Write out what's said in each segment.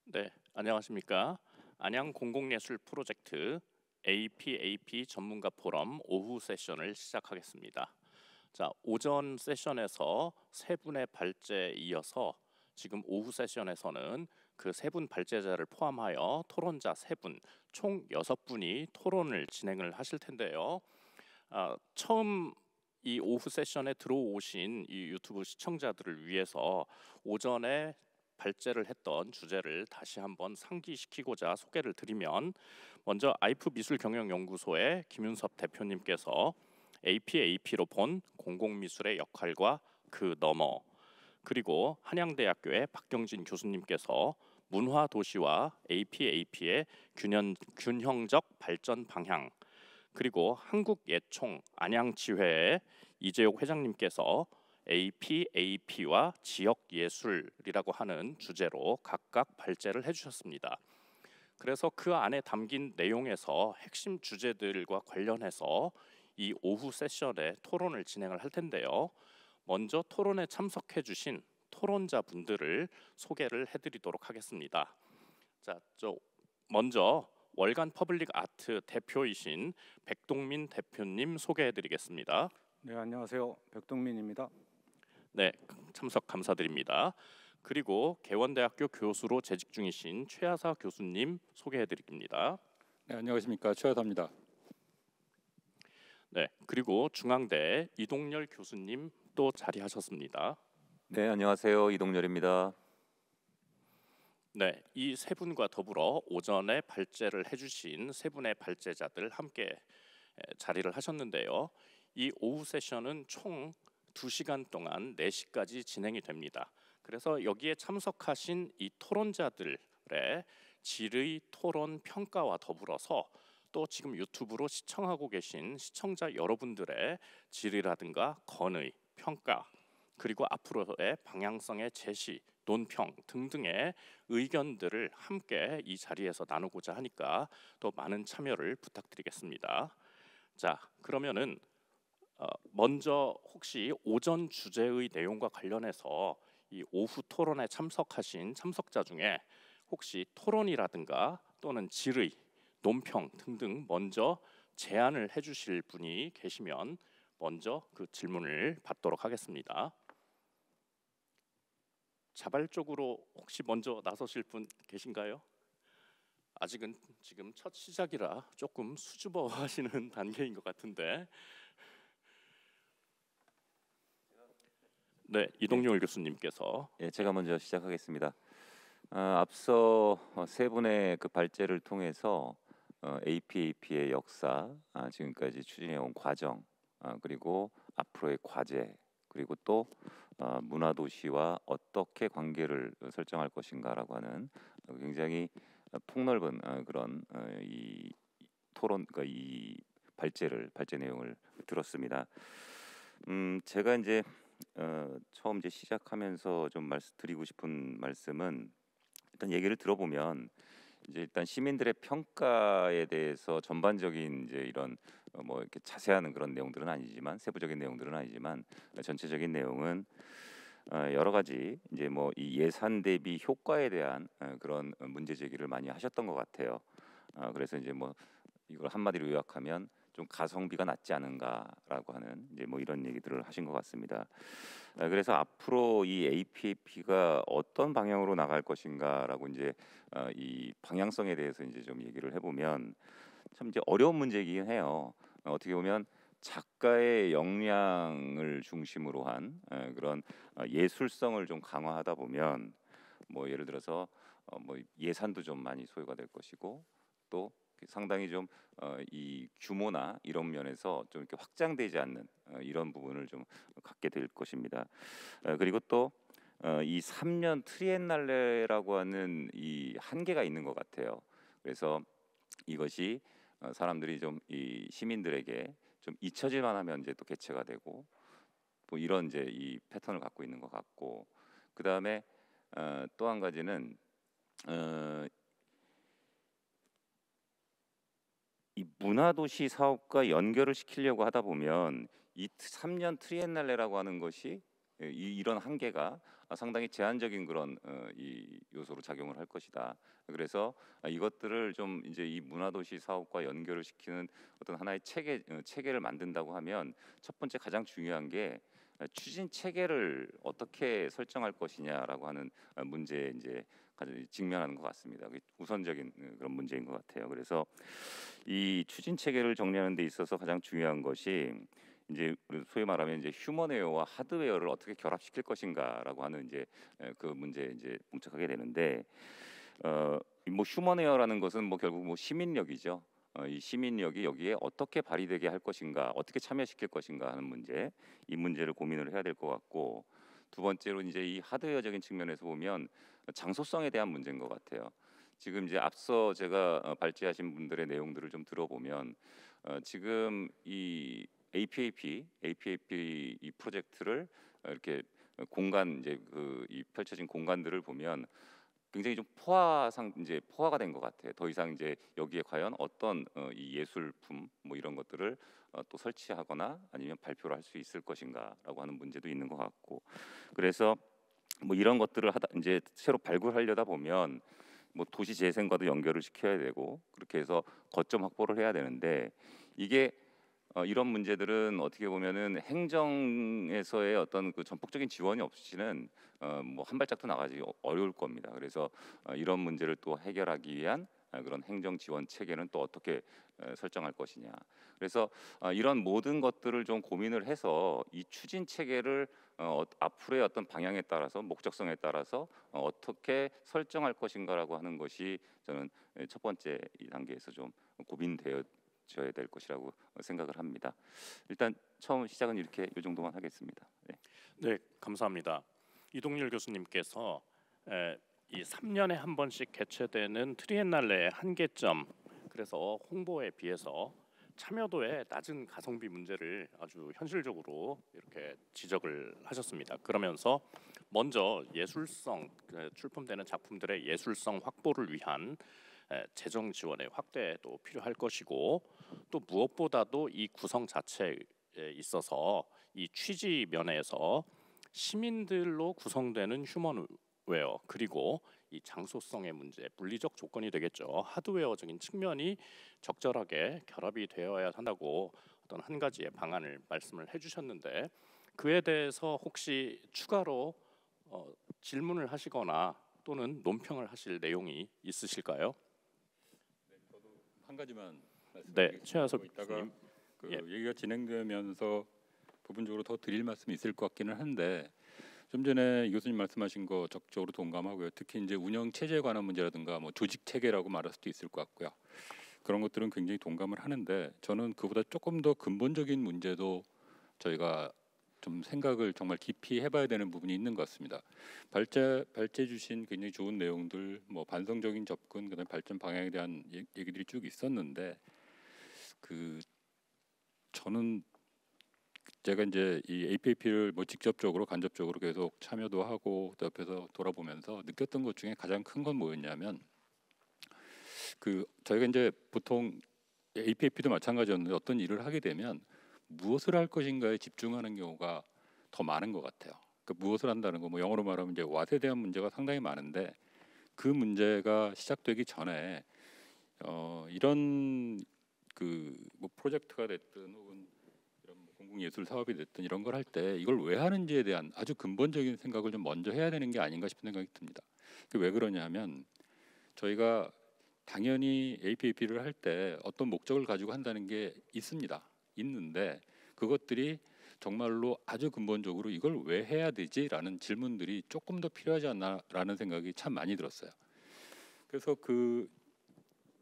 네, 안녕하십니까. 안양 공공예술 프로젝트 APAP 전문가 포럼 오후 세션을 시작하겠습니다. 자, 오전 세션에서 세 분의 발제에 이어서 지금 오후 세션에서는 그 세 분 발제자를 포함하여 토론자 세 분, 총 6분이 토론을 진행을 하실 텐데요. 처음 이 오후 세션에 들어오신 이 유튜브 시청자들을 위해서 오전에 발제를 했던 주제를 다시 한번 상기시키고자 소개를 드리면, 먼저 아이프 미술경영연구소의 김윤섭 대표님께서 APAP로 본 공공미술의 역할과 그 너머, 그리고 한양대학교의 박경진 교수님께서 문화도시와 APAP의 균형적 발전 방향, 그리고 한국예총 안양지회의 이재옥 회장님께서 APAP와 지역예술이라고 하는 주제로 각각 발제를 해주셨습니다. 그래서 그 안에 담긴 내용에서 핵심 주제들과 관련해서 이 오후 세션에 토론을 진행을 할 텐데요. 먼저 토론에 참석해 주신 토론자분들을 소개를 해드리도록 하겠습니다. 자, 먼저 월간 퍼블릭 아트 대표이신 백동민 대표님 소개해드리겠습니다. 네, 안녕하세요. 백동민입니다. 네, 참석 감사드립니다. 그리고 개원대학교 교수로 재직 중이신 최하사 교수님 소개해드립니다. 네, 안녕하십니까. 최하사입니다. 네, 그리고 중앙대 이동열 교수님 또 자리하셨습니다. 네, 안녕하세요. 이동열입니다. 네, 이 세 분과 더불어 오전에 발제를 해주신 세 분의 발제자들 함께 자리를 하셨는데요. 이 오후 세션은 총 2시간 동안 4시까지 진행이 됩니다. 그래서 여기에 참석하신 이 토론자들의 질의, 토론, 평가와 더불어서 또 지금 유튜브로 시청하고 계신 시청자 여러분들의 질의라든가 건의, 평가, 그리고 앞으로의 방향성의 제시, 논평 등등의 의견들을 함께 이 자리에서 나누고자 하니까 또 많은 참여를 부탁드리겠습니다. 자, 그러면은 먼저 혹시 오전 주제의 내용과 관련해서 이 오후 토론에 참석하신 참석자 중에 혹시 토론이라든가 또는 질의, 논평 등등 먼저 제안을 해주실 분이 계시면 먼저 그 질문을 받도록 하겠습니다. 자발적으로 혹시 먼저 나서실 분 계신가요? 아직은 지금 첫 시작이라 조금 수줍어하시는 단계인 것 같은데. 네, 이동열 교수님께서. 예, 제가 먼저 시작하겠습니다. 앞서 세 분의 그 발제를 통해서 APAP의 역사, 지금까지 추진해온 과정, 그리고 앞으로의 과제, 그리고 또 문화도시와 어떻게 관계를 설정할 것인가라고 하는 굉장히 폭넓은 그런 이 토론, 그러니까 이 발제 내용을 들었습니다. 제가 이제 처음 이제 시작하면서 좀 드리고 싶은 말씀은, 일단 얘기를 들어보면 이제 일단 시민들의 평가에 대해서 전반적인 이제 이런 뭐 이렇게 자세한 그런 내용들은 아니지만, 세부적인 내용들은 아니지만, 전체적인 내용은 여러 가지 이제 뭐 이 예산 대비 효과에 대한 그런 문제 제기를 많이 하셨던 것 같아요. 그래서 이제 뭐 이걸 한마디로 요약하면 좀 가성비가 낮지 않은가라고 하는 이제 뭐 이런 얘기들을 하신 것 같습니다. 그래서 앞으로 이 APAP가 어떤 방향으로 나갈 것인가라고 이제 이 방향성에 대해서 이제 좀 얘기를 해보면 참 이제 어려운 문제이긴 해요. 어떻게 보면 작가의 역량을 중심으로 한 그런 예술성을 좀 강화하다 보면, 뭐 예를 들어서 뭐 예산도 좀 많이 소요가 될 것이고, 또 상당히 좀 이 규모나 이런 면에서 좀 이렇게 확장되지 않는 이런 부분을 좀 갖게 될 것입니다. 그리고 또 이 3년 트리엔날레라고 하는 이 한계가 있는 것 같아요. 그래서 이것이 사람들이 좀 이 시민들에게 좀 잊혀질만 하면 이제 또 개최가 되고, 뭐 이런 이제 이 패턴을 갖고 있는 것 같고, 그 다음에 또 한 가지는 이 문화도시 사업과 연결을 시키려고 하다 보면 이 3년 트리엔날레라고 하는 것이 이런 한계가 상당히 제한적인 그런 이 요소로 작용을 할 것이다. 그래서 이것들을 좀 이제 이 문화도시 사업과 연결을 시키는 어떤 하나의 체계를 만든다고 하면 첫 번째 가장 중요한 게 추진 체계를 어떻게 설정할 것이냐라고 하는 문제에 이제 가장 직면하는 것 같습니다. 그게 우선적인 그런 문제인 것 같아요. 그래서 이 추진 체계를 정리하는 데 있어서 가장 중요한 것이 이제 소위 말하면 이제 휴머웨어와 하드웨어를 어떻게 결합시킬 것인가라고 하는 이제 그 문제에 이제 봉착하게 되는데 뭐 휴머웨어라는 것은 뭐 결국 뭐 시민력이죠. 이 시민력이 여기에 어떻게 발휘되게 할 것인가, 어떻게 참여시킬 것인가 하는 문제, 이 문제를 고민을 해야 될 것 같고, 두 번째로 이제 이 하드웨어적인 측면에서 보면 장소성에 대한 문제인 것 같아요. 지금 이제 앞서 제가 발제하신 분들의 내용들을 좀 들어보면 지금 이 APAP 이 프로젝트를 이렇게 공간 이제 그 이 펼쳐진 공간들을 보면 굉장히 좀 포화가 된 것 같아요. 더 이상 이제 여기에 과연 어떤 이 예술품 뭐 이런 것들을 또 설치하거나 아니면 발표를 할 수 있을 것인가라고 하는 문제도 있는 것 같고, 그래서 뭐 이런 것들을 하다 이제 새로 발굴하려다 보면 뭐 도시 재생과도 연결을 시켜야 되고 그렇게 해서 거점 확보를 해야 되는데 이게 이런 문제들은 어떻게 보면은 행정에서의 어떤 그 전폭적인 지원이 없이는 뭐 한 발짝도 나가지 어려울 겁니다. 그래서 이런 문제를 또 해결하기 위한 그런 행정 지원 체계는 또 어떻게 설정할 것이냐. 그래서 이런 모든 것들을 좀 고민을 해서 이 추진 체계를 앞으로의 어떤 방향에 따라서 목적성에 따라서 어떻게 설정할 것인가라고 하는 것이 저는 첫 번째 이 단계에서 좀 고민되어져야 될 것이라고 생각을 합니다. 일단 처음 시작은 이렇게 이 정도만 하겠습니다. 네. 네, 감사합니다. 이동률 교수님께서 이 3년에 한 번씩 개최되는 트리엔날레의 한계점, 그래서 홍보에 비해서 참여도의 낮은 가성비 문제를 아주 현실적으로 이렇게 지적을 하셨습니다. 그러면서 먼저 예술성, 출품되는 작품들의 예술성 확보를 위한 재정 지원의 확대도 필요할 것이고, 또 무엇보다도 이 구성 자체에 있어서 이 취지 면에서 시민들로 구성되는 휴먼웨어, 그리고 이 장소성의 문제, 물리적 조건이 되겠죠. 하드웨어적인 측면이 적절하게 결합이 되어야 한다고 어떤 한 가지의 방안을 말씀을 해주셨는데, 그에 대해서 혹시 추가로 질문을 하시거나 또는 논평을 하실 내용이 있으실까요? 한 가지만 네, 말씀드리겠습니다. 최하섭 이따가 교수님. 그 예. 얘기가 진행되면서 부분적으로 더 드릴 말씀이 있을 것 같기는 한데, 좀 전에 이 교수님 말씀하신 거 적극적으로 동감하고요. 특히 이제 운영 체제에 관한 문제라든가 뭐 조직 체계라고 말할 수도 있을 것 같고요. 그런 것들은 굉장히 동감을 하는데, 저는 그보다 조금 더 근본적인 문제도 저희가 좀 생각을 정말 깊이 해봐야 되는 부분이 있는 것 같습니다. 발제 주신 굉장히 좋은 내용들, 뭐 반성적인 접근, 그다음에 발전 방향에 대한 얘기들이 쭉 있었는데, 그 저는 제가 이제 이 APAP를 뭐 직접적으로 간접적으로 계속 참여도 하고 또 옆에서 돌아보면서 느꼈던 것 중에 가장 큰 건 뭐였냐면, 그 저희가 이제 보통 APAP도 마찬가지였는데 어떤 일을 하게 되면 무엇을 할 것인가에 집중하는 경우가 더 많은 것 같아요. 그 무엇을 한다는 거, 뭐 영어로 말하면 이제 what에 대한 문제가 상당히 많은데, 그 문제가 시작되기 전에 이런 그 뭐 프로젝트가 됐든 혹은 이런 뭐 공공예술 사업이 됐든 이런 걸 할 때 이걸 왜 하는지에 대한 아주 근본적인 생각을 좀 먼저 해야 되는 게 아닌가 싶은 생각이 듭니다. 그 왜 그러냐면, 저희가 당연히 APAP를 할 때 어떤 목적을 가지고 한다는 게 있는데 그것들이 정말로 아주 근본적으로 이걸 왜 해야 되지라는 질문들이 조금 더 필요하지 않나라는 생각이 참 많이 들었어요. 그래서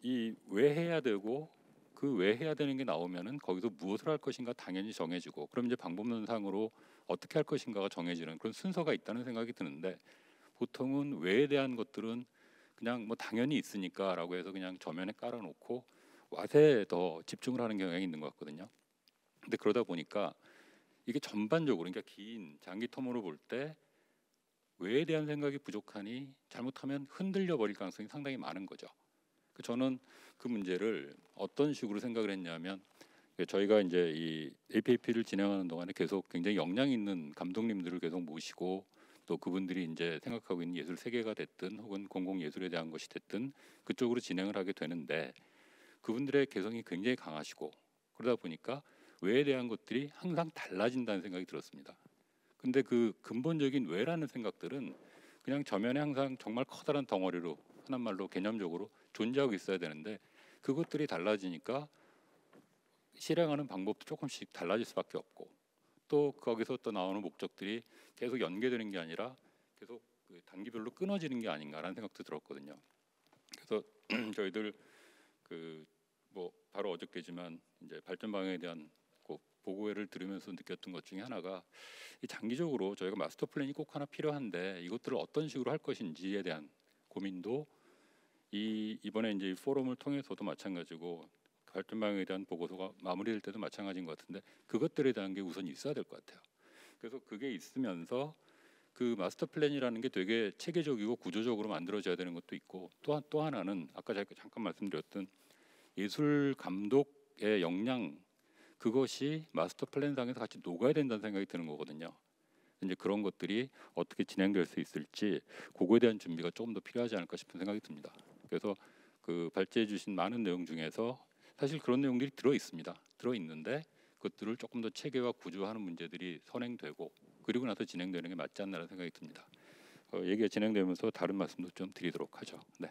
이 왜 해야 되고 그 왜 해야 되는 게 나오면은 거기서 무엇을 할 것인가 당연히 정해지고, 그럼 이제 방법론상으로 어떻게 할 것인가가 정해지는 그런 순서가 있다는 생각이 드는데, 보통은 왜에 대한 것들은 그냥 뭐 당연히 있으니까라고 해서 그냥 저면에 깔아놓고 왓에 더 집중을 하는 경향이 있는 것 같거든요. 근데 그러다 보니까 이게 전반적으로, 그러니까 긴 장기 텀으로 볼 때 왜에 대한 생각이 부족하니 잘못하면 흔들려 버릴 가능성이 상당히 많은 거죠. 저는 그 문제를 어떤 식으로 생각을 했냐면, 저희가 이제 이 APAP를 진행하는 동안에 계속 굉장히 역량 있는 감독님들을 계속 모시고 또 그분들이 이제 생각하고 있는 예술 세계가 됐든 혹은 공공 예술에 대한 것이 됐든 그쪽으로 진행을 하게 되는데 그분들의 개성이 굉장히 강하시고 그러다 보니까 왜에 대한 것들이 항상 달라진다는 생각이 들었습니다. 근데 그 근본적인 왜라는 생각들은 그냥 저면에 항상 정말 커다란 덩어리로 흔한 말로 개념적으로 존재하고 있어야 되는데 그것들이 달라지니까 실행하는 방법도 조금씩 달라질 수밖에 없고 또 거기서 또 나오는 목적들이 계속 연계되는 게 아니라 계속 그 단기별로 끊어지는 게 아닌가라는 생각도 들었거든요. 그래서 저희들 그 뭐 바로 어저께지만 이제 발전 방향에 대한 그 보고회를 들으면서 느꼈던 것 중에 하나가 이 장기적으로 저희가 마스터 플랜이 꼭 하나 필요한데 이것들을 어떤 식으로 할 것인지에 대한 고민도 이번에 이제 이 포럼을 통해서도 마찬가지고 발전 방향에 대한 보고서가 마무리될 때도 마찬가지인 것 같은데 그것들에 대한 게 우선 있어야 될 것 같아요. 그래서 그게 있으면서 그 마스터 플랜이라는 게 되게 체계적이고 구조적으로 만들어져야 되는 것도 있고 또 하나는 아까 제가 잠깐 말씀드렸던 예술 감독의 역량 그것이 마스터 플랜상에서 같이 녹아야 된다는 생각이 드는 거거든요. 이제 그런 것들이 어떻게 진행될 수 있을지 그거에 대한 준비가 조금 더 필요하지 않을까 싶은 생각이 듭니다. 그래서 그 발제해 주신 많은 내용 중에서 사실 그런 내용들이 들어 있습니다. 들어 있는데 그것들을 조금 더 체계화 구조하는 문제들이 선행되고 그리고 나서 진행되는 게 맞지 않나라는 생각이 듭니다. 얘기가 진행되면서 다른 말씀도 좀 드리도록 하죠. 네.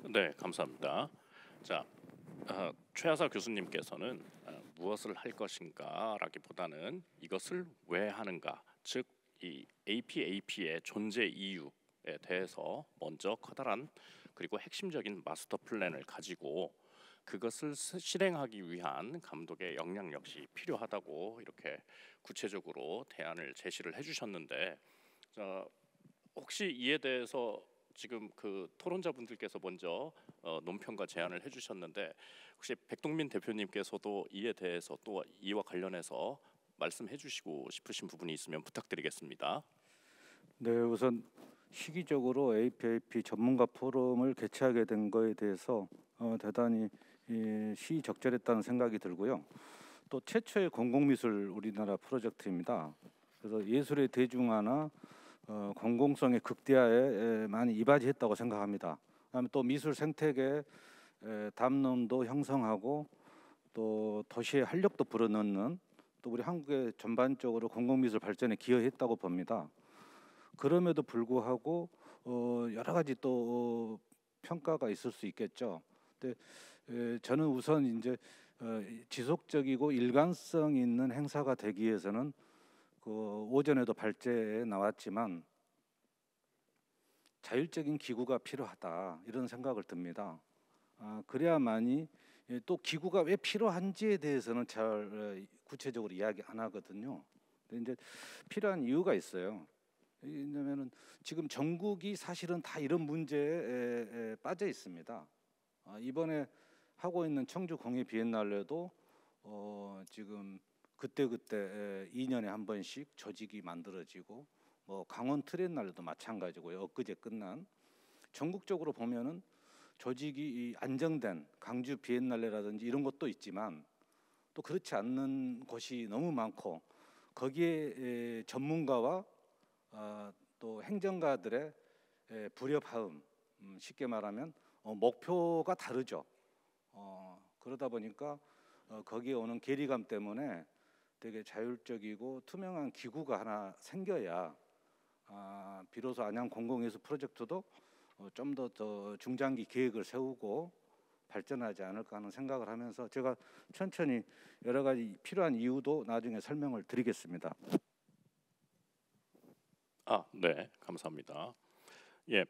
네, 감사합니다. 자, 최하사 교수님께서는 무엇을 할 것인가라기보다는 이것을 왜 하는가, 즉 이 APAP의 존재 이유에 대해서 먼저 커다란 그리고 핵심적인 마스터 플랜을 가지고 그것을 실행하기 위한 감독의 역량 역시 필요하다고 이렇게 구체적으로 대안을 제시를 해주셨는데, 혹시 이에 대해서 지금 그 토론자분들께서 먼저 논평과 제안을 해주셨는데 혹시 백동민 대표님께서도 이에 대해서 또 이와 관련해서 말씀해주시고 싶으신 부분이 있으면 부탁드리겠습니다. 네, 우선 시기적으로 APAP 전문가 포럼을 개최하게 된 거에 대해서 대단히 시적절했다는 생각이 들고요. 또 최초의 공공미술 우리나라 프로젝트입니다. 그래서 예술의 대중화나 공공성의 극대화에 많이 이바지했다고 생각합니다. 그다음에 또 미술 생태계 담론도 형성하고 또 도시의 활력도 불어넣는 또 우리 한국의 전반적으로 공공미술 발전에 기여했다고 봅니다. 그럼에도 불구하고 여러 가지 또 평가가 있을 수 있겠죠. 근데 저는 우선 이제 지속적이고 일관성 있는 행사가 되기 위해서는 그 오전에도 발제에 나왔지만 자율적인 기구가 필요하다 이런 생각을 듭니다. 그래야만이 또 기구가 왜 필요한지에 대해서는 잘 구체적으로 이야기 안 하거든요. 근데 이제 필요한 이유가 있어요. 왜냐면은 지금 전국이 사실은 다 이런 문제에 빠져 있습니다. 이번에 하고 있는 청주 공예 비엔날레도 지금 그때 2년에 한 번씩 조직이 만들어지고 뭐 강원 트렌날레도 마찬가지고요. 엊그제 끝난 전국적으로 보면은 조직이 안정된 강주 비엔날레라든지 이런 것도 있지만 또 그렇지 않는 곳이 너무 많고 거기에 전문가와 또 행정가들의 불협화음, 쉽게 말하면 목표가 다르죠. 그러다 보니까 거기에 오는 괴리감 때문에 되게 자율적이고 투명한 기구가 하나 생겨야 비로소 안양 공공예술 프로젝트도 좀 더 중장기 계획을 세우고 발전하지 않을까 하는 생각을 하면서 제가 천천히 여러 가지 필요한 이유도 나중에 설명을 드리겠습니다. 네, 감사합니다. 예,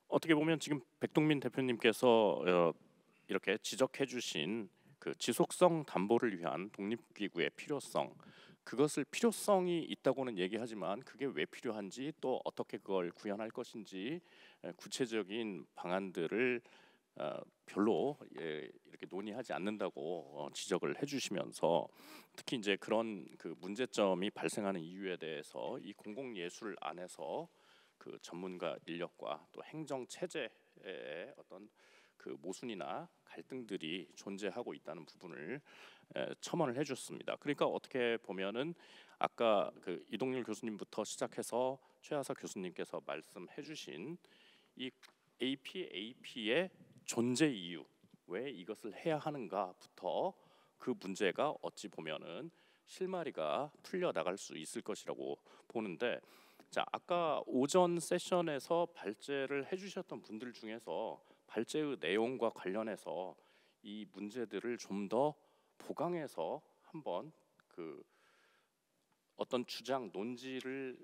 어떻게 보면 지금 백동민 대표님께서 이렇게 지적해주신 그 지속성 담보를 위한 독립기구의 필요성, 그것을 필요성이 있다고는 얘기하지만 그게 왜 필요한지 또 어떻게 그걸 구현할 것인지 구체적인 방안들을 별로 이렇게 논의하지 않는다고 지적을 해주시면서 특히 이제 그런 그 문제점이 발생하는 이유에 대해서 이 공공예술 안에서 그 전문가 인력과 또 행정 체제의 어떤 그 모순이나 갈등들이 존재하고 있다는 부분을 첨언을 해주셨습니다. 그러니까 어떻게 보면은 아까 그 이동률 교수님부터 시작해서 최하사 교수님께서 말씀해주신 이 APAP의 존재 이유, 왜 이것을 해야 하는가부터 그 문제가 어찌 보면은 실마리가 풀려 나갈 수 있을 것이라고 보는데, 자, 아까 오전 세션에서 발제를 해주셨던 분들 중에서 발제의 내용과 관련해서 이 문제들을 좀 더 보강해서 한번 그 어떤 주장 논지를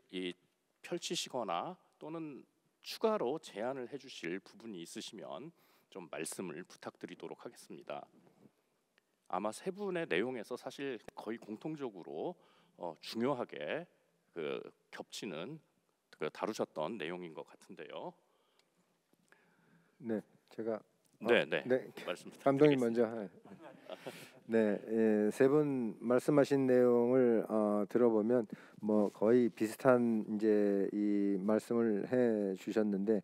펼치시거나 또는 추가로 제안을 해주실 부분이 있으시면 좀 말씀을 부탁드리도록 하겠습니다. 아마 세 분의 내용에서 사실 거의 공통적으로 중요하게 그 겹치는 그 다루셨던 내용인 것 같은데요. 네, 제가 네, 말씀 감독님 부탁드리겠습니다. 먼저. 네, 세 분 말씀하신 내용을 들어보면 뭐 거의 비슷한 이제 이 말씀을 해 주셨는데,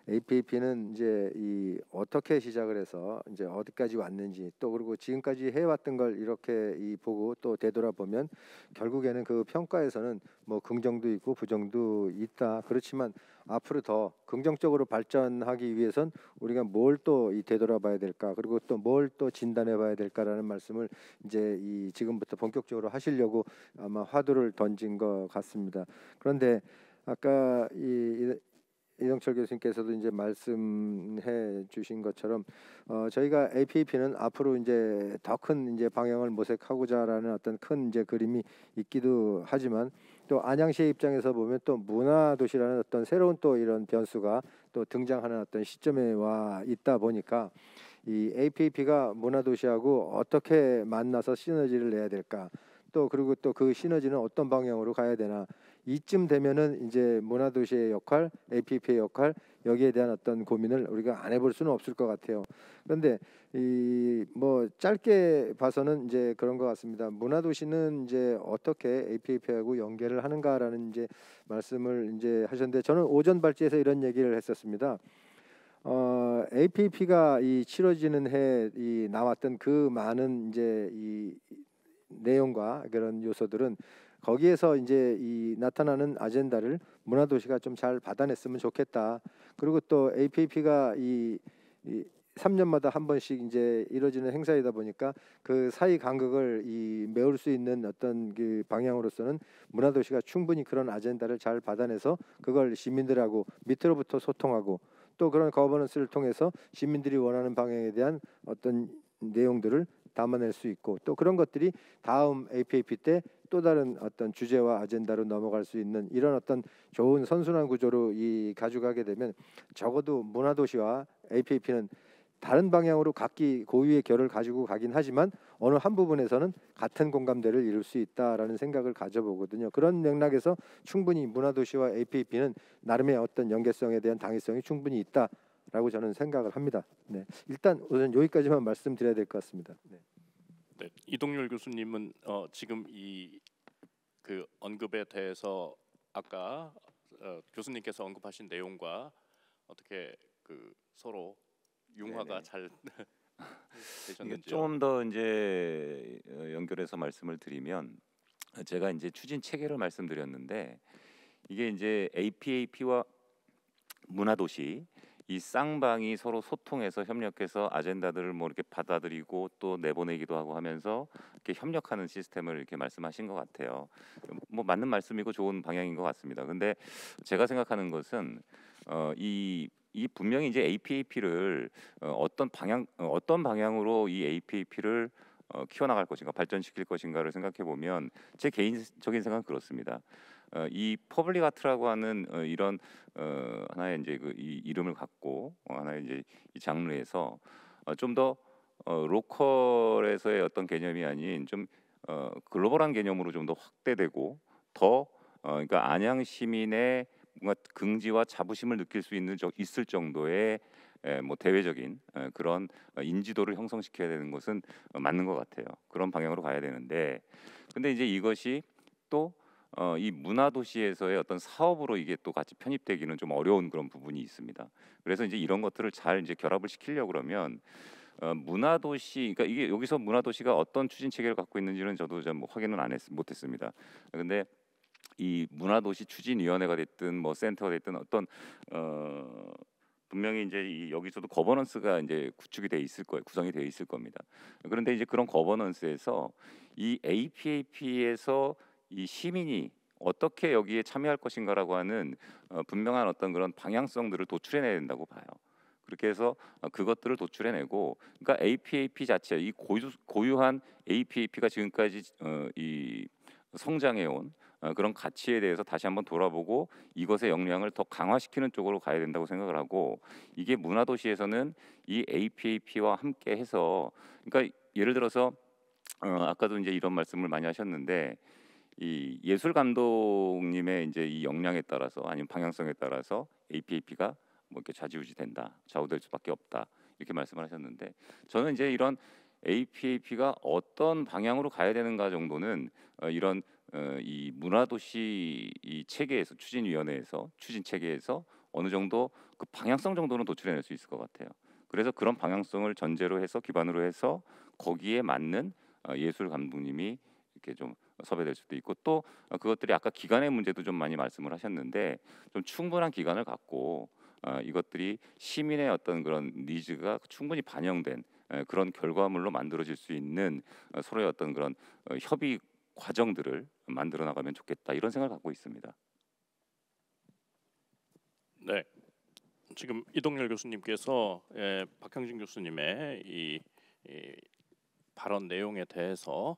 APAP는 이제 이 어떻게 시작을 해서 이제 어디까지 왔는지, 또 그리고 지금까지 해왔던 걸 이렇게 이 보고 또 되돌아보면 결국에는 그 평가에서는 뭐 긍정도 있고 부정도 있다. 그렇지만 앞으로 더 긍정적으로 발전하기 위해선 우리가 뭘 또 이 되돌아봐야 될까, 그리고 또 뭘 또 진단해봐야 될까라는 말씀을 이제 이 지금부터 본격적으로 하시려고 아마 화두를 던진 것 같습니다. 그런데 아까 이동철 교수님께서도 이제 말씀해 주신 것처럼 저희가 APAP는 앞으로 이제 더 큰 이제 방향을 모색하고자라는 어떤 큰 이제 그림이 있기도 하지만, 또 안양시의 입장에서 보면 또 문화도시라는 어떤 새로운 또 이런 변수가 또 등장하는 어떤 시점에 와 있다 보니까 이 APAP가 문화도시하고 어떻게 만나서 시너지를 내야 될까, 또 그리고 또 그 시너지는 어떤 방향으로 가야 되나, 이쯤 되면은 이제 문화도시의 역할, APAP의 역할, 여기에 대한 어떤 고민을 우리가 안 해볼 수는 없을 것 같아요. 그런데 이 뭐 짧게 봐서는 이제 그런 것 같습니다. 문화도시는 이제 어떻게 APAP하고 연계를 하는가라는 이제 말씀을 이제 하셨는데, 저는 오전 발제에서 이런 얘기를 했었습니다. APAP가 이 치러지는 해 이 나왔던 그 많은 이제 이 내용과 그런 요소들은 거기에서 이제 이 나타나는 아젠다를 문화도시가 좀 잘 받아냈으면 좋겠다. 그리고 또 APAP가 이 3년마다 한 번씩 이제 이루어지는 행사이다 보니까 그 사이 간극을 이 메울 수 있는 어떤 그 방향으로서는 문화도시가 충분히 그런 아젠다를 잘 받아내서 그걸 시민들하고 밑으로부터 소통하고, 또 그런 거버넌스를 통해서 시민들이 원하는 방향에 대한 어떤 내용들을 담아낼 수 있고, 또 그런 것들이 다음 APAP 때 또 다른 어떤 주제와 아젠다로 넘어갈 수 있는 이런 어떤 좋은 선순환 구조로 이 가져가게 되면, 적어도 문화도시와 APAP는 다른 방향으로 각기 고유의 결을 가지고 가긴 하지만 어느 한 부분에서는 같은 공감대를 이룰 수 있다라는 생각을 가져보거든요. 그런 맥락에서 충분히 문화도시와 APAP는 나름의 어떤 연계성에 대한 당위성이 충분히 있다라고 저는 생각을 합니다. 네, 일단 우선 여기까지만 말씀드려야 될 것 같습니다. 네. 네, 이동열 교수님은 지금 이 그 언급에 대해서 아까 교수님께서 언급하신 내용과 어떻게 그 서로 융화가 네네. 잘 이게 되셨는지요? 좀 더 이제 연결해서 말씀을 드리면, 제가 이제 추진 체계를 말씀드렸는데, 이게 이제 APAP와 문화도시 이 쌍방이 서로 소통해서 협력해서 아젠다들을 뭐 이렇게 받아들이고 또 내보내기도 하고 하면서 이렇게 협력하는 시스템을 이렇게 말씀하신 것 같아요. 뭐 맞는 말씀이고 좋은 방향인 것 같습니다. 근데 제가 생각하는 것은 이 분명히 이제 APAP를 어떤 방향으로 이 APAP를 키워나갈 것인가, 발전시킬 것인가를 생각해 보면 제 개인적인 생각은 그렇습니다. 이 퍼블릭 아트라고 하는 이런 하나의 이제 이 이름을 갖고 하나의 이제 이 장르에서 좀 더 로컬에서의 어떤 개념이 아닌 좀 글로벌한 개념으로 좀 더 확대되고, 더 그러니까 안양 시민의 뭔가 긍지와 자부심을 느낄 수 있을 정도의 뭐 대외적인 그런 인지도를 형성시켜야 되는 것은 맞는 것 같아요. 그런 방향으로 가야 되는데, 근데 이제 이것이 또 이 문화도시에서의 어떤 사업으로 이게 또 같이 편입되기는 좀 어려운 그런 부분이 있습니다. 그래서 이제 이런 것들을 잘 이제 결합을 시키려고 그러면 문화도시, 그러니까 이게 여기서 문화도시가 어떤 추진 체계를 갖고 있는지는 저도 좀 확인은 못했습니다. 근데 이 문화도시 추진위원회가 됐든 뭐 센터가 됐든 어떤 분명히 이제 여기서도 거버넌스가 이제 구축이 돼 있을 거예요. 구성이 돼 있을 겁니다. 그런데 이제 그런 거버넌스에서 이 APAP에서 이 시민이 어떻게 여기에 참여할 것인가라고 하는 분명한 어떤 그런 방향성들을 도출해내야 된다고 봐요. 그렇게 해서 그것들을 도출해내고, 그러니까 APAP 자체, 이 고유한 APAP가 지금까지 이 성장해온 그런 가치에 대해서 다시 한번 돌아보고 이것의 역량을 더 강화시키는 쪽으로 가야 된다고 생각을 하고, 이게 문화도시에서는 이 APAP와 함께해서, 그러니까 예를 들어서 아까도 이제 이런 말씀을 많이 하셨는데, 이 예술 감독님의 이제 이 역량에 따라서 아니면 방향성에 따라서 APAP가 뭐 이렇게 좌지우지된다, 좌우될 수밖에 없다, 이렇게 말씀을 하셨는데, 저는 이제 이런 APAP가 어떤 방향으로 가야 되는가 정도는 이런 이 문화도시 이 체계에서, 추진위원회에서, 추진 체계에서 어느 정도 그 방향성 정도는 도출해낼 수 있을 것 같아요. 그래서 그런 방향성을 전제로 해서, 기반으로 해서 거기에 맞는 예술 감독님이 이렇게 좀 섭외될 수도 있고, 또 그것들이 아까 기간의 문제도 좀 많이 말씀을 하셨는데, 좀 충분한 기간을 갖고 이것들이 시민의 어떤 그런 니즈가 충분히 반영된 그런 결과물로 만들어질 수 있는 서로의 어떤 그런 협의 과정들을 만들어 나가면 좋겠다, 이런 생각을 갖고 있습니다. 네, 지금 이동열 교수님께서 박형진 교수님의 이 발언 내용에 대해서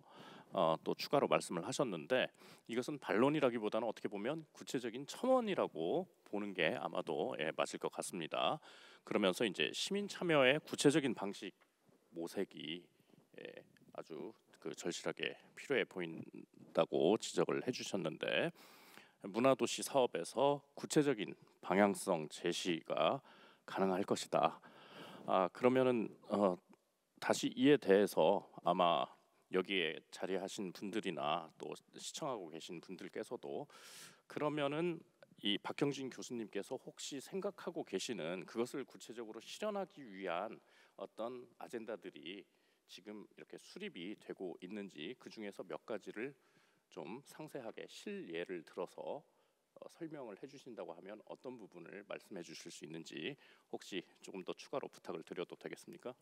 또 추가로 말씀을 하셨는데, 이것은 반론이라기보다는 어떻게 보면 구체적인 첨언이라고 보는 게 아마도 맞을 것 같습니다. 그러면서 이제 시민 참여의 구체적인 방식 모색이 아주 그 절실하게 필요해 보인다고 지적을 해주셨는데, 문화도시 사업에서 구체적인 방향성 제시가 가능할 것이다. 그러면은 다시 이에 대해서 아마 여기에 자리하신 분들이나 또 시청하고 계신 분들께서도, 그러면은 이 박형진 교수님께서 혹시 생각하고 계시는 그것을 구체적으로 실현하기 위한 어떤 아젠다들이 지금 이렇게 수립이 되고 있는지, 그 중에서 몇 가지를 좀 상세하게 실예를 들어서 설명을 해주신다고 하면 어떤 부분을 말씀해 주실 수 있는지 혹시 조금 더 추가로 부탁을 드려도 되겠습니까?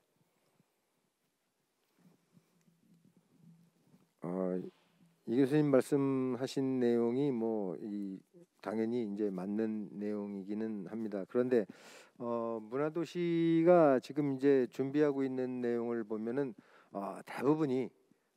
이 교수님 말씀하신 내용이 당연히 이제 맞는 내용이기는 합니다. 그런데 문화도시가 지금 이제 준비하고 있는 내용을 보면은 대부분이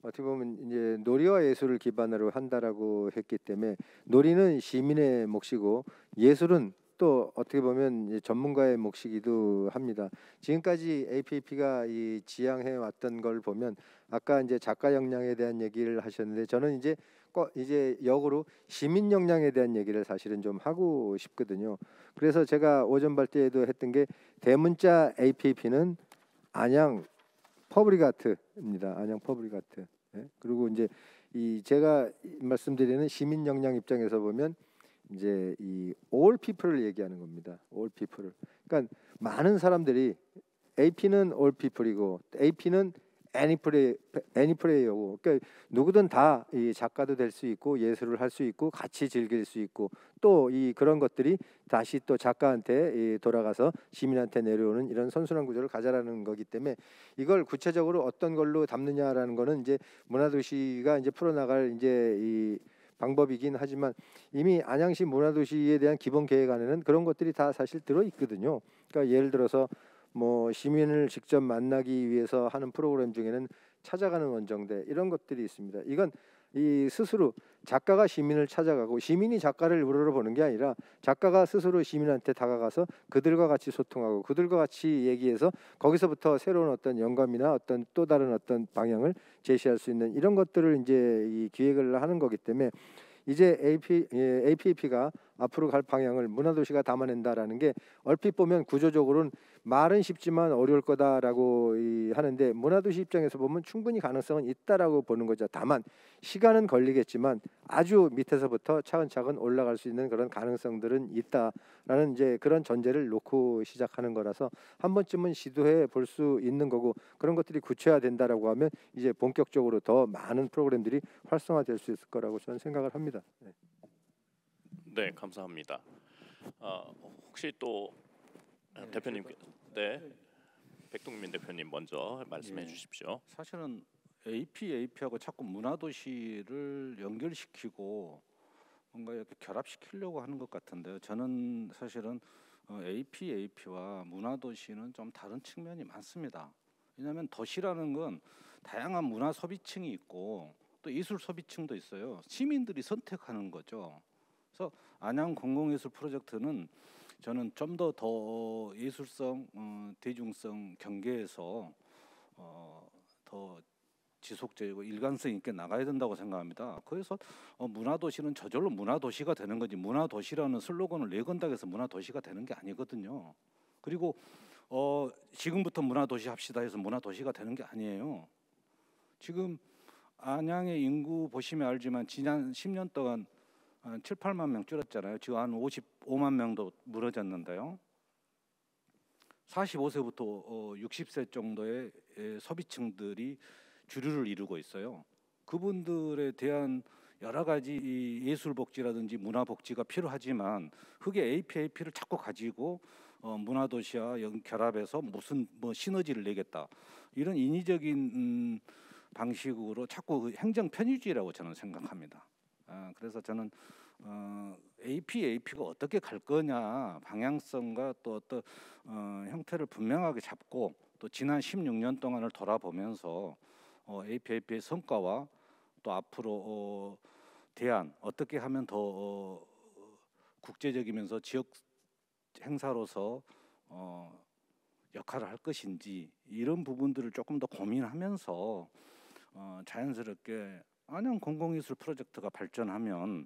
어떻게 보면 이제 놀이와 예술을 기반으로 한다라고 했기 때문에, 놀이는 시민의 몫이고 예술은 또 어떻게 보면 이제 전문가의 몫이기도 합니다. 지금까지 APAP가 이 지향해 왔던 걸 보면, 아까 이제 작가 역량에 대한 얘기를 하셨는데, 저는 이제 역으로 시민 역량에 대한 얘기를 사실은 좀 하고 싶거든요. 그래서 제가 오전 발제에도 했던 게, 대문자 APAP는 안양 퍼블릭 아트입니다. 안양 퍼블릭 아트. 예? 그리고 이제 제가 말씀드리는 시민 역량 입장에서 보면 이제 이 all people을 얘기하는 겁니다. all people을. 그러니까 많은 사람들이, AP는 all people이고 AP는 any player고, 그러니까 누구든 다 이 작가도 될 수 있고 예술을 할 수 있고 같이 즐길 수 있고, 또 그런 것들이 다시 또 작가한테 돌아가서 시민한테 내려오는 이런 선순환 구조를 가져라는 거기 때문에, 이걸 구체적으로 어떤 걸로 담느냐라는 거는 이제 문화도시가 이제 풀어나갈 이제 이 방법이긴 하지만, 이미 안양시 문화도시에 대한 기본 계획안에는 그런 것들이 다 사실 들어 있거든요. 그러니까 예를 들어서 시민을 직접 만나기 위해서 하는 프로그램 중에는 찾아가는 원정대, 이런 것들이 있습니다. 이건 스스로 작가가 시민을 찾아가고 시민이 작가를 우러러보는 게 아니라, 작가가 스스로 시민한테 다가가서 그들과 같이 소통하고 그들과 같이 얘기해서 거기서부터 새로운 어떤 영감이나 어떤 또 다른 어떤 방향을 제시할 수 있는 이런 것들을 이제 이 기획을 하는 거기 때문에, 이제 APAP가 앞으로 갈 방향을 문화도시가 담아낸다라는 게 얼핏 보면 구조적으로는 말은 쉽지만 어려울 거다라고 하는데, 문화도시 입장에서 보면 충분히 가능성은 있다라고 보는 거죠. 다만 시간은 걸리겠지만 아주 밑에서부터 차근차근 올라갈 수 있는 그런 가능성들은 있다라는 이제 그런 전제를 놓고 시작하는 거라서, 한 번쯤은 시도해 볼 수 있는 거고, 그런 것들이 구체화된다라고 하면 이제 본격적으로 더 많은 프로그램들이 활성화될 수 있을 거라고 저는 생각을 합니다. 네. 네, 감사합니다. 혹시 또 대표님, 네, 백동민 대표님 먼저 말씀해 예. 주십시오. 사실은 AP하고 자꾸 문화도시를 연결시키고 뭔가 이렇게 결합시키려고 하는 것 같은데요. 저는 사실은 AP와 문화도시는 좀 다른 측면이 많습니다. 왜냐하면 도시라는 건 다양한 문화 소비층이 있고 또 예술 소비층도 있어요. 시민들이 선택하는 거죠. 그래서 안양 공공예술 프로젝트는 저는 좀 더 예술성, 대중성 경계에서 더 지속적이고 일관성 있게 나가야 된다고 생각합니다. 그래서 문화도시는 저절로 문화도시가 되는 거지 문화도시라는 슬로건을 내건다고 해서 문화도시가 되는 게 아니거든요. 그리고 지금부터 문화도시 합시다 해서 문화도시가 되는 게 아니에요. 지금 안양의 인구 보시면 알지만 지난 10년 동안 한 7, 8만 명 줄었잖아요. 지금 한 55만 명도 무너졌는데요. 45세부터 60세 정도의 소비층들이 주류를 이루고 있어요. 그분들에 대한 여러 가지 이 예술 복지라든지 문화 복지가 필요하지만 흑의 AP를 자꾸 가지고 문화도시와 결합해서 무슨 시너지를 내겠다 이런 인위적인 방식으로 자꾸 그 행정 편의주의라고 저는 생각합니다. 그래서 저는 AP가 어떻게 갈 거냐 방향성과 또 어떤 형태를 분명하게 잡고 또 지난 16년 동안을 돌아보면서 AP의 성과와 또 앞으로 대안 어떻게 하면 더 국제적이면서 지역 행사로서 역할을 할 것인지 이런 부분들을 조금 더 고민하면서 자연스럽게 안양 공공예술 프로젝트가 발전하면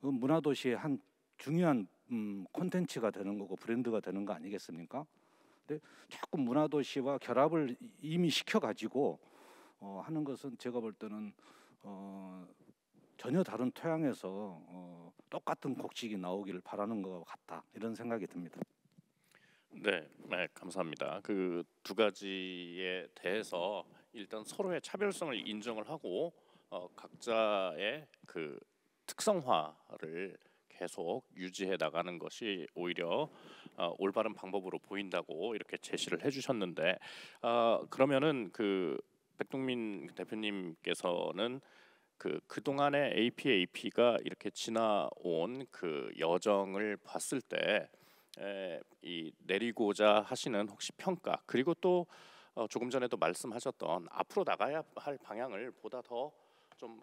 문화도시의 한 중요한 콘텐츠가 되는 거고 브랜드가 되는 거 아니겠습니까? 근데 자꾸 문화도시와 결합을 이미 시켜가지고 하는 것은 제가 볼 때는 전혀 다른 토양에서 똑같은 곡식이 나오기를 바라는 것 같다 이런 생각이 듭니다. 네, 감사합니다. 그 두 가지에 대해서 일단 서로의 차별성을 인정을 하고 각자의 그 특성화를 계속 유지해 나가는 것이 오히려 올바른 방법으로 보인다고 이렇게 제시를 해주셨는데 그러면은 그 백동민 대표님께서는 그동안의 AP가 이렇게 지나온 그 여정을 봤을 때 이 내리고자 하시는 혹시 평가 그리고 또 조금 전에도 말씀하셨던 앞으로 나가야 할 방향을 보다 더 좀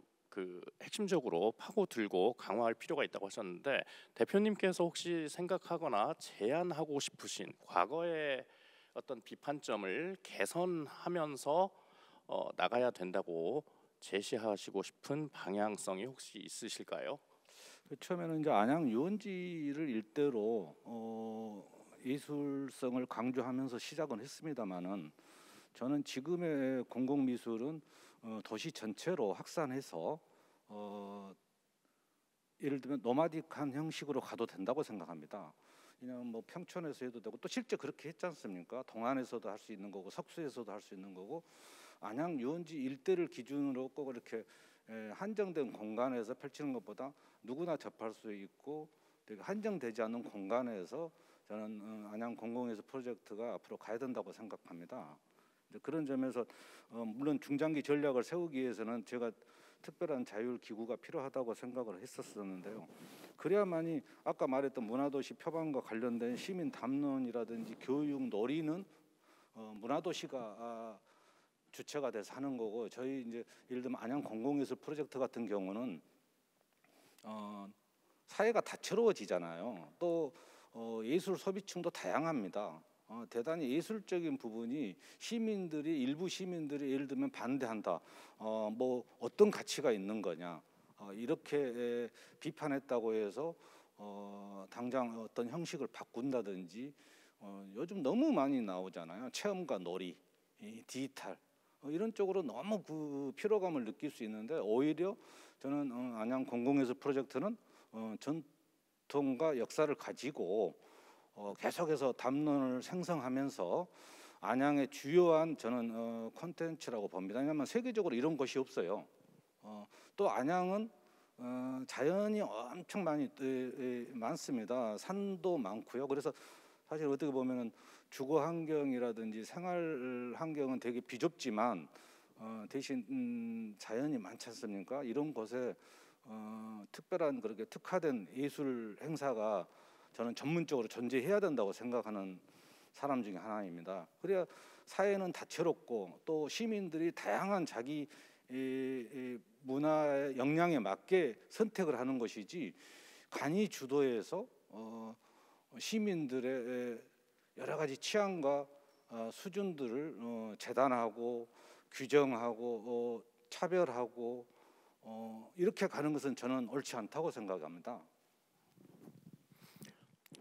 핵심적으로 파고들고 강화할 필요가 있다고 하셨는데 대표님께서 혹시 생각하거나 제안하고 싶으신 과거의 어떤 비판점을 개선하면서 나가야 된다고 제시하시고 싶은 방향성이 혹시 있으실까요? 처음에는 이제 안양 유원지를 일대로 예술성을 강조하면서 시작은 했습니다만은 저는 지금의 공공미술은 도시 전체로 확산해서 예를 들면 노마딕한 형식으로 가도 된다고 생각합니다. 그냥 뭐 평촌에서 해도 되고 또 실제 그렇게 했지 않습니까? 동안에서도 할 수 있는 거고 석수에서도 할 수 있는 거고 안양 유원지 일대를 기준으로 꼭 이렇게 한정된 공간에서 펼치는 것보다 누구나 접할 수 있고 되게 한정되지 않은 공간에서 저는 안양 공공예술 프로젝트가 앞으로 가야 된다고 생각합니다. 그런 점에서 물론 중장기 전략을 세우기 위해서는 제가 특별한 자율 기구가 필요하다고 생각을 했었는데요. 그래야만이 아까 말했던 문화도시 표방과 관련된 시민 담론이라든지 교육 놀이는 문화도시가 주체가 돼서 하는 거고 저희 이제 예를 들면 안양 공공예술 프로젝트 같은 경우는 사회가 다채로워지잖아요. 또 예술 소비층도 다양합니다. 대단히 예술적인 부분이 일부 시민들이 예를 들면 반대한다. 뭐 어떤 가치가 있는 거냐. 이렇게 비판했다고 해서 당장 어떤 형식을 바꾼다든지 요즘 너무 많이 나오잖아요. 체험과 놀이, 디지털 이런 쪽으로 너무 그 피로감을 느낄 수 있는데 오히려 저는 안양 공공예술 프로젝트는 전통과 역사를 가지고 계속해서 담론을 생성하면서 안양의 주요한 저는 콘텐츠라고 봅니다. 왜냐하면 세계적으로 이런 것이 없어요. 또 안양은 자연이 엄청 많이 많습니다. 산도 많고요. 그래서 사실 어떻게 보면은 주거 환경이라든지 생활 환경은 되게 비좁지만 대신 자연이 많지 않습니까? 이런 곳에 특별한 그렇게 특화된 예술 행사가 저는 전문적으로 존재해야 된다고 생각하는 사람 중에 하나입니다. 그래야 사회는 다채롭고 또 시민들이 다양한 자기 문화의 역량에 맞게 선택을 하는 것이지 간이 주도해서 시민들의 여러 가지 취향과 수준들을 재단하고 규정하고 차별하고 이렇게 가는 것은 저는 옳지 않다고 생각합니다.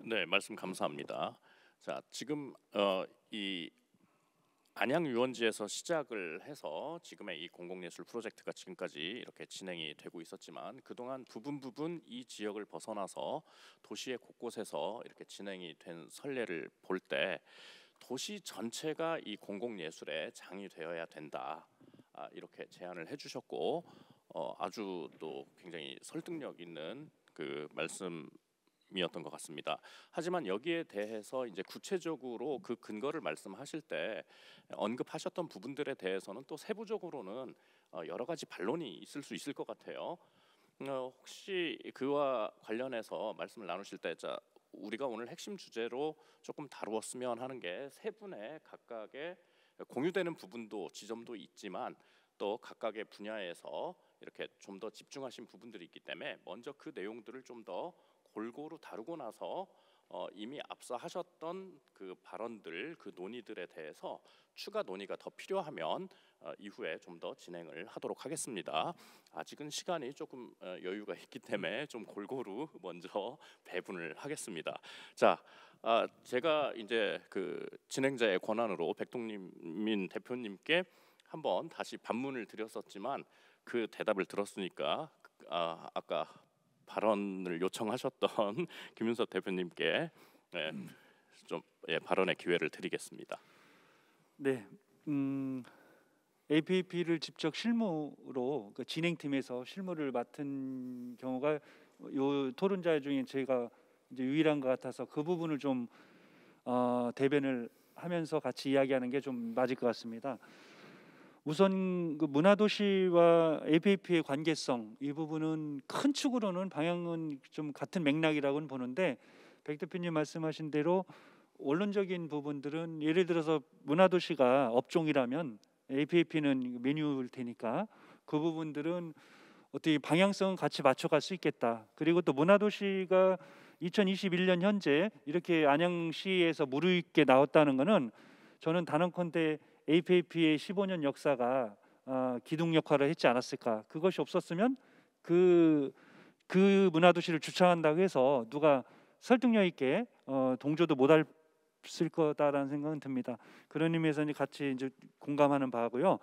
네, 말씀 감사합니다. 자, 지금 이 안양유원지에서 시작을 해서 지금의 이 공공예술 프로젝트가 지금까지 이렇게 진행이 되고 있었지만 그동안 부분 이 지역을 벗어나서 도시의 곳곳에서 이렇게 진행이 된 선례를 볼 때 도시 전체가 이 공공예술의 장이 되어야 된다, 이렇게 제안을 해주셨고 아주 또 굉장히 설득력 있는 그 말씀이었던 것 같습니다. 하지만 여기에 대해서 이제 구체적으로 그 근거를 말씀하실 때 언급하셨던 부분들에 대해서는 또 세부적으로는 여러 가지 반론이 있을 수 있을 것 같아요. 혹시 그와 관련해서 말씀을 나누실 때 우리가 오늘 핵심 주제로 조금 다루었으면 하는 게 세 분의 각각의 공유되는 부분도 지점도 있지만 또 각각의 분야에서 이렇게 좀 더 집중하신 부분들이 있기 때문에 먼저 그 내용들을 좀 더 골고루 다루고 나서 이미 앞서 하셨던 그 발언들, 그 논의들에 대해서 추가 논의가 더 필요하면 이후에 좀 더 진행을 하도록 하겠습니다. 아직은 시간이 조금 여유가 있기 때문에 좀 골고루 먼저 배분을 하겠습니다. 자, 제가 이제 그 진행자의 권한으로 백동민 대표님께 한번 다시 반문을 드렸었지만 그 대답을 들었으니까 아까 발언을 요청하셨던 김윤석 대표님께 좀 발언의 기회를 드리겠습니다. 네, APAP를 직접 실무로 그 진행팀에서 실무를 맡은 경우가 요 토론자 중에 제가 이제 유일한 것 같아서 그 부분을 좀 대변을 하면서 같이 이야기하는 게 좀 맞을 것 같습니다. 우선 그 문화도시와 APAP의 관계성 이 부분은 큰 축으로는 방향은 좀 같은 맥락이라고는 보는데 백 대표님 말씀하신 대로 원론적인 부분들은 예를 들어서 문화도시가 업종이라면 APAP는 메뉴일 테니까 그 부분들은 어떻게 방향성은 같이 맞춰갈 수 있겠다. 그리고 또 문화도시가 2021년 현재 이렇게 안양시에서 무르익게 나왔다는 것은 저는 단언컨대 APAP의 15년 역사가 기둥 역할을 했지 않았을까. 그것이 없었으면 그 문화도시를 주창한다고 해서 누가 설득력 있게 동조도 못했을 거다라는 생각은 듭니다. 그런 의미에서 같이 이제 공감하는 바고요.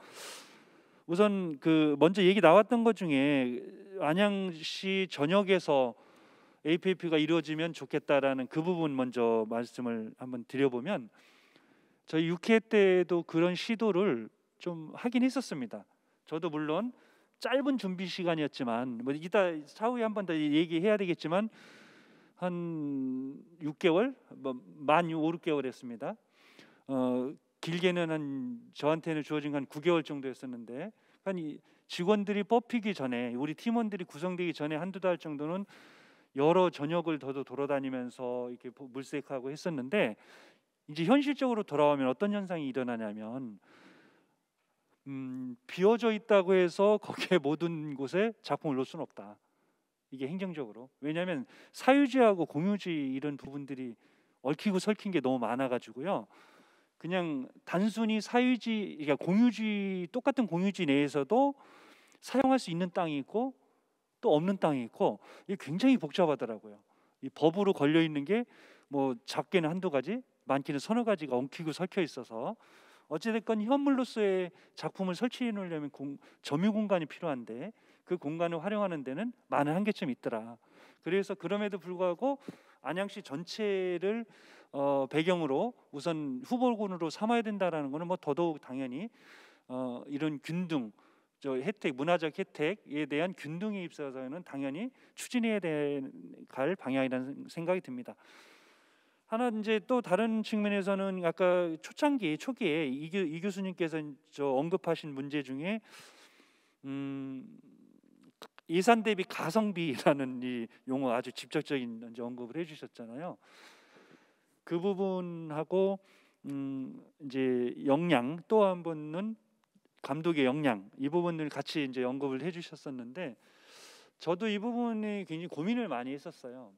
우선 그 먼저 얘기 나왔던 것 중에 안양시 전역에서 APAP가 이루어지면 좋겠다라는 그 부분 먼저 말씀을 한번 드려보면 저희 6회 때도 그런 시도를 좀 하긴 했었습니다. 저도 물론 짧은 준비 시간이었지만 뭐 이따 차후에 한 번 더 얘기해야 되겠지만 한 6개월, 만 5, 6개월 했습니다. 길게는 한 저한테는 주어진 한 9개월 정도였었는데 한 직원들이 뽑히기 전에 우리 팀원들이 구성되기 전에 한두 달 정도는 여러 전역을 더도 돌아다니면서 이렇게 물색하고 했었는데 이제 현실적으로 돌아오면 어떤 현상이 일어나냐면 비어져 있다고 해서 거기에 모든 곳에 작품을 놓을 수는 없다. 이게 행정적으로. 왜냐하면 사유지하고 공유지 이런 부분들이 얽히고 설킨 게 너무 많아가지고요. 그냥 단순히 사유지, 그러니까 공유지 똑같은 공유지 내에서도 사용할 수 있는 땅이 있고 또 없는 땅이 있고 이게 굉장히 복잡하더라고요. 이 법으로 걸려 있는 게 뭐 작게는 한두 가지, 많게는 서너 가지가 엉키고 설켜 있어서 어찌됐건 현물로서의 작품을 설치해 놓으려면 점유 공간이 필요한데 그 공간을 활용하는 데는 많은 한계점이 있더라. 그래서 그럼에도 불구하고 안양시 전체를 배경으로 우선 후보군으로 삼아야 된다라는 것은 뭐 더더욱 당연히 이런 균등 저 혜택, 문화적 혜택에 대한 균등에 있어서는 당연히 추진해야 갈 방향이라는 생각이 듭니다. 하나 이제 또 다른 측면에서는 아까 초기에 이 교수님께서 저 언급하신 문제 중에 예산 대비 가성비라는 이 용어 아주 직접적인 이제 언급을 해주셨잖아요. 그 부분하고 이제 역량 또 한 번은 감독의 역량 이 부분을 같이 이제 언급을 해주셨었는데 저도 이 부분에 굉장히 고민을 많이 했었어요.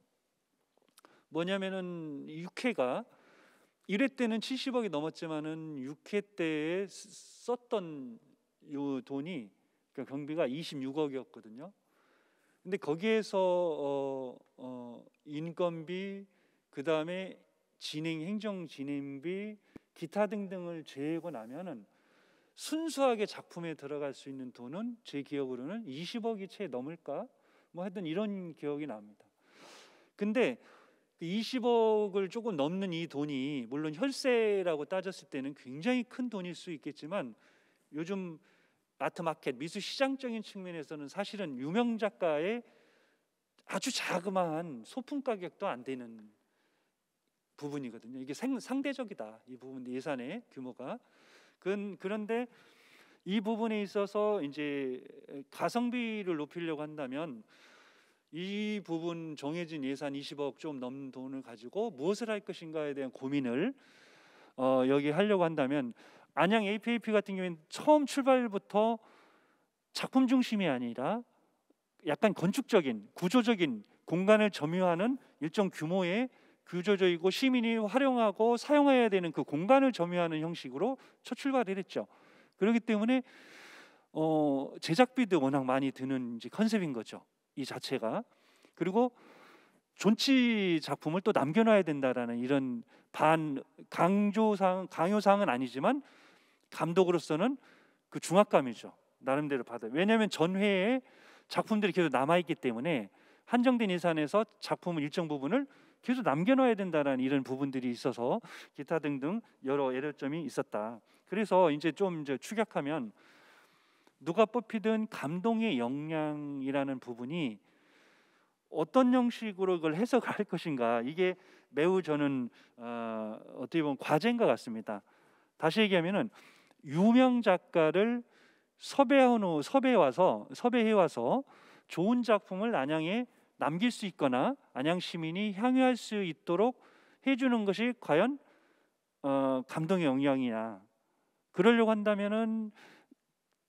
뭐냐면은 6회가 1회 때는 70억이 넘었지만은 6회 때에 썼던 요 돈이 그러니까 경비가 26억이었거든요. 근데 거기에서 인건비 그다음에 행정 진행비 기타 등등을 제외하고 나면은 순수하게 작품에 들어갈 수 있는 돈은 제 기억으로는 20억이 채 넘을까 뭐 하여튼 이런 기억이 납니다. 근데 20억을 조금 넘는 이 돈이 물론 혈세라고 따졌을 때는 굉장히 큰 돈일 수 있겠지만 요즘 아트마켓 미술 시장적인 측면에서는 사실은 유명 작가의 아주 자그마한 소품 가격도 안 되는 부분이거든요. 이게 상대적이다. 이 부분 예산의 규모가. 그런데 이 부분에 있어서 이제 가성비를 높이려고 한다면 이 부분 정해진 예산 20억 좀 넘는 돈을 가지고 무엇을 할 것인가에 대한 고민을 여기 하려고 한다면 안양 APAP 같은 경우에는 처음 출발부터 작품 중심이 아니라 약간 건축적인 구조적인 공간을 점유하는 일정 규모의 구조적이고 시민이 활용하고 사용해야 되는 그 공간을 점유하는 형식으로 첫 출발을 했죠. 그렇기 때문에 제작비도 워낙 많이 드는 이제 컨셉인 거죠. 이 자체가. 그리고 존치 작품을 또 남겨놔야 된다라는 이런 강요사항은 아니지만 감독으로서는 그 중압감이죠. 나름대로 받아요. 왜냐하면 전회에 작품들이 계속 남아있기 때문에 한정된 예산에서 작품을 일정 부분을 계속 남겨놔야 된다는 이런 부분들이 있어서 기타 등등 여러 애로점이 있었다. 그래서 이제 좀 이제 추격하면 누가 뽑히든 감독의 역량이라는 부분이 어떤 형식으로 그걸 해석할 것인가 이게 매우 저는 어떻게 보면 과제인 것 같습니다. 다시 얘기하면은 유명 작가를 섭외해 와서 좋은 작품을 안양에 남길 수 있거나 안양 시민이 향유할 수 있도록 해주는 것이 과연 감독의 역량이냐. 그러려고 한다면은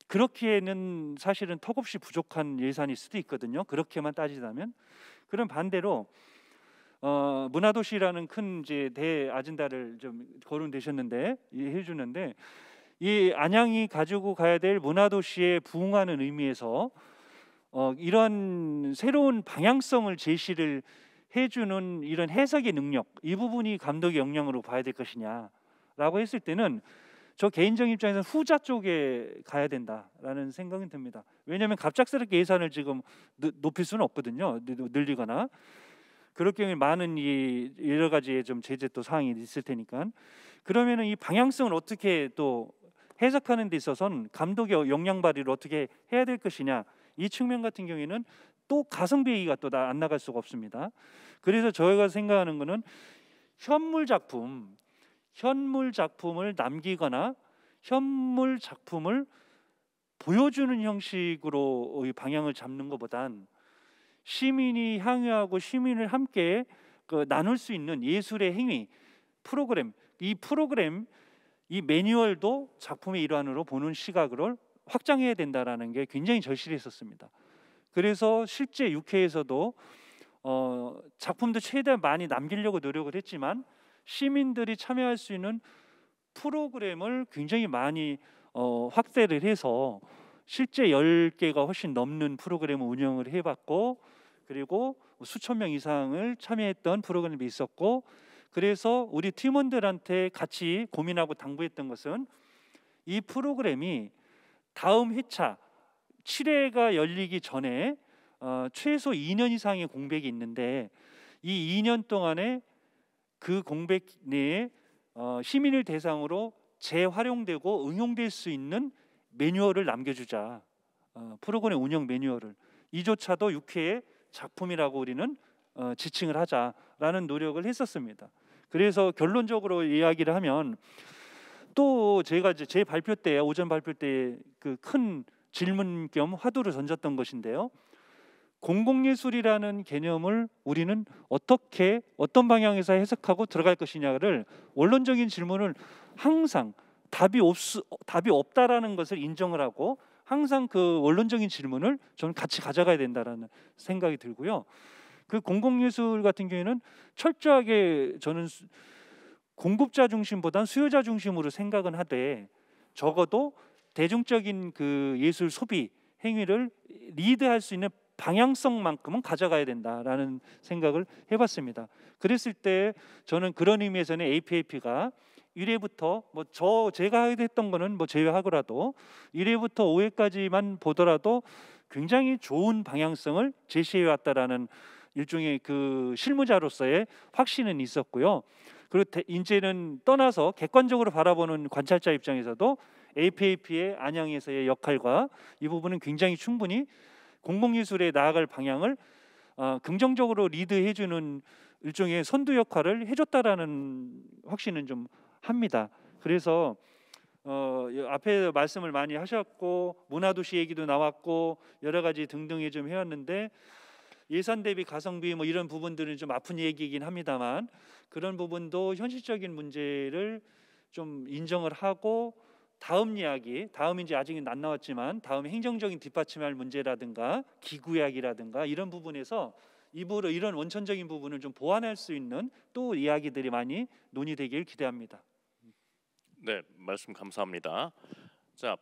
그렇기에는 사실은 턱없이 부족한 예산일 수도 있거든요. 그렇게만 따지자면. 그럼 반대로 문화도시라는 큰 이제 대 아젠다를 좀 거론되셨는데 해주는데 이 안양이 가지고 가야 될 문화도시에 부응하는 의미에서 이런 새로운 방향성을 제시를 해주는 이런 해석의 능력 이 부분이 감독의 역량으로 봐야 될 것이냐라고 했을 때는 저 개인적인 입장에서는 후자 쪽에 가야 된다라는 생각이 듭니다. 왜냐하면 갑작스럽게 예산을 지금 높일 수는 없거든요. 늘리거나 그럴 경우에 많은 이 여러 가지의 좀 제재 또 사항이 있을 테니까 그러면은 이 방향성을 어떻게 또 해석하는 데 있어서는 감독의 역량 발휘를 어떻게 해야 될 것이냐 이 측면 같은 경우에는 또 가성비 얘기가 또 안 나갈 수가 없습니다. 그래서 저희가 생각하는 거는 현물 작품을 남기거나 현물 작품을 보여주는 형식으로 방향을 잡는 것보단 시민이 향유하고 시민을 함께 나눌 수 있는 예술의 행위 프로그램 이 매뉴얼도 작품의 일환으로 보는 시각으로 확장해야 된다라는 게 굉장히 절실했었습니다. 그래서 실제 6회에서도 작품도 최대한 많이 남기려고 노력을 했지만 시민들이 참여할 수 있는 프로그램을 굉장히 많이 확대를 해서 실제 10개가 훨씬 넘는 프로그램을 운영을 해봤고 그리고 수천 명 이상을 참여했던 프로그램이 있었고 그래서 우리 팀원들한테 같이 고민하고 당부했던 것은 이 프로그램이 다음 회차 7회가 열리기 전에 최소 2년 이상의 공백이 있는데 이 2년 동안에 그 공백 내에 시민을 대상으로 재활용되고 응용될 수 있는 매뉴얼을 남겨주자. 프로그램 운영 매뉴얼을 이조차도 6회의 작품이라고 우리는 지칭을 하자라는 노력을 했었습니다. 그래서 결론적으로 이야기를 하면 또 제가 이제 제 발표 때 오전 발표 때 그 큰 질문 겸 화두를 던졌던 것인데요. 공공예술이라는 개념을 우리는 어떻게 어떤 방향에서 해석하고 들어갈 것이냐를 원론적인 질문을 항상 답이 없다라는 것을 인정을 하고 항상 그 원론적인 질문을 저는 같이 가져가야 된다라는 생각이 들고요. 그 공공예술 같은 경우에는 철저하게 저는 공급자 중심보다는 수요자 중심으로 생각은 하되 적어도 대중적인 그 예술 소비 행위를 리드할 수 있는 방향성만큼은 가져가야 된다라는 생각을 해봤습니다. 그랬을 때 저는 그런 의미에서는 APAP가 1회부터 제가 했던 거는 제외하고라도 1회부터 5회까지만 보더라도 굉장히 좋은 방향성을 제시해 왔다라는 일종의 그 실무자로서의 확신은 있었고요. 그리고 이제는 떠나서 객관적으로 바라보는 관찰자 입장에서도 APAP의 안양에서의 역할과 이 부분은 굉장히 충분히 공공예술에 나아갈 방향을 긍정적으로 리드해주는 일종의 선두 역할을 해줬다라는 확신은 좀 합니다. 그래서 앞에 말씀을 많이 하셨고 문화도시 얘기도 나왔고 여러 가지 등등에 좀 해왔는데 예산 대비 가성비 이런 부분들은 좀 아픈 얘기이긴 합니다만 그런 부분도 현실적인 문제를 좀 인정을 하고 다음 이야기, 다음은 이제 아직은 안 나왔지만 다음 행정적인 뒷받침할 문제라든가 기구 이야기라든가 이런 부분에서 입으로 이런 원천적인 부분을 좀 보완할 수 있는 또 이야기들이 많이 논의되길 기대합니다. 네, 말씀 감사합니다. 자,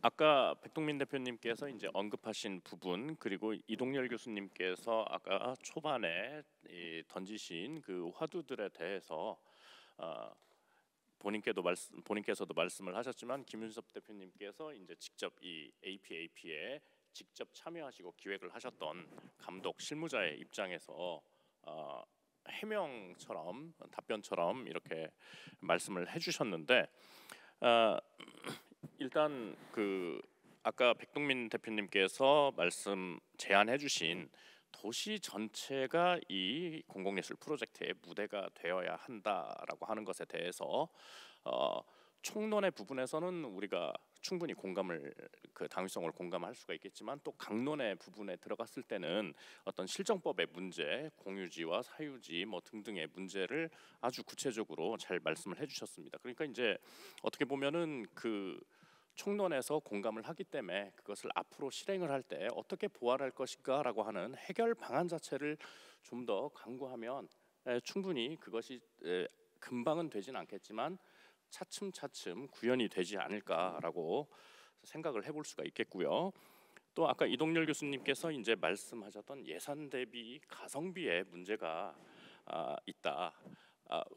아까 백동민 대표님께서 이제 언급하신 부분 그리고 이동열 교수님께서 아까 초반에 던지신 그 화두들에 대해서 본인께서도 말씀을 하셨지만 김윤섭 대표님께서 이제 직접 이 APAP에 직접 참여하시고 기획을 하셨던 감독 실무자의 입장에서 해명처럼 답변처럼 이렇게 말씀을 해주셨는데 일단 그 아까 백동민 대표님께서 제안해주신 도시 전체가 이 공공예술 프로젝트의 무대가 되어야 한다라고 하는 것에 대해서 총론의 부분에서는 우리가 충분히 그 당위성을 공감할 수가 있겠지만 또 강론의 부분에 들어갔을 때는 어떤 실정법의 문제, 공유지와 사유지 등등의 문제를 아주 구체적으로 잘 말씀을 해주셨습니다. 그러니까 이제 어떻게 보면은 그 총론에서 공감을 하기 때문에 그것을 앞으로 실행을 할 때 어떻게 보완할 것인가라고 하는 해결 방안 자체를 좀 더 강구하면 충분히 그것이 금방은 되진 않겠지만 차츰차츰 구현이 되지 않을까라고 생각을 해볼 수가 있겠고요. 또 아까 이동열 교수님께서 이제 말씀하셨던 예산 대비 가성비에 문제가 있다.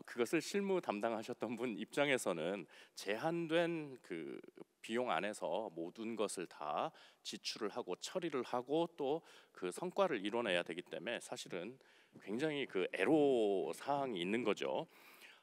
그것을 실무 담당하셨던 분 입장에서는 제한된 그 비용 안에서 모든 것을 다 지출을 하고 처리를 하고 또 그 성과를 이뤄내야 되기 때문에 사실은 굉장히 그 애로 사항이 있는 거죠.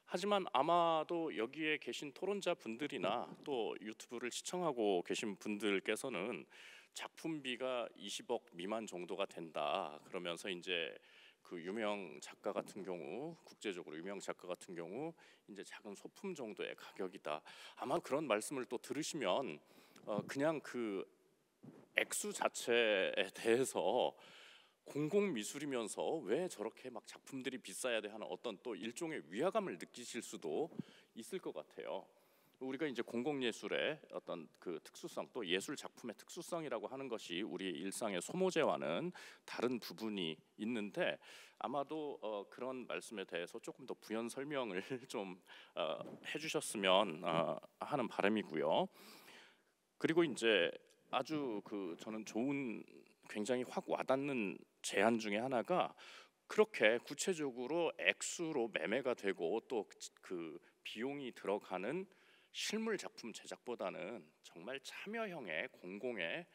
하지만 아마도 여기에 계신 토론자 분들이나 또 유튜브를 시청하고 계신 분들께서는 작품비가 20억 미만 정도가 된다. 그러면서 이제 그 유명 작가 같은 경우, 국제적으로 유명 작가 같은 경우 이제 작은 소품 정도의 가격이다. 아마 그런 말씀을 또 들으시면 그냥 그 액수 자체에 대해서 공공미술이면서 왜 저렇게 막 작품들이 비싸야 돼 하는 어떤 또 일종의 위화감을 느끼실 수도 있을 것 같아요. 우리가 이제 공공예술의 어떤 그 특수성 또 예술 작품의 특수성이라고 하는 것이 우리의 일상의 소모제와는 다른 부분이 있는데 아마도 그런 말씀에 대해서 조금 더 부연 설명을 좀 해주셨으면 하는 바람이고요. 그리고 이제 아주 저는 좋은 굉장히 확 와닿는 제안 중에 하나가 그렇게 구체적으로 액수로 매매가 되고 또 그 비용이 들어가는 실물 작품 제작보다는 정말 참여형의 공공의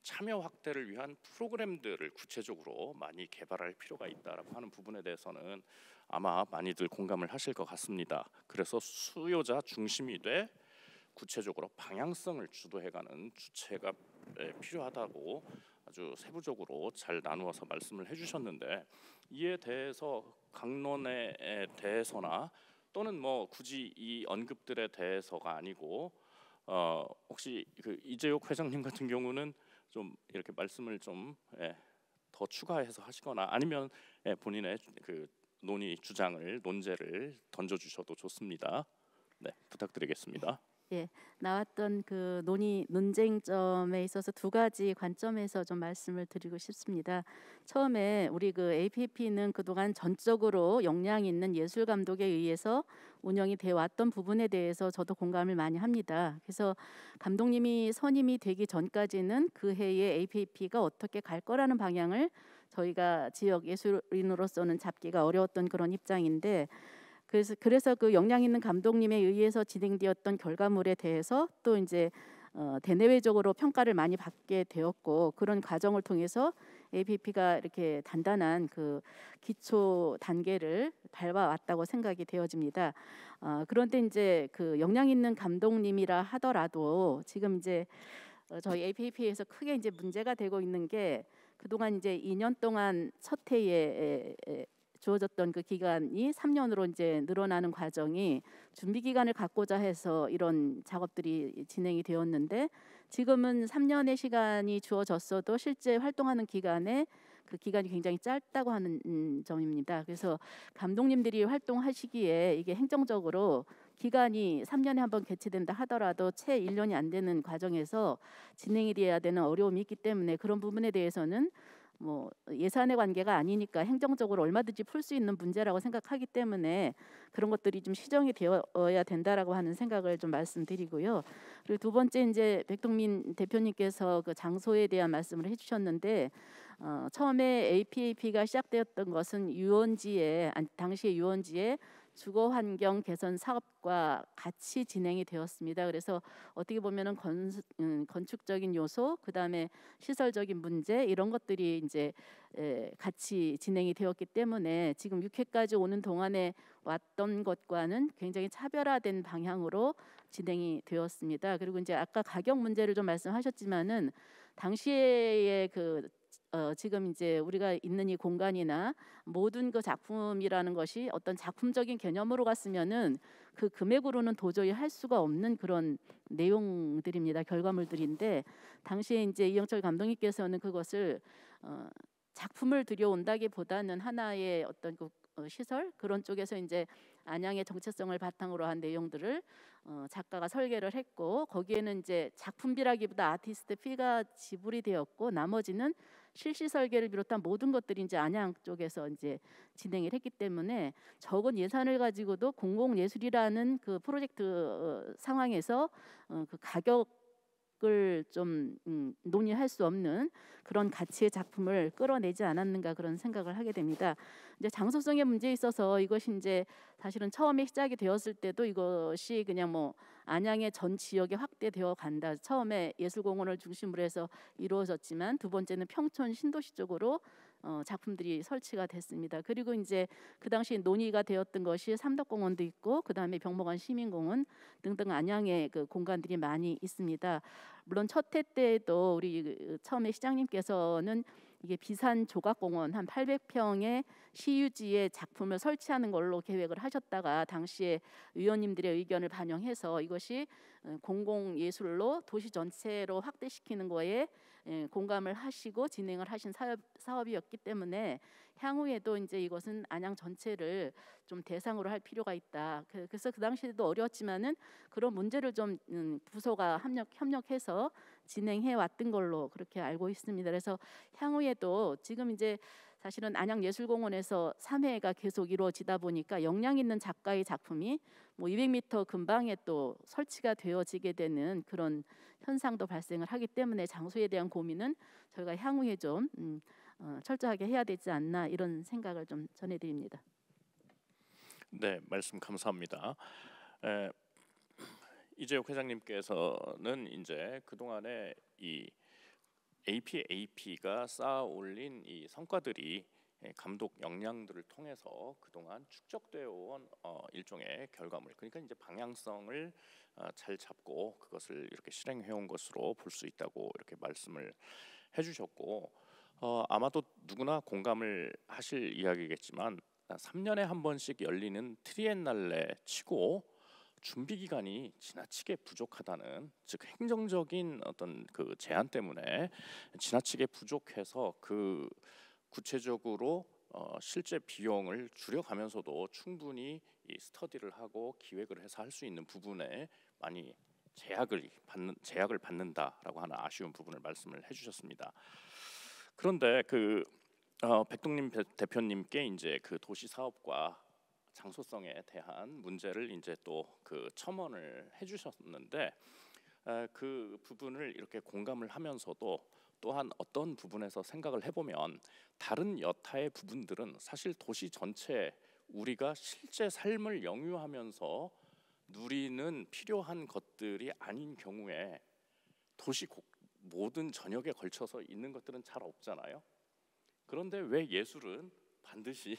참여 확대를 위한 프로그램들을 구체적으로 많이 개발할 필요가 있다라고 하는 부분에 대해서는 아마 많이들 공감을 하실 것 같습니다. 그래서 수요자 중심이 돼 구체적으로 방향성을 주도해가는 주체가 필요하다고 아주 세부적으로 잘 나누어서 말씀을 해주셨는데, 이에 대해서 강론에 대해서나 또는 뭐 굳이 이 언급들에 대해서가 아니고 혹시 그 이재욱 회장님 같은 경우는 좀 이렇게 말씀을 좀 더 추가해서 하시거나 아니면 본인의 그 논의 주장을 논제를 던져주셔도 좋습니다. 네, 부탁드리겠습니다. 예, 나왔던 그 논쟁점에 있어서 두 가지 관점에서 좀 말씀을 드리고 싶습니다. 처음에 우리 그 APP는 그동안 전적으로 역량 있는 예술 감독에 의해서 운영이 되어 왔던 부분에 대해서 저도 공감을 많이 합니다. 그래서 감독님이 선임이 되기 전까지는 그 해에 APP가 어떻게 갈 거라는 방향을 저희가 지역 예술인으로서는 잡기가 어려웠던 그런 입장인데, 그래서 그 역량 있는 감독님에 의해서 진행되었던 결과물에 대해서 또 이제 대내외적으로 평가를 많이 받게 되었고, 그런 과정을 통해서 APP가 이렇게 단단한 그 기초 단계를 밟아왔다고 생각이 되어집니다. 그런데 이제 그 역량 있는 감독님이라 하더라도 지금 이제 저희 APP에서 크게 이제 문제가 되고 있는 게, 그동안 이제 2년 동안 첫 해에 주어졌던 그 기간이 3년으로 이제 늘어나는 과정이 준비 기간을 갖고자 해서 이런 작업들이 진행이 되었는데, 지금은 3년의 시간이 주어졌어도 실제 활동하는 기간에 그 기간이 굉장히 짧다고 하는 점입니다. 그래서 감독님들이 활동하시기에 이게 행정적으로 기간이 3년에 한 번 개최된다 하더라도 채 1년이 안 되는 과정에서 진행이 돼야 되는 어려움이 있기 때문에, 그런 부분에 대해서는 뭐 예산의 관계가 아니니까 행정적으로 얼마든지 풀 수 있는 문제라고 생각하기 때문에 그런 것들이 좀 시정이 되어야 된다라고 하는 생각을 좀 말씀드리고요. 그리고 두 번째, 이제 백동민 대표님께서 그 장소에 대한 말씀을 해주셨는데, 처음에 APAP가 시작되었던 것은 당시의 유원지에 주거 환경 개선 사업과 같이 진행이 되었습니다. 그래서 어떻게 보면은 건축적인 요소, 그다음에 시설적인 문제, 이런 것들이 이제 같이 진행이 되었기 때문에 지금 6회까지 오는 동안에 왔던 것과는 굉장히 차별화된 방향으로 진행이 되었습니다. 그리고 이제 아까 가격 문제를 좀 말씀하셨지만은, 당시에 지금 이제 우리가 있는 이 공간이나 모든 그 작품이라는 것이 어떤 작품적인 개념으로 갔으면은 그 금액으로는 도저히 할 수가 없는 그런 내용들입니다. 결과물들인데, 당시에 이제 이영철 감독님께서는 그것을 작품을 들여온다기보다는 하나의 어떤 그 시설, 그런 쪽에서 이제 안양의 정체성을 바탕으로 한 내용들을 작가가 설계를 했고, 거기에는 이제 작품비라기보다 아티스트 피가 지불이 되었고, 나머지는 실시 설계를 비롯한 모든 것들이 이제 안양 쪽에서 이제 진행을 했기 때문에 적은 예산을 가지고도 공공예술이라는 그 프로젝트 상황에서 그 가격을 좀 논의할 수 없는 그런 가치의 작품을 끌어내지 않았는가, 그런 생각을 하게 됩니다. 이제 장소성의 문제에 있어서 이것이 이제 사실은 처음에 시작이 되었을 때도 이것이 그냥 뭐 안양의 전 지역에 확대되어 간다. 처음에 예술공원을 중심으로 해서 이루어졌지만, 두 번째는 평촌 신도시 쪽으로 작품들이 설치가 됐습니다. 그리고 이제 그 당시 논의가 되었던 것이 삼덕공원도 있고, 그다음에 병목원 시민공원 등등 안양에 그 공간들이 많이 있습니다. 물론 첫 해 때에도 우리 처음에 시장님께서는 이게 비산 조각공원 한 800평의 시유지에 작품을 설치하는 걸로 계획을 하셨다가, 당시에 의원님들의 의견을 반영해서 이것이 공공예술로 도시 전체로 확대시키는 거에 공감을 하시고 진행을 하신 사업이었기 때문에, 향후에도 이제 이것은 안양 전체를 좀 대상으로 할 필요가 있다. 그래서 그 당시에도 어려웠지만은 그런 문제를 좀 부서가 협력해서 진행해 왔던 걸로 그렇게 알고 있습니다. 그래서 향후에도 지금 이제 사실은 안양예술공원에서 3회가 계속 이루어지다 보니까 역량 있는 작가의 작품이 뭐 200m 근방에 또 설치가 되어지게 되는 그런 현상도 발생을 하기 때문에, 장소에 대한 고민은 저희가 향후에 좀 철저하게 해야 되지 않나, 이런 생각을 좀 전해드립니다. 네, 말씀 감사합니다. 이재욱 회장님께서는 이제 그동안에 이 APAP가 쌓아올린 이 성과들이 감독 역량들을 통해서 그동안 축적되어 온 일종의 결과물, 그러니까 이제 방향성을 잘 잡고 그것을 이렇게 실행해 온 것으로 볼 수 있다고 이렇게 말씀을 해주셨고, 아마도 누구나 공감을 하실 이야기겠지만 3년에 한 번씩 열리는 트리엔날레 치고 준비 기간이 지나치게 부족하다는, 즉 행정적인 어떤 그 제한 때문에 지나치게 부족해서 그 구체적으로 실제 비용을 줄여가면서도 충분히 이 스터디를 하고 기획을 해서 할 수 있는 부분에 많이 제약을 받는다라고 하는 아쉬운 부분을 말씀을 해주셨습니다. 그런데 백동림 대표님께 이제 그 도시 사업과 장소성에 대한 문제를 이제 또 그 첨언을 해주셨는데, 그 부분을 이렇게 공감을 하면서도 또한 어떤 부분에서 생각을 해보면 다른 여타의 부분들은 사실 도시 전체 우리가 실제 삶을 영유하면서 누리는 필요한 것들이 아닌 경우에 도시 모든 전역에 걸쳐서 있는 것들은 잘 없잖아요. 그런데 왜 예술은 반드시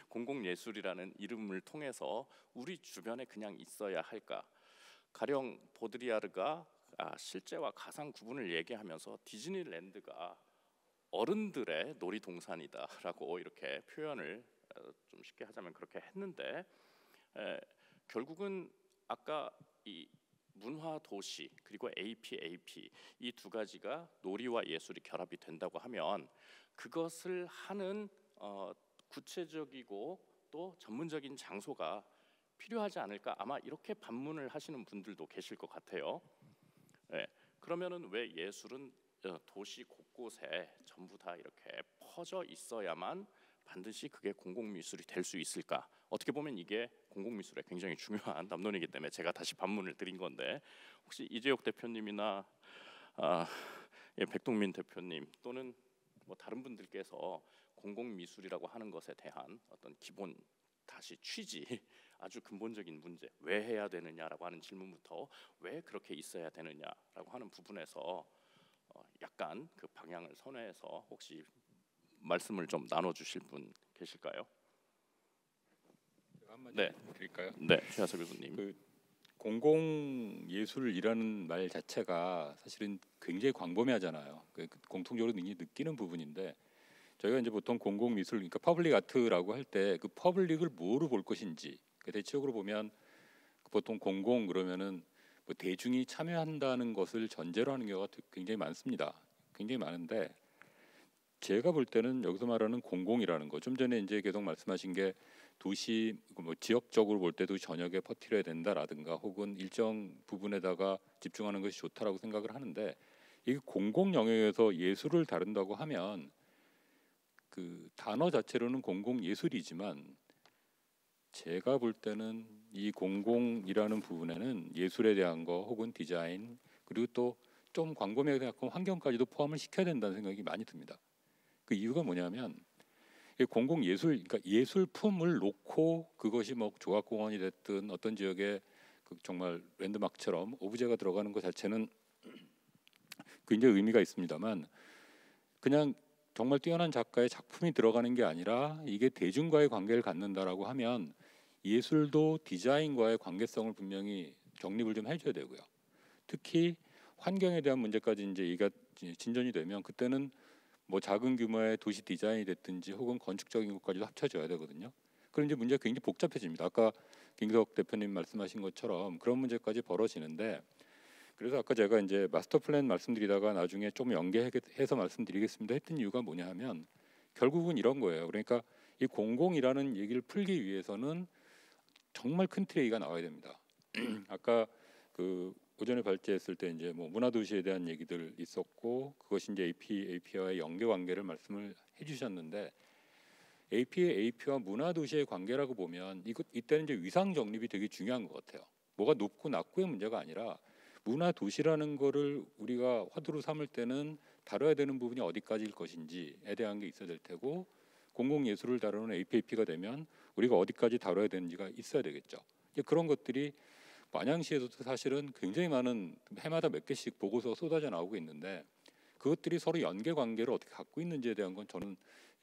공공예술이라는 이름을 통해서 우리 주변에 그냥 있어야 할까? 가령 보드리아르가 실제와 가상 구분을 얘기하면서 디즈니랜드가 어른들의 놀이동산이다라고 이렇게 표현을 좀 쉽게 하자면 그렇게 했는데, 결국은 아까 이 문화 도시 그리고 APAP 이 두 가지가 놀이와 예술이 결합이 된다고 하면 그것을 하는 구체적이고 또 전문적인 장소가 필요하지 않을까, 아마 이렇게 반문을 하시는 분들도 계실 것 같아요. 그러면은 왜 예술은 도시 곳곳에 전부 다 이렇게 퍼져 있어야만 반드시 그게 공공미술이 될 수 있을까? 어떻게 보면 이게 공공미술에 굉장히 중요한 담론이기 때문에 제가 다시 반문을 드린 건데, 혹시 이재욱 대표님이나 백동민 대표님 또는 뭐 다른 분들께서 공공미술이라고 하는 것에 대한 어떤 기본 다시 취지, 아주 근본적인 문제, 왜 해야 되느냐라고 하는 질문부터 왜 그렇게 있어야 되느냐라고 하는 부분에서 약간 그 방향을 선회해서 혹시 말씀을 좀 나눠주실 분 계실까요? 한마디 네, 드릴까요? 네, 최하섭 의원님. 그 공공예술이라는 말 자체가 사실은 굉장히 광범위하잖아요. 공통적으로 느끼는 부분인데, 저희가 이제 보통 공공미술, 그러니까 퍼블릭 아트라고 할 때 그 퍼블릭을 뭐로 볼 것인지, 대체적으로 보면 보통 공공 그러면은 뭐 대중이 참여한다는 것을 전제로 하는 경우가 굉장히 많습니다. 굉장히 많은데, 제가 볼 때는 여기서 말하는 공공이라는 거, 좀 전에 이제 계속 말씀하신 게 도시 뭐 지역적으로 볼 때도 전역에 퍼뜨려야 된다라든가 혹은 일정 부분에다가 집중하는 것이 좋다라고 생각을 하는데, 이게 공공 영역에서 예술을 다룬다고 하면 그 단어 자체로는 공공 예술이지만, 제가 볼 때는 이 공공이라는 부분에는 예술에 대한 거 혹은 디자인 그리고 또 좀 광범위하게 생각하면 환경까지도 포함을 시켜야 된다는 생각이 많이 듭니다. 그 이유가 뭐냐면 공공 예술, 그러니까 예술품을 놓고 그것이 뭐 조각공원이 됐든 어떤 지역에 그 정말 랜드마크처럼 오브제가 들어가는 것 자체는 굉장히 의미가 있습니다만, 그냥 정말 뛰어난 작가의 작품이 들어가는 게 아니라 이게 대중과의 관계를 갖는다라고 하면 예술도 디자인과의 관계성을 분명히 정립을 좀 해줘야 되고요. 특히 환경에 대한 문제까지 이제 얘기가 진전이 되면 그때는 뭐 작은 규모의 도시 디자인이 됐든지 혹은 건축적인 것까지도 합쳐져야 되거든요. 그럼 이제 문제가 굉장히 복잡해집니다. 아까 김기석 대표님 말씀하신 것처럼 그런 문제까지 벌어지는데, 그래서 아까 제가 이제 마스터 플랜 말씀드리다가 나중에 좀 연계해서 말씀드리겠습니다 했던 이유가 뭐냐 하면 결국은 이런 거예요. 그러니까 이 공공이라는 얘기를 풀기 위해서는 정말 큰 틀의 얘기가 나와야 됩니다. 아까 그 오전에 발제했을 때 이제 뭐 문화도시에 대한 얘기들 있었고, 그것이 이제 AP와의 연계 관계를 말씀을 해주셨는데, AP와 문화도시의 관계라고 보면 이때는 이제 위상 정립이 되게 중요한 것 같아요. 뭐가 높고 낮고의 문제가 아니라 문화도시라는 거를 우리가 화두로 삼을 때는 다뤄야 되는 부분이 어디까지일 것인지에 대한 게 있어야 될 테고, 공공예술을 다루는 AP가 되면 우리가 어디까지 다뤄야 되는지가 있어야 되겠죠. 그런 것들이 안양시에서도 사실은 굉장히 많은 해마다 몇 개씩 보고서 쏟아져 나오고 있는데, 그것들이 서로 연계 관계를 어떻게 갖고 있는지에 대한 건 저는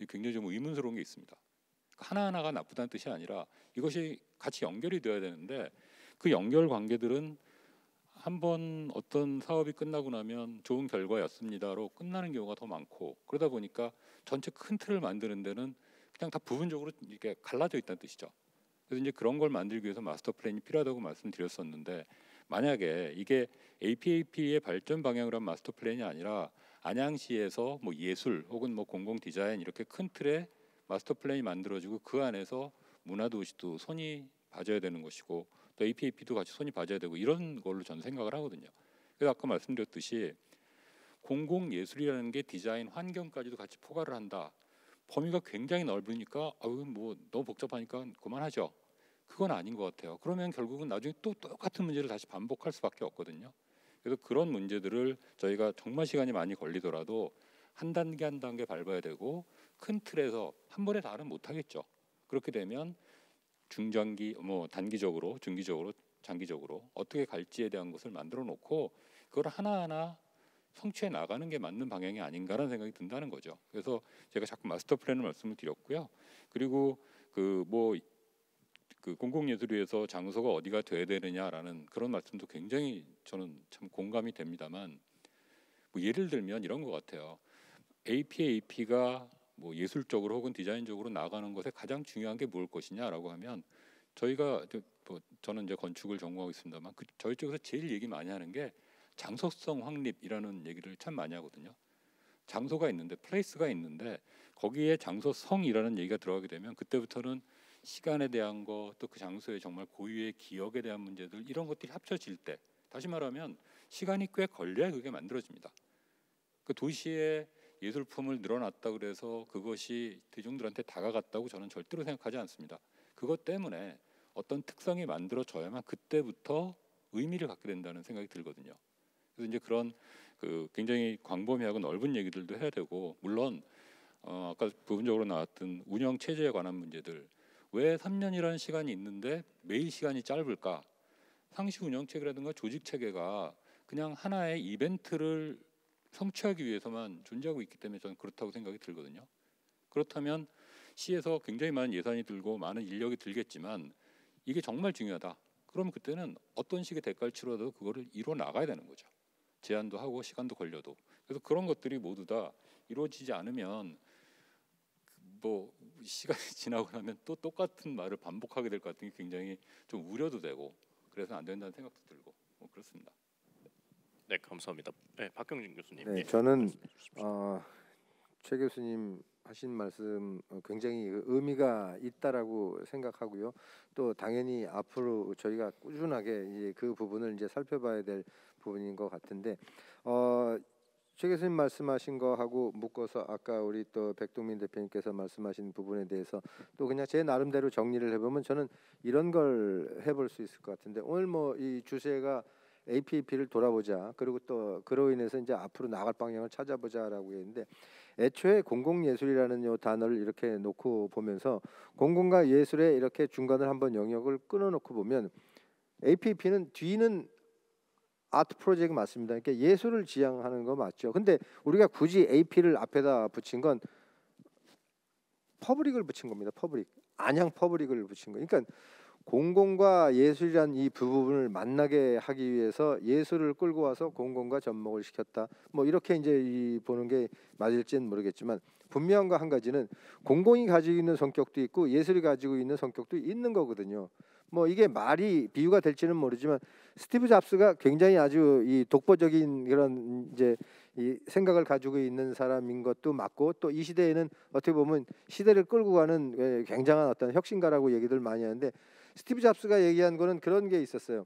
굉장히 좀 의문스러운 게 있습니다. 하나하나가 나쁘다는 뜻이 아니라 이것이 같이 연결이 되어야 되는데 그 연결 관계들은 한번 어떤 사업이 끝나고 나면 좋은 결과였습니다로 끝나는 경우가 더 많고, 그러다 보니까 전체 큰 틀을 만드는 데는 그냥 다 부분적으로 이렇게 갈라져 있다는 뜻이죠. 그래서 이제 그런 걸 만들기 위해서 마스터 플랜이 필요하다고 말씀드렸었는데, 만약에 이게 APAP의 발전 방향으로 한 마스터 플랜이 아니라 안양시에서 뭐 예술 혹은 뭐 공공 디자인 이렇게 큰 틀의 마스터 플랜이 만들어지고 그 안에서 문화도시도 손이 봐줘야 되는 것이고 또 APAP도 같이 손이 봐줘야 되고 이런 걸로 저는 생각을 하거든요. 그래서 아까 말씀드렸듯이 공공예술이라는 게 디자인 환경까지도 같이 포괄을 한다. 범위가 굉장히 넓으니까 뭐 너무 복잡하니까 그만하죠. 그건 아닌 것 같아요. 그러면 결국은 나중에 또 똑같은 문제를 다시 반복할 수밖에 없거든요. 그래서 그런 문제들을 저희가 정말 시간이 많이 걸리더라도 한 단계 한 단계 밟아야 되고 큰 틀에서 한 번에 다는 못하겠죠. 그렇게 되면 중장기, 뭐 단기적으로, 중기적으로, 장기적으로 어떻게 갈지에 대한 것을 만들어 놓고 그걸 하나하나 성취해 나가는 게 맞는 방향이 아닌가라는 생각이 든다는 거죠. 그래서 제가 자꾸 마스터 플랜을 말씀을 드렸고요. 그리고 그 공공예술위에서 장소가 어디가 돼야 되느냐라는 그런 말씀도 굉장히 저는 참 공감이 됩니다만, 뭐 예를 들면 이런 것 같아요. APAP가 뭐 예술적으로 혹은 디자인적으로 나가는 것에 가장 중요한 게 뭘 것이냐라고 하면, 저희가 뭐 저는 이제 건축을 전공하고 있습니다만 저희 쪽에서 제일 얘기 많이 하는 게 장소성 확립이라는 얘기를 참 많이 하거든요. 장소가 있는데, 플레이스가 있는데 거기에 장소성이라는 얘기가 들어가게 되면 그때부터는 시간에 대한 거, 또 그 장소의 정말 고유의 기억에 대한 문제들, 이런 것들이 합쳐질 때, 다시 말하면 시간이 꽤 걸려야 그게 만들어집니다. 그 도시의 예술품을 늘어났다 그래서 그것이 대중들한테 다가갔다고 저는 절대로 생각하지 않습니다. 그것 때문에 어떤 특성이 만들어져야만 그때부터 의미를 갖게 된다는 생각이 들거든요. 그래서 이제 그런 그 굉장히 광범위하고 넓은 얘기들도 해야 되고, 물론 아까 부분적으로 나왔던 운영 체제에 관한 문제들, 왜 3년이라는 시간이 있는데 매일 시간이 짧을까? 상시 운영 체계라든가 조직 체계가 그냥 하나의 이벤트를 성취하기 위해서만 존재하고 있기 때문에 저는 그렇다고 생각이 들거든요. 그렇다면 시에서 굉장히 많은 예산이 들고 많은 인력이 들겠지만 이게 정말 중요하다. 그럼 그때는 어떤 식의 대가를 치러도 그거를 이뤄 나가야 되는 거죠. 제한도 하고 시간도 걸려도. 그래서 그런 것들이 모두 다 이루어지지 않으면 뭐 시간이 지나고 나면 또 똑같은 말을 반복하게 될 것 같은 게 굉장히 좀 우려도 되고, 그래서 안 된다는 생각도 들고 뭐 그렇습니다. 네, 감사합니다. 네, 박경진 교수님. 네, 예, 저는 말씀해 주십시오. 최 교수님 하신 말씀 굉장히 의미가 있다라고 생각하고요. 또 당연히 앞으로 저희가 꾸준하게 이제 그 부분을 이제 살펴봐야 될 부분인 것 같은데, 최 교수님 말씀하신 거하고 묶어서 아까 우리 또 백동민 대표님께서 말씀하신 부분에 대해서 또 그냥 제 나름대로 정리를 해보면 저는 이런 걸 해볼 수 있을 것 같은데, 오늘 뭐 이 주제가 APAP를 돌아보자, 그리고 또 그로 인해서 이제 앞으로 나갈 방향을 찾아보자라고 했는데, 애초에 공공예술이라는 요 단어를 이렇게 놓고 보면서 공공과 예술의 이렇게 중간을 한번 영역을 끊어놓고 보면 APAP는 뒤는 아트 프로젝트 맞습니다. 그러니까 예술을 지향하는 거 맞죠. 근데 우리가 굳이 AP를 앞에다 붙인 건 퍼블릭을 붙인 겁니다. 퍼블릭, 안양 퍼블릭을 붙인 거. 그러니까 공공과 예술이란 이 부분을 만나게 하기 위해서 예술을 끌고 와서 공공과 접목을 시켰다. 뭐 이렇게 이제 보는 게 맞을지는 모르겠지만, 분명한 거 한 가지는 공공이 가지고 있는 성격도 있고 예술이 가지고 있는 성격도 있는 거거든요. 뭐 이게 말이 비유가 될지는 모르지만 스티브 잡스가 굉장히 아주 이 독보적인 그런 이제 이 생각을 가지고 있는 사람인 것도 맞고, 또 이 시대에는 어떻게 보면 시대를 끌고 가는 굉장한 어떤 혁신가라고 얘기들 많이 하는데, 스티브 잡스가 얘기한 거는 그런 게 있었어요.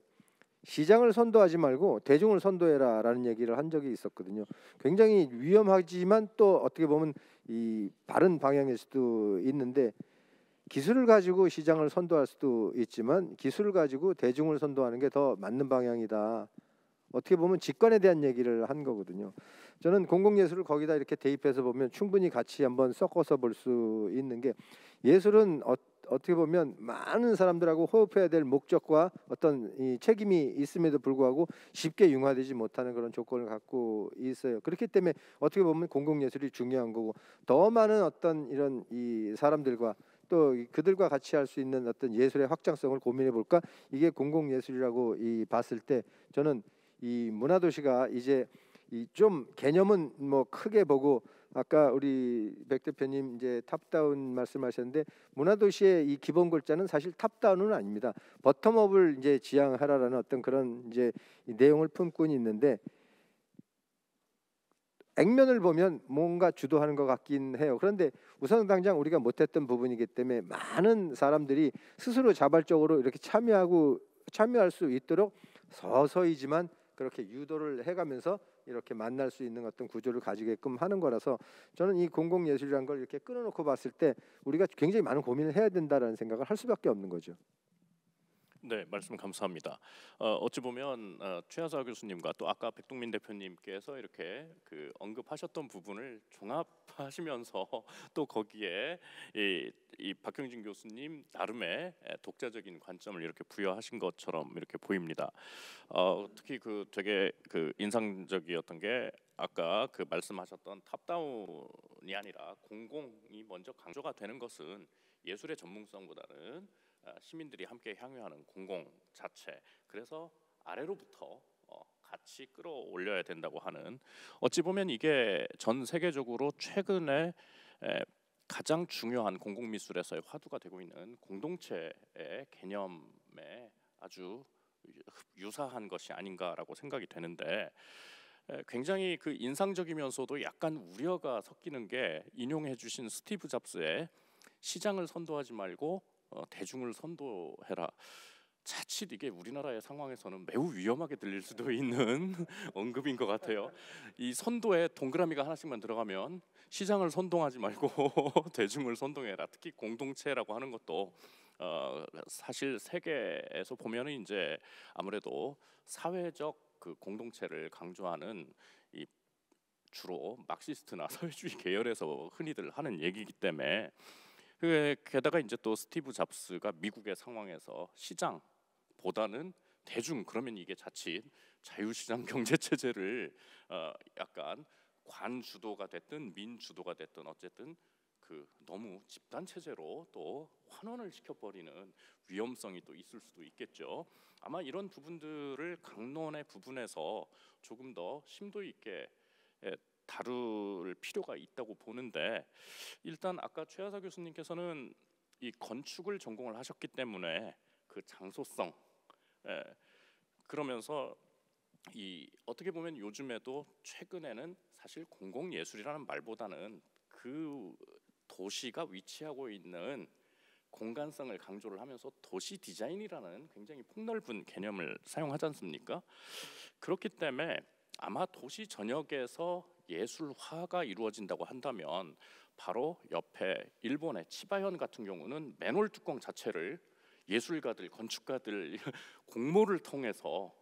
시장을 선도하지 말고 대중을 선도해라라는 얘기를 한 적이 있었거든요. 굉장히 위험하지만 또 어떻게 보면 이 바른 방향일 수도 있는데, 기술을 가지고 시장을 선도할 수도 있지만 기술을 가지고 대중을 선도하는 게 더 맞는 방향이다. 어떻게 보면 직관에 대한 얘기를 한 거거든요. 저는 공공예술을 거기다 이렇게 대입해서 보면 충분히 같이 한번 섞어서 볼 수 있는 게, 예술은 어떻게 보면 많은 사람들하고 호흡해야 될 목적과 어떤 이 책임이 있음에도 불구하고 쉽게 융화되지 못하는 그런 조건을 갖고 있어요. 그렇기 때문에 어떻게 보면 공공예술이 중요한 거고, 더 많은 어떤 이런 이 사람들과 또 그들과 같이 할 수 있는 어떤 예술의 확장성을 고민해 볼까, 이게 공공예술이라고 이 봤을 때 저는 이 문화도시가 이제 이 좀 개념은 뭐 크게 보고, 아까 우리 백 대표님 이제 탑다운 말씀하셨는데, 문화도시의 이 기본 골자는 사실 탑다운은 아닙니다. 버텀업을 이제 지향하라라는 어떤 그런 이제 이 내용을 품고 있는데, 액면을 보면 뭔가 주도하는 것 같긴 해요. 그런데 우선 당장 우리가 못했던 부분이기 때문에 많은 사람들이 스스로 자발적으로 이렇게 참여할 수 있도록 서서히지만 그렇게 유도를 해가면서 이렇게 만날 수 있는 어떤 구조를 가지게끔 하는 거라서, 저는 이 공공예술이라는 걸 이렇게 끊어놓고 봤을 때 우리가 굉장히 많은 고민을 해야 된다라는 생각을 할 수밖에 없는 거죠. 네, 말씀 감사합니다. 어찌 보면 최하사 교수님과 또 아까 백동민 대표님께서 이렇게 그 언급하셨던 부분을 종합하시면서 또 거기에 이 박형진 교수님 나름의 독자적인 관점을 이렇게 부여하신 것처럼 이렇게 보입니다. 특히 그 되게 그 인상적이었던 게 아까 그 말씀하셨던 탑다운이 아니라 공공이 먼저 강조가 되는 것은 예술의 전문성보다는 시민들이 함께 향유하는 공공 자체, 그래서 아래로부터 같이 끌어올려야 된다고 하는, 어찌 보면 이게 전 세계적으로 최근에 가장 중요한 공공미술에서의 화두가 되고 있는 공동체의 개념에 아주 유사한 것이 아닌가라고 생각이 되는데, 굉장히 그 인상적이면서도 약간 우려가 섞이는 게 인용해 주신 스티브 잡스의 시장을 선도하지 말고 대중을 선도해라. 자칫 이게 우리나라의 상황에서는 매우 위험하게 들릴 수도 있는 언급인 것 같아요. 이 선도에 동그라미가 하나씩만 들어가면 시장을 선동하지 말고 대중을 선동해라. 특히 공동체라고 하는 것도 사실 세계에서 보면은 이제 아무래도 사회적 그 공동체를 강조하는 이 주로 마크시스트나 사회주의 계열에서 흔히들 하는 얘기이기 때문에, 게다가 이제 또 스티브 잡스가 미국의 상황에서 시장보다는 대중, 그러면 이게 자칫 자유시장 경제 체제를 약간 관주도가 됐든 민주도가 됐든 어쨌든 그 너무 집단 체제로 또 환원을 시켜버리는 위험성이 또 있을 수도 있겠죠. 아마 이런 부분들을 강론의 부분에서 조금 더 심도 있게 다룰 필요가 있다고 보는데, 일단 아까 최하사 교수님께서는 이 건축을 전공을 하셨기 때문에 그 장소성, 그러면서 이 어떻게 보면 요즘에도 최근에는 사실 공공예술이라는 말보다는 그 도시가 위치하고 있는 공간성을 강조를 하면서 도시 디자인이라는 굉장히 폭넓은 개념을 사용하지 않습니까? 그렇기 때문에 아마 도시 전역에서 예술화가 이루어진다고 한다면 바로 옆에 일본의 치바현 같은 경우는 맨홀 뚜껑 자체를 예술가들, 건축가들 공모를 통해서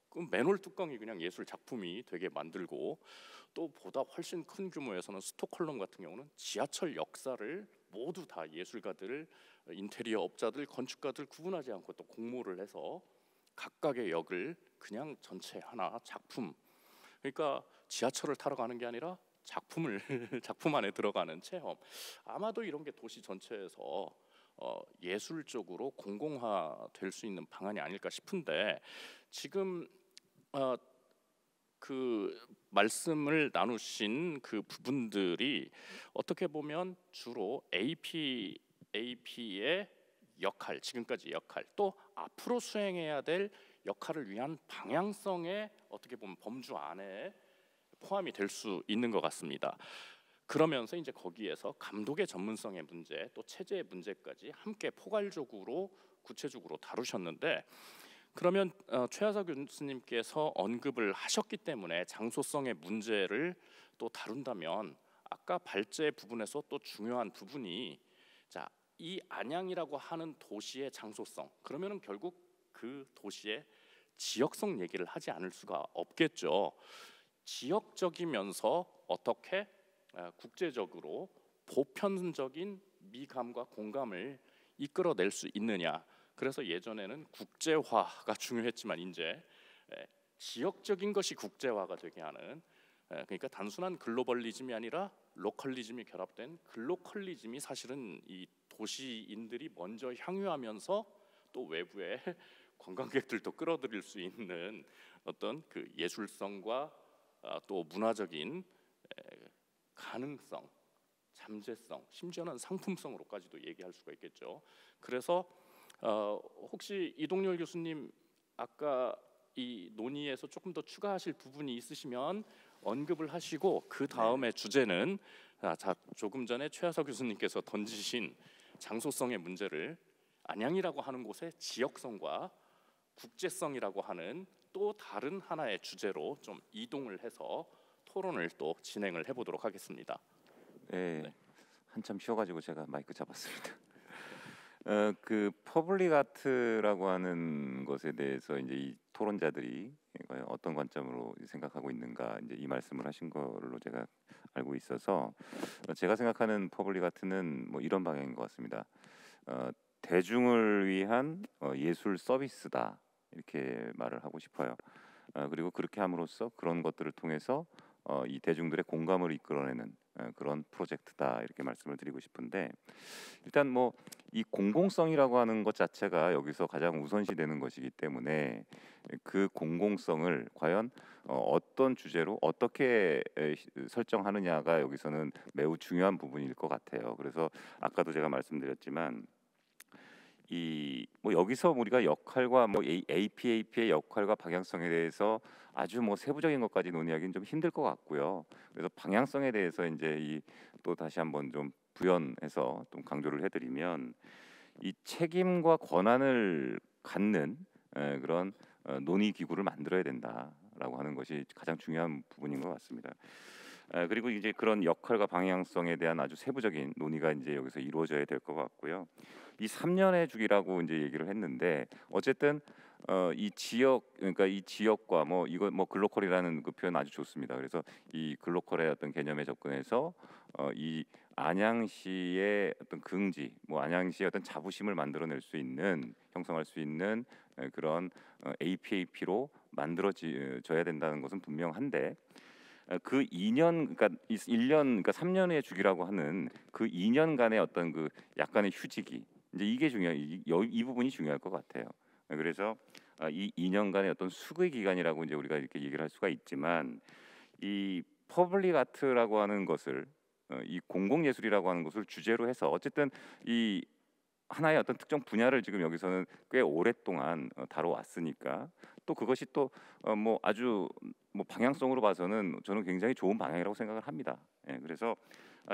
그 맨홀 뚜껑이 그냥 예술 작품이 되게 만들고, 또 보다 훨씬 큰 규모에서는 스톡홀름 같은 경우는 지하철 역사를 모두 다 예술가들, 인테리어 업자들, 건축가들 구분하지 않고 또 공모를 해서 각각의 역을 그냥 전체 하나 작품, 그러니까 지하철을 타러 가는 게 아니라 작품을 작품 안에 들어가는 체험. 아마도 이런 게 도시 전체에서 예술적으로 공공화될 수 있는 방안이 아닐까 싶은데, 지금 그 말씀을 나누신 그 부분들이 어떻게 보면 주로 AP의 역할, 지금까지 역할, 또 앞으로 수행해야 될 역할을 위한 방향성의 어떻게 보면 범주 안에 포함이 될 수 있는 것 같습니다. 그러면서 이제 거기에서 감독의 전문성의 문제, 또 체제의 문제까지 함께 포괄적으로 구체적으로 다루셨는데, 그러면 최하사 교수님께서 언급을 하셨기 때문에 장소성의 문제를 또 다룬다면, 아까 발제 부분에서 또 중요한 부분이, 자, 이 안양이라고 하는 도시의 장소성, 그러면은 결국 그 도시의 지역성 얘기를 하지 않을 수가 없겠죠. 지역적이면서 어떻게 국제적으로 보편적인 미감과 공감을 이끌어낼 수 있느냐. 그래서 예전에는 국제화가 중요했지만 이제 지역적인 것이 국제화가 되게 하는, 그러니까 단순한 글로벌리즘이 아니라 로컬리즘이 결합된 글로컬리즘이 사실은 이 도시인들이 먼저 향유하면서 또 외부의 관광객들도 끌어들일 수 있는 어떤 그 예술성과 또 문화적인 가능성, 잠재성, 심지어는 상품성으로까지도 얘기할 수가 있겠죠. 그래서 혹시 이동열 교수님 아까 이 논의에서 조금 더 추가하실 부분이 있으시면 언급을 하시고 그 다음에 주제는 조금 전에 최하석 교수님께서 던지신 장소성의 문제를 안양이라고 하는 곳의 지역성과 국제성이라고 하는 또 다른 하나의 주제로 좀 이동을 해서 토론을 또 진행을 해보도록 하겠습니다. 네, 한참 쉬어가지고 제가 마이크 잡았습니다. 그 퍼블릭 아트라고 하는 것에 대해서 이제 이 토론자들이 어떤 관점으로 생각하고 있는가 이제 이 말씀을 하신 걸로 제가 알고 있어서 제가 생각하는 퍼블릭 아트는 뭐 이런 방향인 것 같습니다. 대중을 위한 예술 서비스다 이렇게 말을 하고 싶어요. 그리고 그렇게 함으로써 그런 것들을 통해서 이 대중들의 공감을 이끌어내는 그런 프로젝트다 이렇게 말씀을 드리고 싶은데, 일단 뭐 이 공공성이라고 하는 것 자체가 여기서 가장 우선시되는 것이기 때문에 그 공공성을 과연 어떤 주제로 어떻게 설정하느냐가 여기서는 매우 중요한 부분일 것 같아요. 그래서 아까도 제가 말씀드렸지만 이 뭐 여기서 우리가 역할과 뭐 APAP의 역할과 방향성에 대해서 아주 뭐 세부적인 것까지 논의하기는 좀 힘들 것 같고요. 그래서 방향성에 대해서 이제 이 또 다시 한번 좀 부연해서 좀 강조를 해드리면 이 책임과 권한을 갖는 그런 논의 기구를 만들어야 된다라고 하는 것이 가장 중요한 부분인 것 같습니다. 그리고 이제 그런 역할과 방향성에 대한 아주 세부적인 논의가 이제 여기서 이루어져야 될 것 같고요. 이 3년의 주기라고 이제 얘기를 했는데 어쨌든 이 지역, 그러니까 이 지역과 뭐 이거 뭐 글로컬이라는 그 표현 아주 좋습니다. 그래서 이 글로컬의 어떤 개념에 접근해서 이 안양시의 어떤 긍지, 뭐 안양시의 어떤 자부심을 만들어낼 수 있는, 형성할 수 있는 그런 APAP로 만들어져야 된다는 것은 분명한데, 그 2년, 그러니까 1년, 그러니까 3년의 주기라고 하는 그 2년간의 어떤 그 약간의 휴지기, 이제 이게 이 부분이 중요할 것 같아요. 그래서 이 2년간의 어떤 수기 기간이라고 이제 우리가 이렇게 얘기를 할 수가 있지만, 이 퍼블릭 아트라고 하는 것을 이 공공 예술이라고 하는 것을 주제로 해서 어쨌든 이 하나의 어떤 특정 분야를 지금 여기서는 꽤 오랫동안 다뤄왔으니까 또 그것이 또 뭐 아주 뭐 방향성으로 봐서는 저는 굉장히 좋은 방향이라고 생각을 합니다. 예, 그래서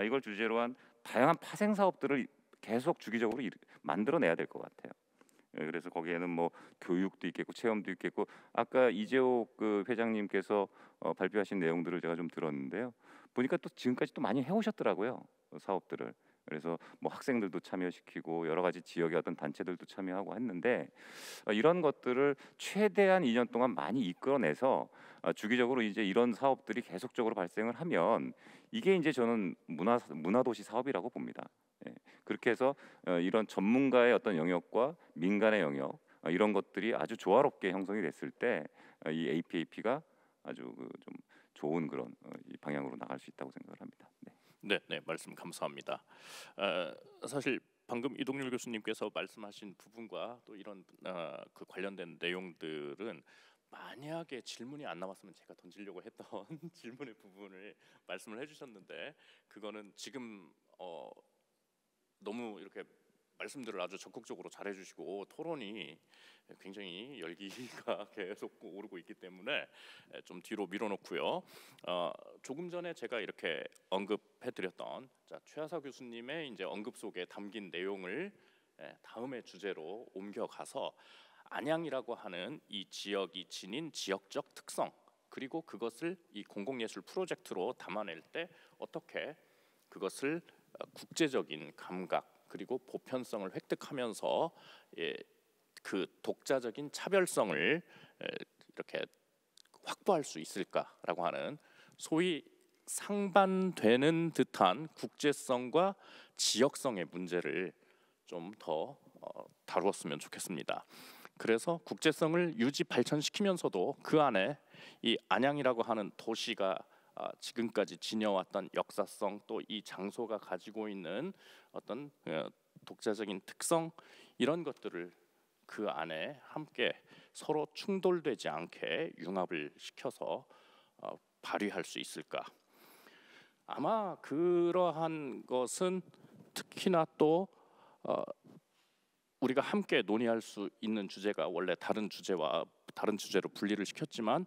이걸 주제로 한 다양한 파생 사업들을 계속 주기적으로 만들어내야 될 것 같아요. 예, 그래서 거기에는 뭐 교육도 있겠고 체험도 있겠고, 아까 이재옥 그 회장님께서 발표하신 내용들을 제가 좀 들었는데요. 보니까 또 지금까지 또 많이 해오셨더라고요, 사업들을. 그래서 뭐 학생들도 참여시키고 여러 가지 지역의 어떤 단체들도 참여하고 했는데 이런 것들을 최대한 2년 동안 많이 이끌어내서 주기적으로 이제 이런 사업들이 계속적으로 발생을 하면 이게 이제 저는 문화도시 사업이라고 봅니다. 예. 그렇게 해서 이런 전문가의 어떤 영역과 민간의 영역 이런 것들이 아주 조화롭게 형성이 됐을 때 이 APAP가 아주 좀 좋은 그런 이 방향으로 나갈 수 있다고 생각을 합니다. 네. 네, 말씀 감사합니다. 사실 방금 이동률 교수님께서 말씀하신 부분과 또 이런 그 관련된 내용들은 만약에 질문이 안 나왔으면 제가 던지려고 했던 질문의 부분을 말씀을 해주셨는데, 그거는 지금 너무 이렇게 말씀들을 아주 적극적으로 잘해주시고 토론이 굉장히 열기가 계속 오르고 있기 때문에 좀 뒤로 밀어놓고요. 조금 전에 제가 이렇게 언급해드렸던 최하사 교수님의 이제 언급 속에 담긴 내용을 다음의 주제로 옮겨가서 안양이라고 하는 이 지역이 지닌 지역적 특성, 그리고 그것을 이 공공예술 프로젝트로 담아낼 때 어떻게 그것을 국제적인 감각 그리고 보편성을 획득하면서 그 독자적인 차별성을 이렇게 확보할 수 있을까라고 하는 소위 상반되는 듯한 국제성과 지역성의 문제를 좀 더 다루었으면 좋겠습니다. 그래서 국제성을 유지 발전시키면서도 그 안에 이 안양이라고 하는 도시가 지금까지 지녀왔던 역사성, 또 이 장소가 가지고 있는 어떤 독자적인 특성, 이런 것들을 그 안에 함께 서로 충돌되지 않게 융합을 시켜서 발휘할 수 있을까? 아마 그러한 것은 특히나 또 우리가 함께 논의할 수 있는 주제가 원래 다른 주제로 분리를 시켰지만,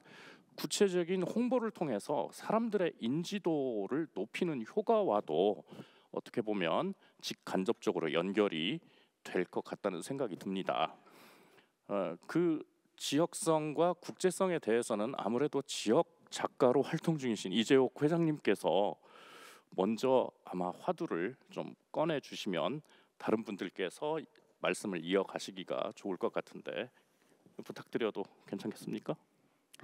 구체적인 홍보를 통해서 사람들의 인지도를 높이는 효과와도 어떻게 보면 직간접적으로 연결이 될 것 같다는 생각이 듭니다. 그 지역성과 국제성에 대해서는 아무래도 지역 작가로 활동 중이신 이재옥 회장님께서 먼저 아마 화두를 좀 꺼내 주시면 다른 분들께서 말씀을 이어가시기가 좋을 것 같은데, 부탁드려도 괜찮겠습니까?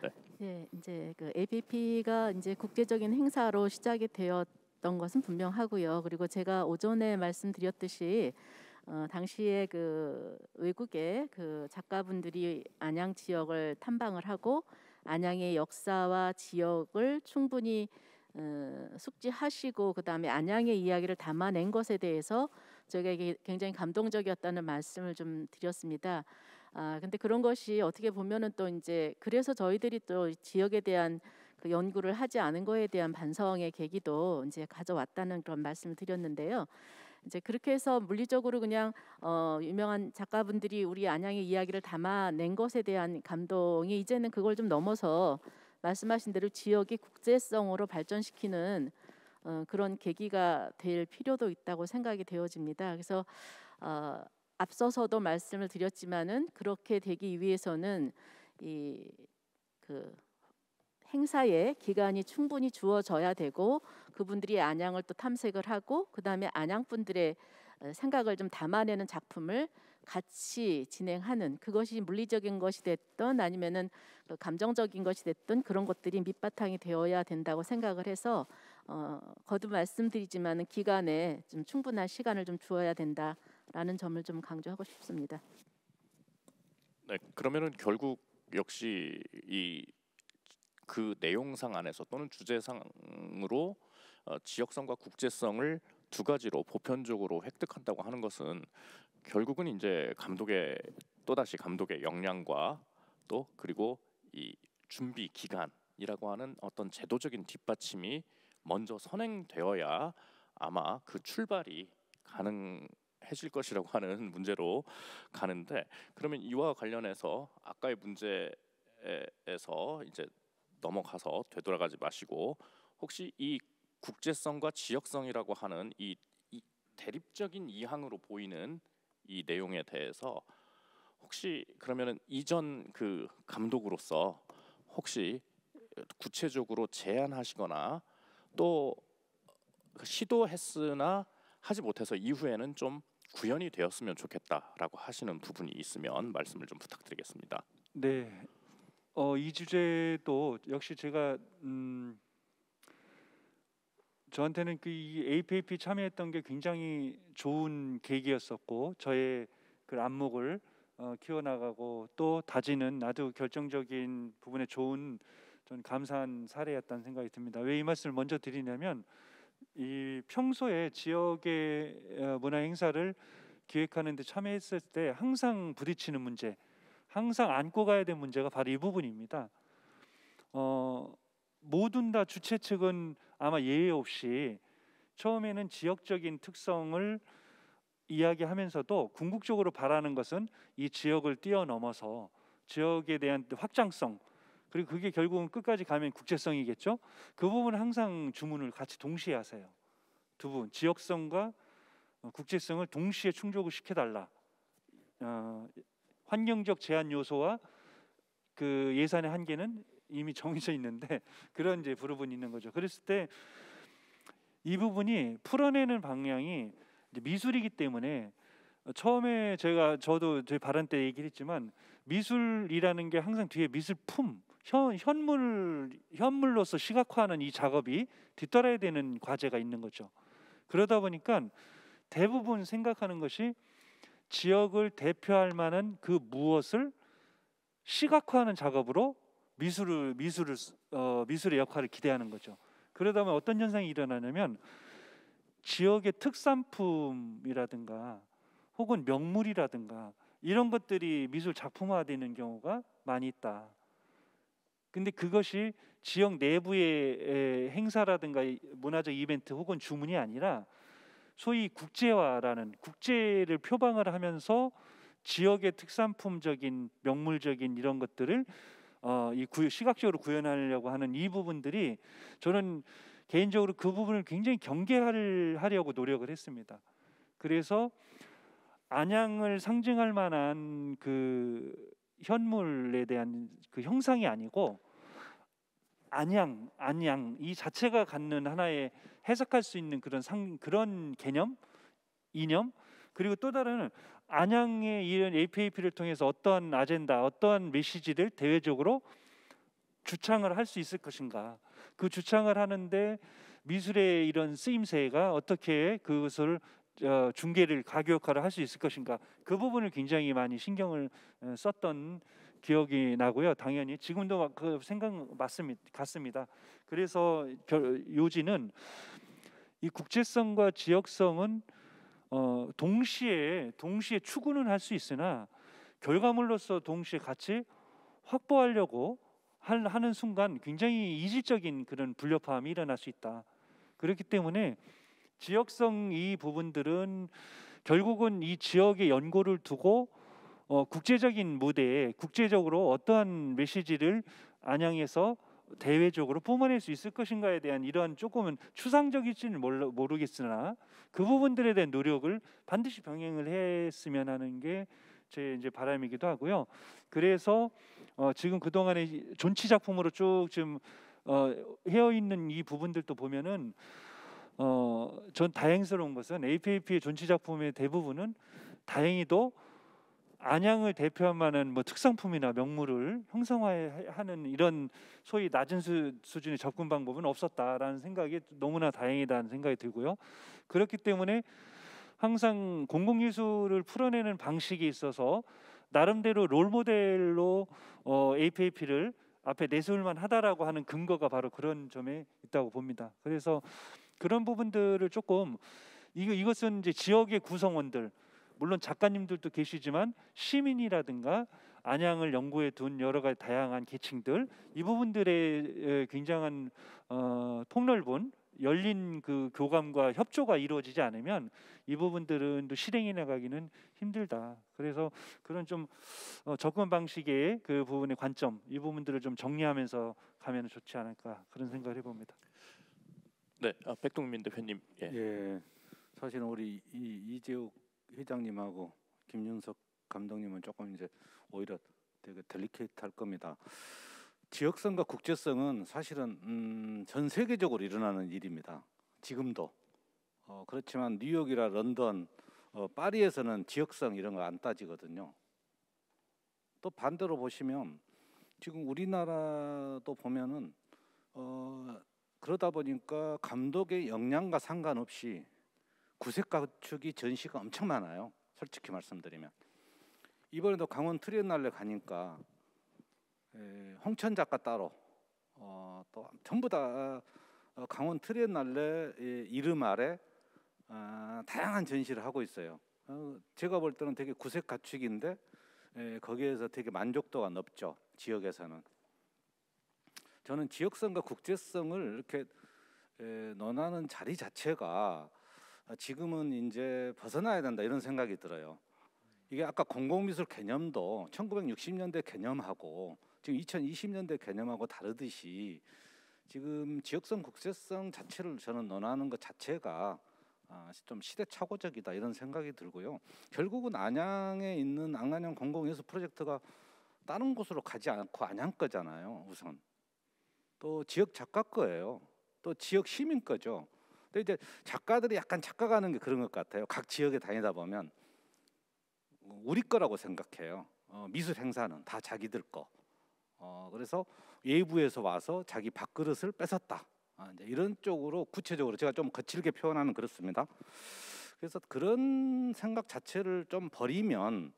네. 네, 이제 그 APP가 이제 국제적인 행사로 시작이 되었던 것은 분명하고요. 그리고 제가 오전에 말씀드렸듯이 당시에 그 외국의 그 작가분들이 안양 지역을 탐방을 하고 안양의 역사와 지역을 충분히 숙지하시고 그다음에 안양의 이야기를 담아낸 것에 대해서 저희가 이게 굉장히 감동적이었다는 말씀을 좀 드렸습니다. 근데 그런 것이 어떻게 보면은 또 이제 그래서 저희들이 또 지역에 대한 그 연구를 하지 않은 거에 대한 반성의 계기도 이제 가져왔다는 그런 말씀을 드렸는데요. 이제 그렇게 해서 물리적으로 그냥 유명한 작가분들이 우리 안양의 이야기를 담아낸 것에 대한 감동이 이제는 그걸 좀 넘어서 말씀하신 대로 지역이 국제성으로 발전시키는 그런 계기가 될 필요도 있다고 생각이 되어집니다. 그래서 앞서서도 말씀을 드렸지만은 그렇게 되기 위해서는 이 그 행사에 기간이 충분히 주어져야 되고 그분들이 안양을 또 탐색을 하고 그다음에 안양 분들의 생각을 좀 담아내는 작품을 같이 진행하는, 그것이 물리적인 것이 됐든 아니면은 감정적인 것이 됐든 그런 것들이 밑바탕이 되어야 된다고 생각을 해서 거듭 말씀드리지만은 기간에 좀 충분한 시간을 좀 주어야 된다라는 점을 좀 강조하고 싶습니다. 네, 그러면은 결국 역시 그 내용상 안에서 또는 주제상으로 지역성과 국제성을 두 가지로 보편적으로 획득한다고 하는 것은 결국은 이제 또다시 감독의 역량과 또 그리고 이 준비 기간이라고 하는 어떤 제도적인 뒷받침이 먼저 선행되어야 아마 그 출발이 가능해질 것이라고 하는 문제로 가는데, 그러면 이와 관련해서 아까의 문제에서 이제 넘어가서 되돌아가지 마시고 혹시 이 국제성과 지역성이라고 하는 이 대립적인 이항으로 보이는 이 내용에 대해서 혹시 그러면은 이전 그 감독으로서 혹시 구체적으로 제안하시거나 또 시도했으나 하지 못해서 이후에는 좀 구현이 되었으면 좋겠다라고 하시는 부분이 있으면 말씀을 좀 부탁드리겠습니다. 네. 이 주제도 역시 제가 저한테는 이 APAP 참여했던 게 굉장히 좋은 계기였었고 저의 그 안목을 키워나가고 또 다지는 아주 결정적인 부분에 좋은 전 감사한 사례였다는 생각이 듭니다. 왜 이 말씀을 먼저 드리냐면 이 평소에 지역의 문화 행사를 기획하는 데 참여했을 때 항상 부딪히는 문제, 항상 안고 가야 될 문제가 바로 이 부분입니다. 모든 다 주최 측은 아마 예외 없이 처음에는 지역적인 특성을 이야기하면서도 궁극적으로 바라는 것은 이 지역을 뛰어넘어서 지역에 대한 확장성, 그리고 그게 결국은 끝까지 가면 국제성이겠죠. 그 부분은 항상 주문을 같이 동시에 하세요. 두 분, 지역성과 국제성을 동시에 충족을 시켜달라. 환경적 제한 요소와 그 예산의 한계는 이미 정해져 있는데 그런 이제 부분이 있는 거죠. 그랬을 때 이 부분이 풀어내는 방향이 이제 미술이기 때문에 처음에 저도 제 발언 때 얘기를 했지만 미술이라는 게 항상 뒤에 미술품, 현물로서 시각화하는 이 작업이 뒤따라야 되는 과제가 있는 거죠. 그러다 보니까 대부분 생각하는 것이 지역을 대표할 만한 그 무엇을 시각화하는 작업으로 미술의 역할을 기대하는 거죠. 그러다 보면 어떤 현상이 일어나냐면 지역의 특산품이라든가 혹은 명물이라든가 이런 것들이 미술 작품화되는 경우가 많이 있다. 근데 그것이 지역 내부의 행사라든가 문화적 이벤트 혹은 주문이 아니라 소위 국제화라는 국제를 표방을 하면서 지역의 특산품적인 명물적인 이런 것들을 시각적으로 구현하려고 하는 이 부분들이 저는 개인적으로 그 부분을 굉장히 경계하려고 노력을 했습니다. 그래서 안양을 상징할 만한 그 현물에 대한 그 형상이 아니고 안양 이 자체가 갖는 하나의 해석할 수 있는 그런 개념, 이념, 그리고 또 다른 안양의 이런 APAP를 통해서 어떠한 아젠다, 어떠한 메시지를 대외적으로 주창을 할 수 있을 것인가, 그 주창을 하는데 미술의 이런 쓰임새가 어떻게 그것을 중계를 가교 역할을 할 수 있을 것인가, 그 부분을 굉장히 많이 신경을 썼던 기억이 나고요. 당연히 지금도 그 생각 같습니다. 그래서 요지는 이 국제성과 지역성은 동시에 추구는 할 수 있으나 결과물로서 동시에 같이 확보하려고 하는 순간 굉장히 이질적인 그런 불협화음이 일어날 수 있다. 그렇기 때문에 지역성 이 부분들은 결국은 이 지역의 연고를 두고 국제적인 무대에 국제적으로 어떠한 메시지를 안양에서 대외적으로 뿜어낼 수 있을 것인가에 대한 이러한 조금은 추상적일지는 모르겠으나 그 부분들에 대한 노력을 반드시 병행을 했으면 하는 게 제 이제 바람이기도 하고요. 그래서 지금 그동안의 존치 작품으로 쭉 지금 헤어 있는 이 부분들도 보면은 전 다행스러운 것은 APAP의 존치 작품의 대부분은 다행히도 안양을 대표할 만한 뭐 특산품이나 명물을 형상화하는 이런 소위 낮은 수준의 접근 방법은 없었다라는 생각이 너무나 다행이다는 생각이 들고요. 그렇기 때문에 항상 공공예술을 풀어내는 방식에 있어서 나름대로 롤모델로 APAP를 앞에 내세울만 하다라고 하는 근거가 바로 그런 점에 있다고 봅니다. 그래서 그런 부분들을 조금 이것은 이제 지역의 구성원들, 물론 작가님들도 계시지만 시민이라든가 안양을 연구해 둔 여러 가지 다양한 계층들, 이 부분들의 굉장한 폭넓은 열린 그 교감과 협조가 이루어지지 않으면 이 부분들은 또 실행해 나가기는 힘들다. 그래서 그런 좀 접근 방식의 그 부분의 관점, 이 부분들을 좀 정리하면서 가면 좋지 않을까, 그런 생각을 해봅니다. 네, 백동민 대표님. 예, 사실은 우리 이재욱 회장님하고 김윤석 감독님은 조금 이제 오히려 되게 델리케이트할 겁니다. 지역성과 국제성은 사실은 전 세계적으로 일어나는 일입니다. 지금도 그렇지만 뉴욕이나 런던, 파리에서는 지역성 이런 거 안 따지거든요. 또 반대로 보시면 지금 우리나라도 보면은 그러다 보니까 감독의 역량과 상관없이 구색 가축이 전시가 엄청 많아요. 솔직히 말씀드리면 이번에도 강원 트리엔날레 가니까 홍천 작가 따로 또 전부 다 강원 트리엔날레 이름 아래 다양한 전시를 하고 있어요. 제가 볼 때는 되게 구색 가축인데 거기에서 되게 만족도가 높죠. 지역에서는. 저는 지역성과 국제성을 이렇게 논하는 자리 자체가 지금은 이제 벗어나야 된다 이런 생각이 들어요. 이게 아까 공공미술 개념도 1960년대 개념하고 지금 2020년대 개념하고 다르듯이 지금 지역성 국제성 자체를 저는 논하는 것 자체가 좀 시대착오적이다 이런 생각이 들고요. 결국은 안양에 있는 안간양 공공예술 프로젝트가 다른 곳으로 가지 않고 안양 거잖아요. 우선 또 지역 작가 거예요. 또 지역 시민 거죠. 근데 이제 작가들이 약간 착각하는 게 그런 것 같아요. 각 지역에 다니다 보면 우리 거라고 생각해요. 미술 행사는 다 자기들 거. 그래서 외부에서 와서 자기 밥그릇을 뺏었다. 이제 이런 쪽으로 구체적으로 제가 좀 거칠게 표현하면 그렇습니다. 그래서 그런 생각 자체를 좀 버리면,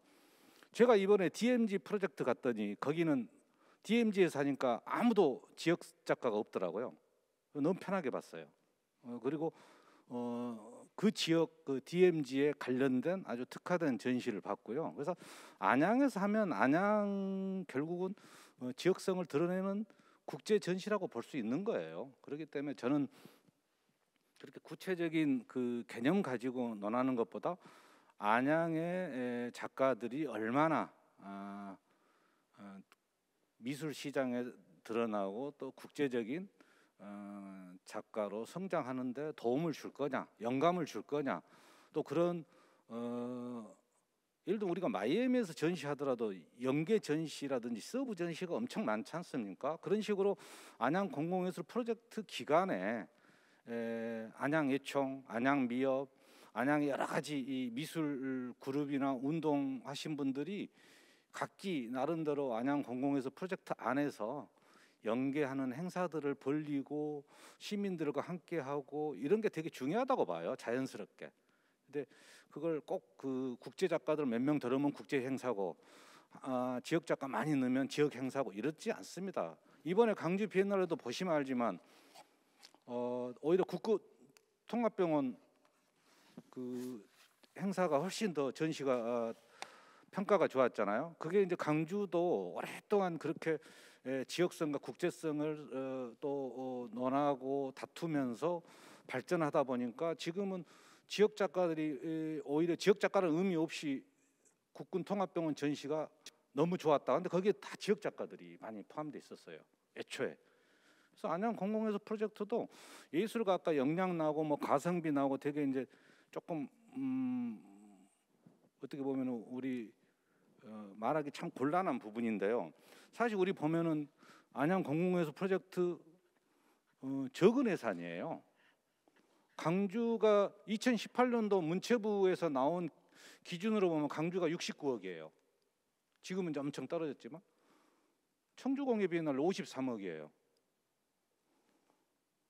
제가 이번에 DMZ 프로젝트 갔더니 거기는 DMZ에서 하니까 아무도 지역 작가가 없더라고요. 너무 편하게 봤어요. 그리고 그 지역 그 DMZ에 관련된 아주 특화된 전시를 봤고요. 그래서 안양에서 하면 안양 결국은 지역성을 드러내는 국제 전시라고 볼 수 있는 거예요. 그렇기 때문에 저는 그렇게 구체적인 그 개념 가지고 논하는 것보다 안양의 작가들이 얼마나 미술 시장에 드러나고 또 국제적인 작가로 성장하는데 도움을 줄 거냐, 영감을 줄 거냐, 또 그런 예를 들어 우리가 마이애미에서 전시하더라도 연계 전시라든지 서브 전시가 엄청 많지 않습니까? 그런 식으로 안양 공공예술 프로젝트 기간에 안양예총, 안양미협, 안양의 여러 가지 이 미술 그룹이나 운동하신 분들이 각기 나름대로 안양 공공예술 프로젝트 안에서 연계하는 행사들을 벌리고 시민들과 함께하고 이런 게 되게 중요하다고 봐요. 자연스럽게. 근데 그걸 꼭 그 국제 작가들 몇 명 들으면 국제 행사고 지역 작가 많이 넣으면 지역 행사고 이렇지 않습니다. 이번에 강주 비엔날레도 보시면 알지만 오히려 국구 통합병원 그 행사가 훨씬 더 전시가 평가가 좋았잖아요. 그게 이제 강주도 오랫동안 그렇게 지역성과 국제성을 또 논하고 다투면서 발전하다 보니까 지금은 지역 작가들이 오히려 지역 작가는 의미 없이 국군 통합병원 전시가 너무 좋았다. 근데 거기에 다 지역 작가들이 많이 포함되어 있었어요. 애초에. 그래서 안양 공공예술 프로젝트도 예술가가 역량 나고 뭐 가성비 나고 되게 이제 조금 어떻게 보면 우리 말하기 참 곤란한 부분인데요. 사실 우리 보면은 안양 공공예술 프로젝트 적은 예산이에요. 강주가 2018년도 문체부에서 나온 기준으로 보면 강주가 69억이에요. 지금은 이제 엄청 떨어졌지만 청주공예비엔날레 53억이에요.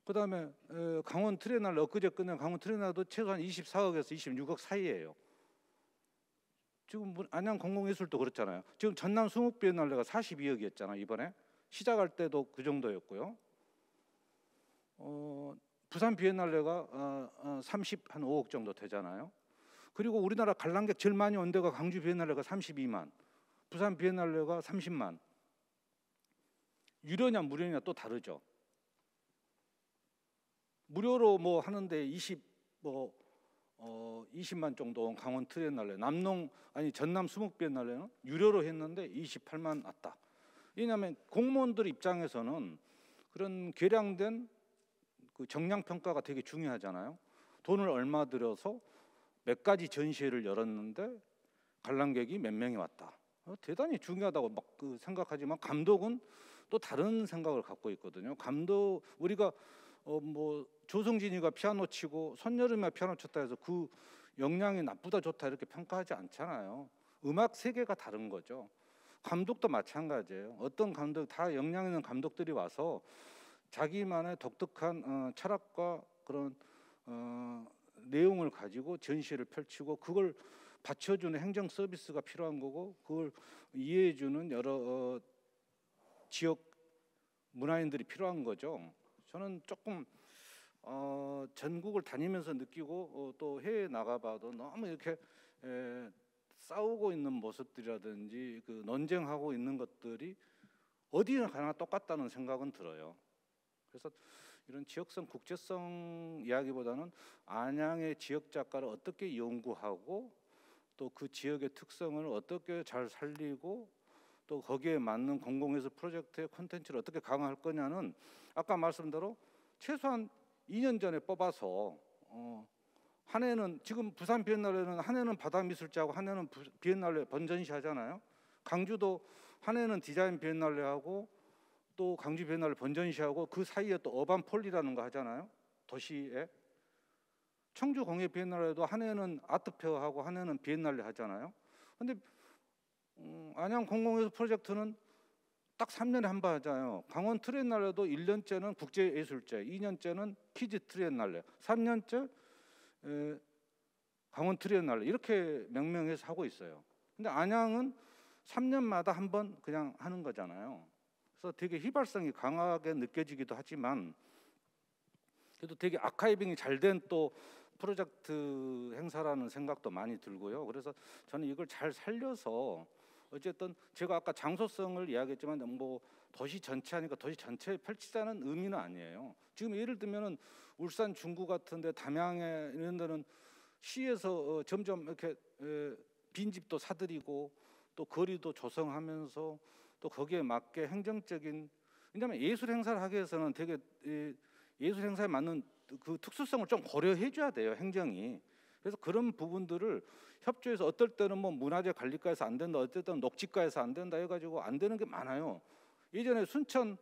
그다음에 강원 트리엔날레 엊그제 끝낸 강원 트리엔날레도 최소한 24억에서 26억 사이예요. 지금 안양 공공예술도 그렇잖아요. 지금 전남 수목비엔날레가 42억이었잖아요. 이번에 시작할 때도 그 정도였고요. 부산 비엔날레가 35억 정도 되잖아요. 그리고 우리나라 관람객 제일 많이 온 데가 강주 비엔날레가 32만, 부산 비엔날레가 30만. 유료냐 무료냐 또 다르죠. 무료로 뭐 하는데 20만 정도 온 강원 트리엔날레, 전남 수목 비엔날레는 유료로 했는데 28만 왔다. 왜냐하면 공무원들 입장에서는 그런 계량된 그 정량 평가가 되게 중요하잖아요. 돈을 얼마 들여서 몇 가지 전시회를 열었는데 관람객이 몇 명이 왔다. 대단히 중요하다고 막 생각하지만 감독은 또 다른 생각을 갖고 있거든요. 감독 우리가 뭐 조성진이가 피아노 치고 손여름이가 피아노 쳤다 해서 그 역량이 나쁘다 좋다 이렇게 평가하지 않잖아요. 음악 세계가 다른 거죠. 감독도 마찬가지예요. 어떤 감독 다 역량 있는 감독들이 와서 자기만의 독특한 철학과 그런 내용을 가지고 전시를 펼치고 그걸 받쳐주는 행정 서비스가 필요한 거고 그걸 이해해주는 여러 지역 문화인들이 필요한 거죠. 저는 조금 전국을 다니면서 느끼고 또 해외 나가봐도 너무 이렇게 싸우고 있는 모습들이라든지 그 논쟁하고 있는 것들이 어디나 가나 똑같다는 생각은 들어요. 그래서 이런 지역성, 국제성 이야기보다는 안양의 지역 작가를 어떻게 연구하고 또 그 지역의 특성을 어떻게 잘 살리고 또 거기에 맞는 공공예술 프로젝트의 콘텐츠를 어떻게 강화할 거냐는 아까 말씀대로 최소한 2년 전에 뽑아서 한 해는 지금 부산 비엔날레는 한 해는 바다미술제하고 한 해는 비엔날레 번전시 하잖아요. 강주도 한 해는 디자인 비엔날레하고 또 강주 비엔날레 번전시하고 그 사이에 또 어반폴리라는 거 하잖아요. 도시에. 청주 공예 비엔날레도 한 해는 아트페어하고 한 해는 비엔날레 하잖아요. 근데 안양 공공예술 프로젝트는 딱 3년에 한 번 하잖아요. 강원 트리엔날레도 1년째는 국제예술제, 2년째는 키즈 트리엔날레, 3년째 강원 트리엔날레 이렇게 명명해서 하고 있어요. 근데 안양은 3년마다 한 번 그냥 하는 거잖아요. 그래서 되게 휘발성이 강하게 느껴지기도 하지만 그래도 되게 아카이빙이 잘 된 또 프로젝트 행사라는 생각도 많이 들고요. 그래서 저는 이걸 잘 살려서 어쨌든 제가 아까 장소성을 이야기했지만 뭐 도시 전체 하니까 도시 전체에 펼치자는 의미는 아니에요. 지금 예를 들면은 울산 중구 같은데 담양에 이런 데는 시에서 점점 이렇게 빈집도 사들이고 또 거리도 조성하면서 또 거기에 맞게 행정적인, 왜냐하면 예술 행사를 하기 위해서는 되게 예술 행사에 맞는 그 특수성을 좀 고려해 줘야 돼요, 행정이. 그래서 그런 부분들을 협조해서 어떨 때는 뭐 문화재 관리과에서 안 된다, 어떨 때는 녹지과에서 안 된다 해가지고 안 되는 게 많아요. 예전에 순천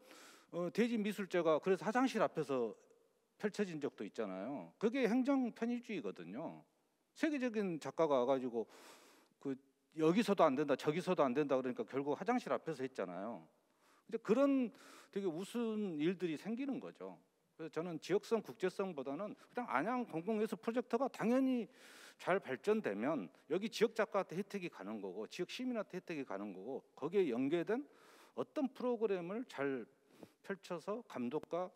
대지미술제가 그래서 화장실 앞에서 펼쳐진 적도 있잖아요. 그게 행정 편의주의거든요. 세계적인 작가가 와가지고 그 여기서도 안 된다, 저기서도 안 된다 그러니까 결국 화장실 앞에서 했잖아요. 근데 그런 되게 우스운 일들이 생기는 거죠. 그래서 저는 지역성, 국제성보다는 그냥 안양 공공예술 프로젝트가 당연히 잘 발전되면 여기 지역 작가한테 혜택이 가는 거고 지역 시민한테 혜택이 가는 거고 거기에 연계된 어떤 프로그램을 잘 펼쳐서 감독과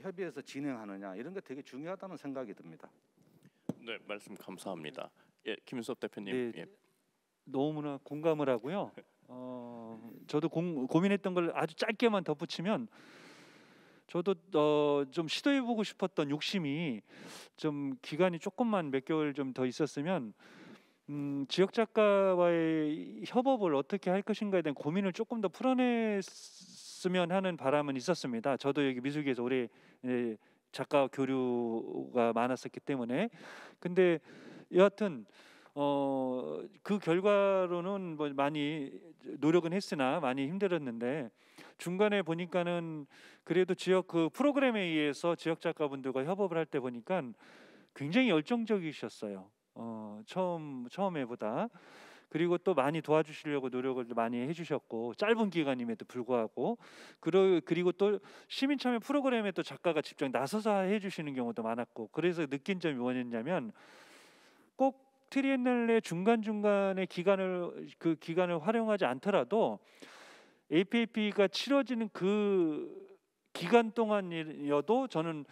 협의해서 진행하느냐 이런 게 되게 중요하다는 생각이 듭니다. 네, 말씀 감사합니다. 예, 김윤섭 대표님. 네, 예. 너무나 공감을 하고요. 저도 고민했던 걸 아주 짧게만 덧붙이면 저도 좀 시도해보고 싶었던 욕심이 좀 기간이 조금만 몇 개월 좀 더 있었으면 지역 작가와의 협업을 어떻게 할 것인가에 대한 고민을 조금 더 풀어냈으면 하는 바람은 있었습니다. 저도 여기 미술계에서 오래 작가 교류가 많았었기 때문에. 근데 여하튼 그 결과로는 뭐 많이 노력은 했으나 많이 힘들었는데 중간에 보니까는 그래도 지역 그 프로그램에 의해서 지역 작가분들과 협업을 할 때 보니까 굉장히 열정적이셨어요. 처음에보다. 그리고 또 많이 도와주시려고 노력을 많이 해주셨고 짧은 기간임에도 불구하고 그리고 또 시민참여 프로그램에 또 작가가 직접 나서서 해주시는 경우도 많았고 그래서 느낀 점이 뭐였냐면 꼭 트리엔날레 중간중간에 그 기간을 활용하지 않더라도 APAP가 치러지는 그 기간 동안이어도 저는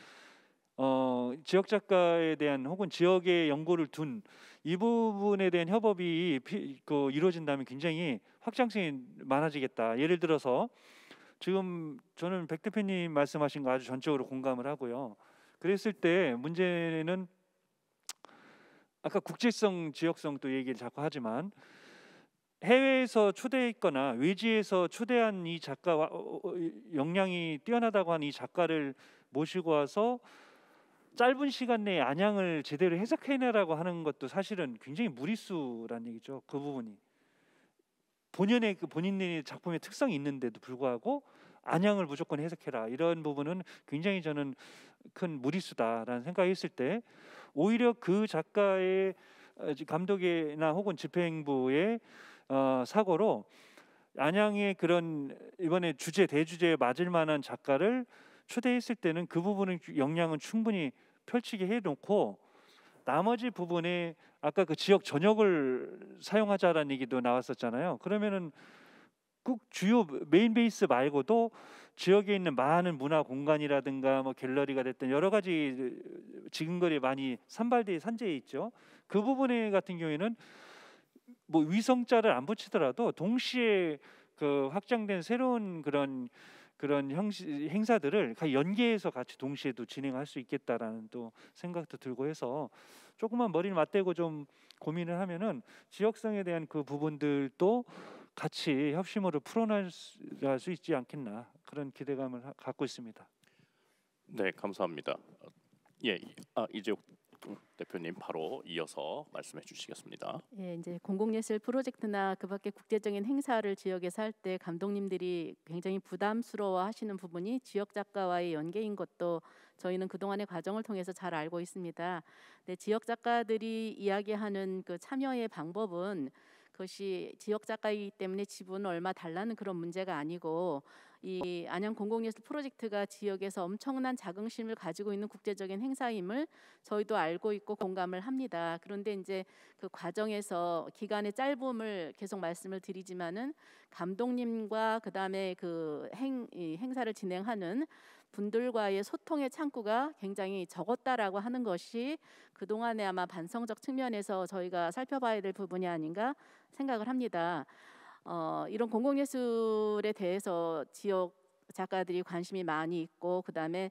지역 작가에 대한 혹은 지역의 연고를 둔 이 부분에 대한 협업이 이루어진다면 굉장히 확장성이 많아지겠다. 예를 들어서 지금 저는 백 대표님 말씀하신 거 아주 전적으로 공감을 하고요. 그랬을 때 문제는 아까 국제성, 지역성 또 얘기를 자꾸 하지만 해외에서 초대했거나 외지에서 초대한 이 작가와 역량이 뛰어나다고 한 이 작가를 모시고 와서 짧은 시간 내에 안양을 제대로 해석해내라고 하는 것도 사실은 굉장히 무리수라는 얘기죠. 그 부분이 본인의 작품의 특성이 있는데도 불구하고 안양을 무조건 해석해라 이런 부분은 굉장히 저는 큰 무리수다라는 생각했을 때 오히려 그 작가의 감독이나 혹은 집행부의 사고로 안양의 그런 이번에 대주제에 맞을 만한 작가를 초대했을 때는 그 부분은 역량은 충분히 펼치게 해놓고 나머지 부분에 아까 그 지역 전역을 사용하자라는 얘기도 나왔었잖아요. 그러면은 꼭 주요 메인 베이스 말고도 지역에 있는 많은 문화 공간이라든가 뭐 갤러리가 됐든 여러 가지 지근거리에 많이 산재해 있죠. 그 부분에 같은 경우에는 뭐 위성자를 안 붙이더라도 동시에 그 확장된 새로운 그런 행사들을 연계해서 같이 동시에도 진행할 수 있겠다라는 또 생각도 들고 해서 조금만 머리를 맞대고 좀 고민을 하면은 지역성에 대한 그 부분들도 같이 협심으로 풀어낼 수 있지 않겠나 그런 기대감을 갖고 있습니다. 네, 감사합니다. 예, 이재욱 대표님 바로 이어서 말씀해 주시겠습니다. 예, 이제 공공예술 프로젝트나 그밖에 국제적인 행사를 지역에서 할 때 감독님들이 굉장히 부담스러워하시는 부분이 지역 작가와의 연계인 것도 저희는 그동안의 과정을 통해서 잘 알고 있습니다. 네, 지역 작가들이 이야기하는 그 참여의 방법은 그것이 지역 작가이기 때문에 지분 얼마 달라는 그런 문제가 아니고 이 안양 공공예술 프로젝트가 지역에서 엄청난 자긍심을 가지고 있는 국제적인 행사임을 저희도 알고 있고 공감을 합니다. 그런데 이제 그 과정에서 기간의 짧음을 계속 말씀을 드리지만은 감독님과 그다음에 이 행사를 진행하는 분들과의 소통의 창구가 굉장히 적었다라고 하는 것이 그동안에 아마 반성적 측면에서 저희가 살펴봐야 될 부분이 아닌가 생각을 합니다. 이런 공공예술에 대해서 지역 작가들이 관심이 많이 있고 그다음에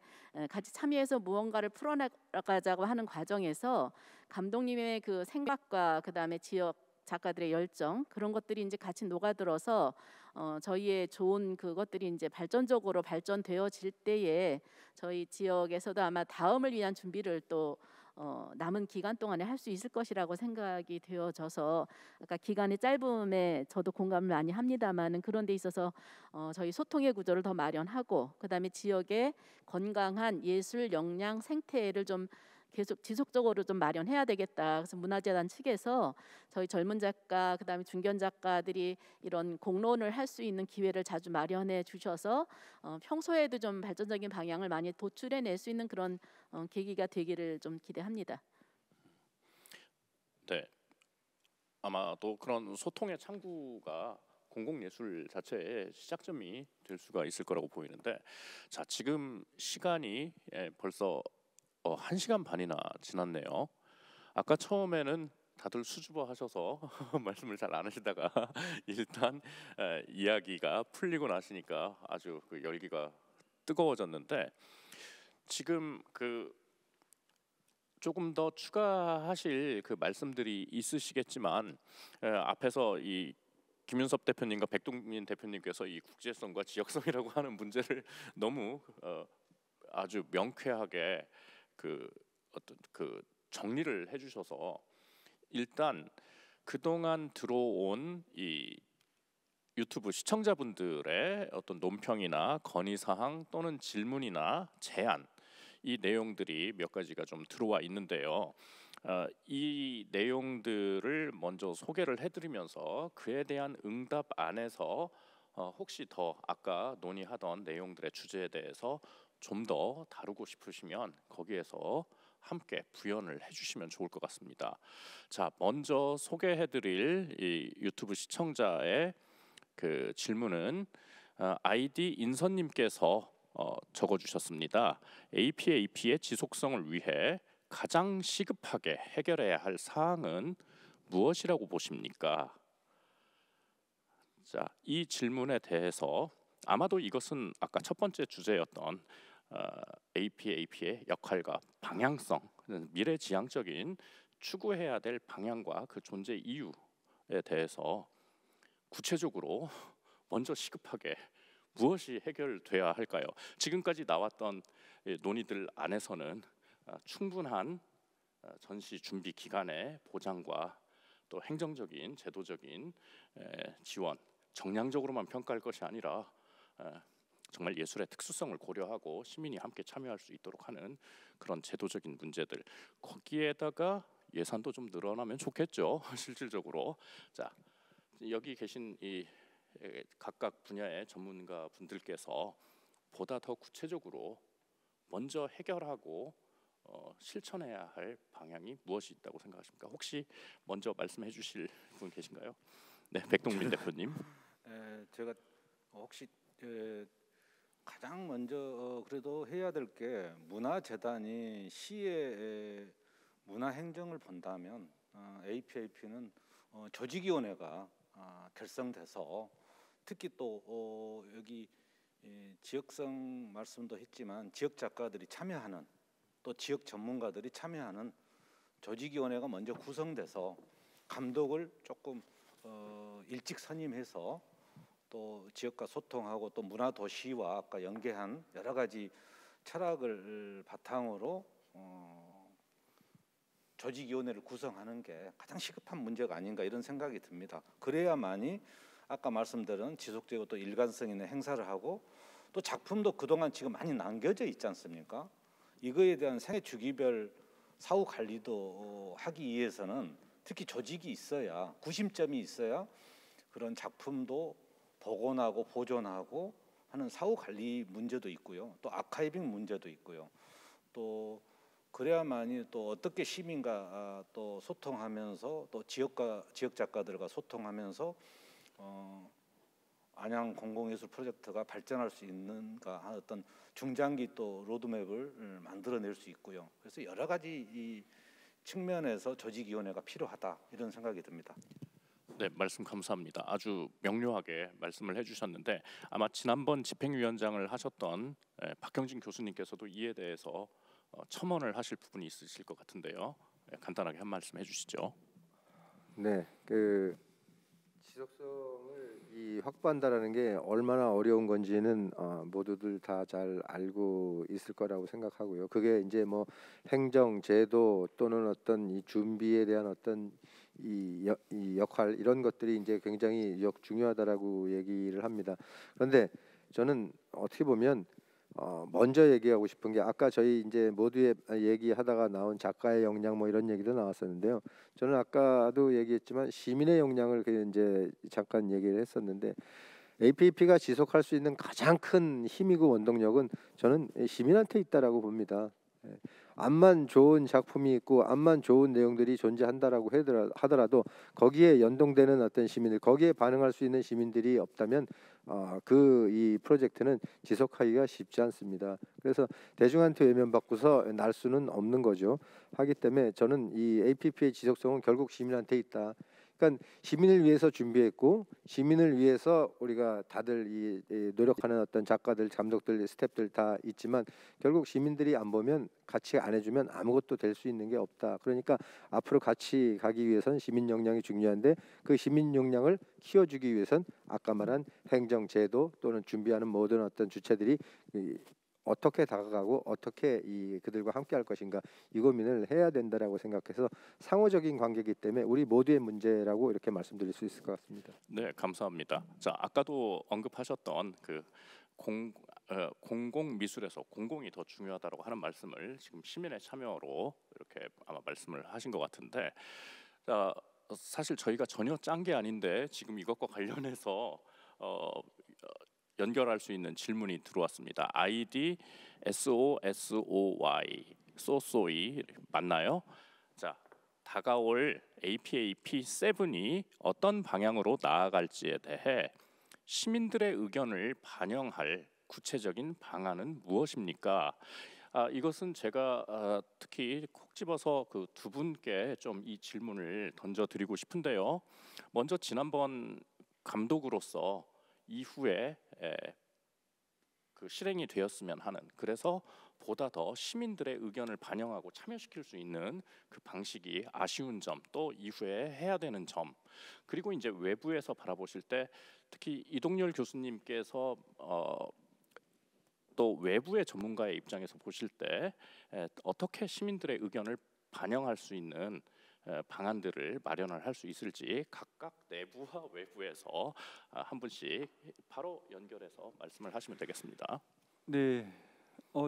같이 참여해서 무언가를 풀어나가자고 하는 과정에서 감독님의 그 생각과 그다음에 지역 작가들의 열정 그런 것들이 이제 같이 녹아들어서 저희의 좋은 그것들이 이제 발전적으로 발전되어질 때에 저희 지역에서도 아마 다음을 위한 준비를 또 남은 기간 동안에 할 수 있을 것이라고 생각이 되어져서 아까 기간의 짧음에 저도 공감을 많이 합니다만은 그런 데 있어서 저희 소통의 구조를 더 마련하고 그다음에 지역의 건강한 예술 역량 생태를 좀 계속 지속적으로 좀 마련해야 되겠다. 그래서 문화재단 측에서 저희 젊은 작가 그다음에 중견 작가들이 이런 공론을 할 수 있는 기회를 자주 마련해 주셔서 평소에도 좀 발전적인 방향을 많이 도출해낼 수 있는 그런 계기가 되기를 좀 기대합니다. 네, 아마도 그런 소통의 창구가 공공예술 자체의 시작점이 될 수가 있을 거라고 보이는데, 자 지금 시간이 벌써 1시간 반이나 지났네요. 아까 처음에는 다들 수줍어 하셔서 말씀을 잘 안 하시다가 일단 이야기가 풀리고 나시니까 아주 그 열기가 뜨거워졌는데, 지금 그 조금 더 추가하실 그 말씀들이 있으시겠지만 앞에서 이 김윤섭 대표님과 백동민 대표님께서 이 국제성과 지역성이라고 하는 문제를 너무 아주 명쾌하게 어떤 정리를 해주셔서 일단 그동안 들어온 이 유튜브 시청자분들의 어떤 논평이나 건의사항 또는 질문이나 제안, 이 내용들이 몇 가지가 좀 들어와 있는데요. 이 내용들을 먼저 소개를 해드리면서 그에 대한 응답 안에서 혹시 더 아까 논의하던 내용들의 주제에 대해서 좀 더 다루고 싶으시면 거기에서 함께 부연을 해주시면 좋을 것 같습니다. 자, 먼저 소개해드릴 이 유튜브 시청자의 그 질문은 아이디 인선님께서 적어주셨습니다. APAP의 지속성을 위해 가장 시급하게 해결해야 할 사항은 무엇이라고 보십니까? 자, 이 질문에 대해서 아마도 이것은 아까 첫 번째 주제였던 APAP의 역할과 방향성, 미래지향적인 추구해야 될 방향과 그 존재 이유에 대해서 구체적으로 먼저 시급하게 무엇이 해결돼야 할까요? 지금까지 나왔던 논의들 안에서는 충분한 전시 준비 기간의 보장과 또 행정적인 제도적인 지원, 정량적으로만 평가할 것이 아니라 정말 예술의 특수성을 고려하고 시민이 함께 참여할 수 있도록 하는 그런 제도적인 문제들, 거기에다가 예산도 좀 늘어나면 좋겠죠. 실질적으로. 자, 여기 계신 이 각각 분야의 전문가 분들께서 보다 더 구체적으로 먼저 해결하고 실천해야 할 방향이 무엇이 있다고 생각하십니까? 혹시 먼저 말씀해 주실 분 계신가요? 네, 백동민 대표님. 제가 혹시 가장 먼저 그래도 해야 될 게, 문화재단이 시의 문화행정을 본다면 APAP는 조직위원회가 결성돼서, 특히 또 여기 지역성 말씀도 했지만 지역 작가들이 참여하는, 또 지역 전문가들이 참여하는 조직위원회가 먼저 구성돼서 감독을 조금 일찍 선임해서 또 지역과 소통하고 또 문화도시와 아까 연계한 여러 가지 철학을 바탕으로 조직위원회를 구성하는 게 가장 시급한 문제가 아닌가, 이런 생각이 듭니다. 그래야만이 아까 말씀드린 지속적이고 또 일관성 있는 행사를 하고, 또 작품도 그동안 지금 많이 남겨져 있지 않습니까? 이거에 대한 생애 주기별 사후 관리도 하기 위해서는 특히 조직이 있어야, 구심점이 있어야 그런 작품도 복원하고 보존하고 하는 사후 관리 문제도 있고요. 또 아카이빙 문제도 있고요. 또 그래야만이 또 어떻게 시민과 또 소통하면서 또 지역 작가들과 소통하면서 안양 공공예술 프로젝트가 발전할 수 있는가 하는 어떤 중장기 또 로드맵을 만들어낼 수 있고요. 그래서 여러 가지 이 측면에서 조직위원회가 필요하다 이런 생각이 듭니다. 네, 말씀 감사합니다. 아주 명료하게 말씀을 해주셨는데 아마 지난번 집행위원장을 하셨던 박경진 교수님께서도 이에 대해서 첨언을 하실 부분이 있으실 것 같은데요. 간단하게 한 말씀 해주시죠. 네, 그 지속성을 확보한다라는 게 얼마나 어려운 건지는 모두들 다 잘 알고 있을 거라고 생각하고요. 그게 이제 뭐 행정, 제도 또는 어떤 이 준비에 대한 어떤 이 역할 이런 것들이 이제 굉장히 중요하다라고 얘기를 합니다. 그런데 저는 어떻게 보면 먼저 얘기하고 싶은 게 아까 저희 이제 모두의 얘기하다가 나온 작가의 역량 뭐 이런 얘기도 나왔었는데요. 저는 아까도 얘기했지만 시민의 역량을 이제 잠깐 얘기를 했었는데 APAP가 지속할 수 있는 가장 큰 힘이고 원동력은 저는 시민한테 있다라고 봅니다. 암만 좋은 작품이 있고 암만 좋은 내용들이 존재한다라고 하더라도 거기에 연동되는 어떤 시민들, 거기에 반응할 수 있는 시민들이 없다면 이 프로젝트는 지속하기가 쉽지 않습니다. 그래서 대중한테 외면받고서 날 수는 없는 거죠. 하기 때문에 저는 이 APP의 지속성은 결국 시민한테 있다. 그러니까 시민을 위해서 준비했고 시민을 위해서 우리가 다들 이 노력하는 어떤 작가들, 감독들, 스태프들 다 있지만 결국 시민들이 안 보면 같이 안 해주면 아무것도 될 수 있는 게 없다. 그러니까 앞으로 같이 가기 위해서는 시민 역량이 중요한데 그 시민 역량을 키워주기 위해선 아까 말한 행정, 제도 또는 준비하는 모든 어떤 주체들이 어떻게 다가가고 어떻게 그들과 함께 할 것인가 이 고민을 해야 된다라고 생각해서 상호적인 관계이기 때문에 우리 모두의 문제라고 이렇게 말씀드릴 수 있을 것 같습니다. 네, 감사합니다. 자, 아까도 언급하셨던 그 공공 미술에서 공공이 더 중요하다고 하는 말씀을 지금 시민의 참여로 이렇게 아마 말씀을 하신 것 같은데, 자, 사실 저희가 전혀 짠 게 아닌데 지금 이것과 관련해서 연결할 수 있는 질문이 들어왔습니다. ID SOSOY 소소이 맞나요? 자, 다가올 APAP 7이 어떤 방향으로 나아갈지에 대해 시민들의 의견을 반영할 구체적인 방안은 무엇입니까? 이것은 제가 특히 콕 집어서 그 두 분께 좀 이 질문을 던져드리고 싶은데요. 먼저 지난번 감독으로서 이후에 그 실행이 되었으면 하는, 그래서 보다 더 시민들의 의견을 반영하고 참여시킬 수 있는 그 방식이 아쉬운 점, 또 이후에 해야 되는 점, 그리고 이제 외부에서 바라보실 때 특히 이동열 교수님께서 또 외부의 전문가의 입장에서 보실 때 어떻게 시민들의 의견을 반영할 수 있는 방안들을 마련을 할 수 있을지 각각 내부와 외부에서 한 분씩 바로 연결해서 말씀을 하시면 되겠습니다. 네,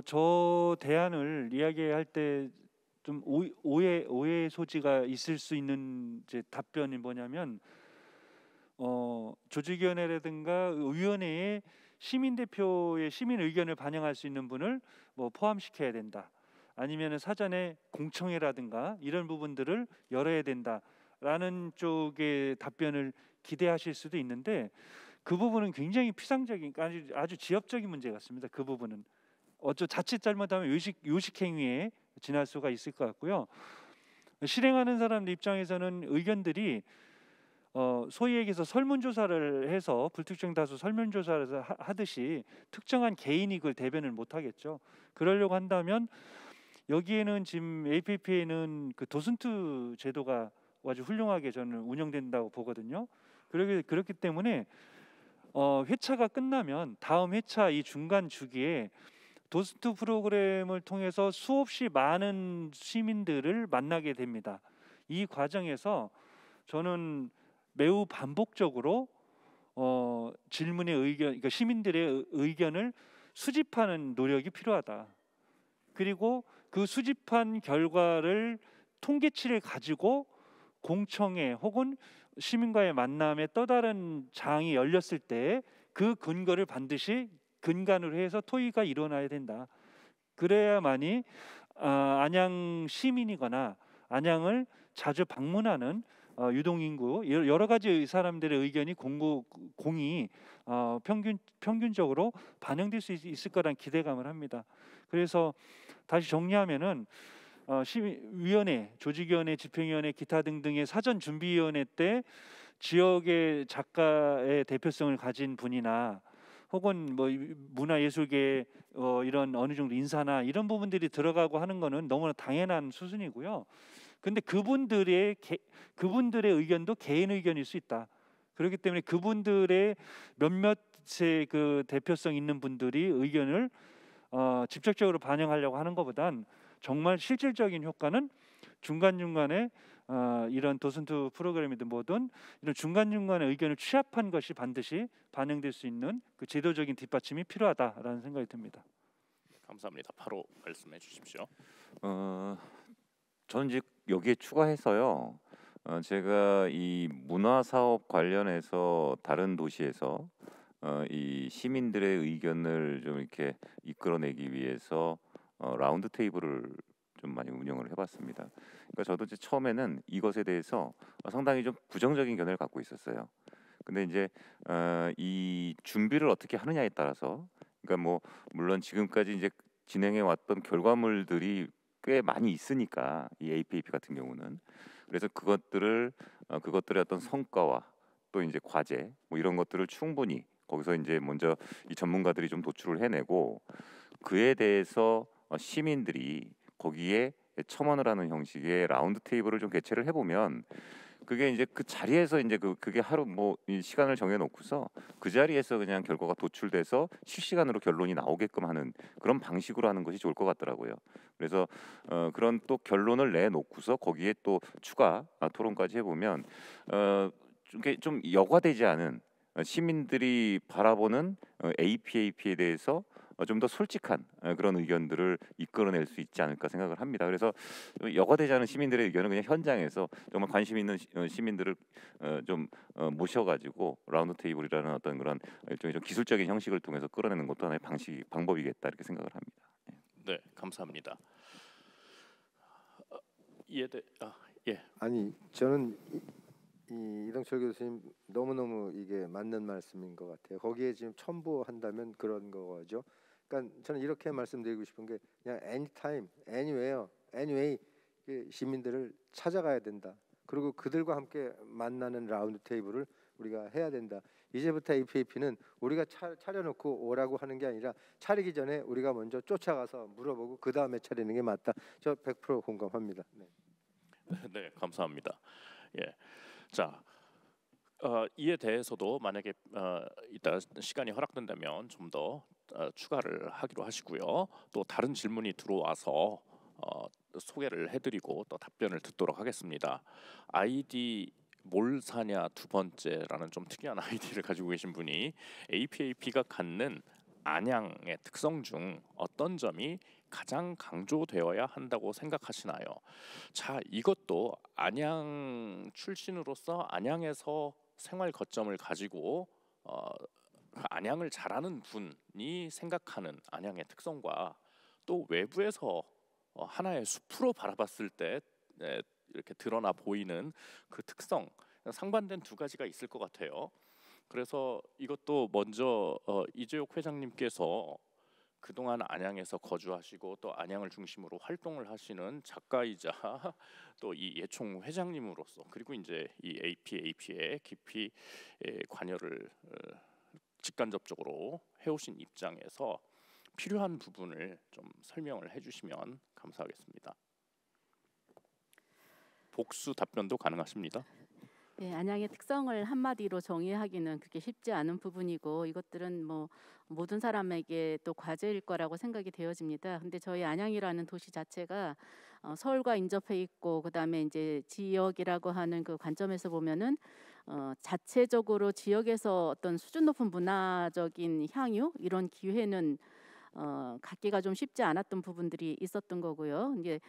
저 대안을 이야기할 때 좀 오해 소지가 있을 수 있는 이제 답변이 뭐냐면 조직위원회라든가 위원회에 시민 대표의 시민 의견을 반영할 수 있는 분을 뭐 포함시켜야 된다. 아니면은 사전에 공청회라든가 이런 부분들을 열어야 된다라는 쪽의 답변을 기대하실 수도 있는데 그 부분은 굉장히 피상적인 아주 지엽적인 문제 같습니다. 그 부분은 자칫 잘못하면 요식 행위에 지날 수가 있을 것 같고요. 실행하는 사람들 입장에서는 의견들이 소위 얘기해서 설문조사를 해서 불특정 다수 설문조사를 하듯이 특정한 개인이 그걸 대변을 못 하겠죠. 그러려고 한다면 여기에는 지금 APP에는 그 도슨트 제도가 아주 훌륭하게 저는 운영된다고 보거든요. 그렇기 때문에 회차가 끝나면 다음 회차 이 중간 주기에 도슨트 프로그램을 통해서 수없이 많은 시민들을 만나게 됩니다. 이 과정에서 저는 매우 반복적으로 질문의 의견, 그러니까 시민들의 의견을 수집하는 노력이 필요하다. 그리고 그 수집한 결과를 통계치를 가지고 공청회 혹은 시민과의 만남에 또 다른 장이 열렸을 때 그 근거를 반드시 근간으로 해서 토의가 일어나야 된다. 그래야만이 안양 시민이거나 안양을 자주 방문하는 유동인구 여러 가지 사람들의 의견이 공이 평균적으로 반영될 수 있을 거란 기대감을 합니다. 그래서 다시 정리하면은 시위원회, 조직위원회, 집행위원회, 기타 등등의 사전 준비위원회 때 지역의 작가의 대표성을 가진 분이나 혹은 뭐 문화예술계 이런 어느 정도 인사나 이런 부분들이 들어가고 하는 거는 너무나 당연한 수준이고요. 근데 그분들의 의견도 개인 의견일 수 있다. 그렇기 때문에 그분들의 몇몇의 그 대표성 있는 분들이 의견을 직접적으로 반영하려고 하는 것보단 정말 실질적인 효과는 중간중간에 이런 도슨트 프로그램이든 뭐든 이런 중간중간에 의견을 취합한 것이 반드시 반영될 수 있는 그 제도적인 뒷받침이 필요하다라는 생각이 듭니다. 감사합니다. 바로 말씀해 주십시오. 저는 이제 여기에 추가해서요. 제가 이 문화 사업 관련해서 다른 도시에서 이 시민들의 의견을 좀 이렇게 이끌어내기 위해서 라운드 테이블을 좀 많이 운영을 해봤습니다. 그러니까 저도 이제 처음에는 이것에 대해서 상당히 좀 부정적인 견해를 갖고 있었어요. 근데 이제 이 준비를 어떻게 하느냐에 따라서, 그러니까 뭐 물론 지금까지 이제 진행해 왔던 결과물들이 꽤 많이 있으니까 이 APAP 같은 경우는, 그래서 그것들의 어떤 성과와 또 이제 과제 뭐 이런 것들을 충분히 거기서 이제 먼저 이 전문가들이 좀 도출을 해내고, 그에 대해서 시민들이 거기에 첨언을 하는 형식의 라운드 테이블을 좀 개최를 해보면, 그게 이제 그 자리에서 이제 그게 하루 뭐 이 시간을 정해놓고서 그 자리에서 그냥 결과가 도출돼서 실시간으로 결론이 나오게끔 하는 그런 방식으로 하는 것이 좋을 것 같더라고요. 그래서 그런 또 결론을 내놓고서 거기에 또 추가 토론까지 해보면 좀 여과되지 않은 시민들이 바라보는 APAP에 대해서 좀 더 솔직한 그런 의견들을 이끌어낼 수 있지 않을까 생각을 합니다. 그래서 여과되지 않은 시민들의 의견은 그냥 현장에서 정말 관심 있는 시민들을 좀 모셔가지고 라운드 테이블이라는 어떤 그런 일종의 좀 기술적인 형식을 통해서 끌어내는 것도 하나의 방법이겠다 이렇게 생각을 합니다. 네, 감사합니다. 예. 아니 저는 이 이동철 교수님 너무너무 이게 맞는 말씀인 것 같아요. 거기에 지금 첨부한다면 그런 거죠. 그러니까 저는 이렇게 말씀드리고 싶은 게 그냥 anytime, anywhere, anyway 시민들을 찾아가야 된다. 그리고 그들과 함께 만나는 라운드 테이블을 우리가 해야 된다. 이제부터 APAP는 우리가 차려놓고 오라고 하는 게 아니라 차리기 전에 우리가 먼저 쫓아가서 물어보고 그 다음에 차리는 게 맞다. 저 100% 공감합니다. 네. 네, 감사합니다. 예, 자, 이에 대해서도 만약에 이따 시간이 허락된다면 좀 더 추가를 하기로 하시고요. 또 다른 질문이 들어와서 소개를 해드리고 또 답변을 듣도록 하겠습니다. 아이디 뭘 사냐 두 번째라는 좀 특이한 아이디를 가지고 계신 분이 APAP가 갖는 안양의 특성 중 어떤 점이 가장 강조되어야 한다고 생각하시나요? 자, 이것도 안양 출신으로서 안양에서 생활 거점을 가지고 안양을 잘하는 분이 생각하는 안양의 특성과 또 외부에서 하나의 숲으로 바라봤을 때 이렇게 드러나 보이는 그 특성, 상반된 두 가지가 있을 것 같아요. 그래서 이것도 먼저 이재욱 회장님께서 그동안 안양에서 거주하시고 또 안양을 중심으로 활동을 하시는 작가이자 또 이 예총 회장님으로서, 그리고 이제 이 APAP에 깊이 관여를 직간접적으로 해오신 입장에서 필요한 부분을 좀 설명을 해주시면 감사하겠습니다. 복수 답변도 가능하십니다. 네, 안양의 특성을 한마디로 정의하기는 그렇게 쉽지 않은 부분이고, 이것들은 뭐 모든 사람에게 또 과제일 거라고 생각이 되어집니다. 근데 저희 안양이라는 도시 자체가 서울과 인접해 있고, 그다음에 이제 지역이라고 하는 그 관점에서 보면은 자체적으로 지역에서 어떤 수준 높은 문화적인 향유 이런 기회는 갖기가 좀 쉽지 않았던 부분들이 있었던 거고요. 이제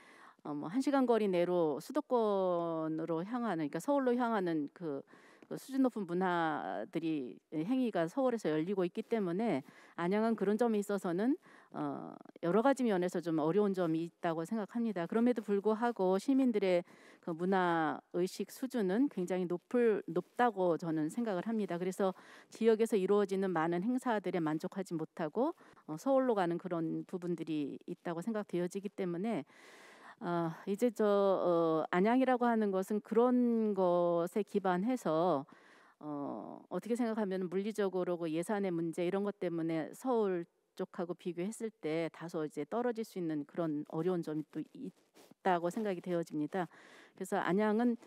뭐 1시간 거리 내로 수도권으로 향하는, 그러니까 서울로 향하는 그 그 수준 높은 문화들이 행위가 서울에서 열리고 있기 때문에 안양은 그런 점에 있어서는 여러 가지 면에서 좀 어려운 점이 있다고 생각합니다. 그럼에도 불구하고 시민들의 그 문화 의식 수준은 굉장히 높다고 저는 생각을 합니다. 그래서 지역에서 이루어지는 많은 행사들에 만족하지 못하고 서울로 가는 그런 부분들이 있다고 생각되어지기 때문에 이제 안양이라고 하는 것은 그런 것에 기반해서 어떻게 생각하면 물리적으로 그 예산의 문제 이런 것 때문에 서울 쪽하고 비교했을 때 다소 이제 떨어질 수 있는 그런 어려운 점이 또 있다고 생각이 되어집니다. 그래서 안양은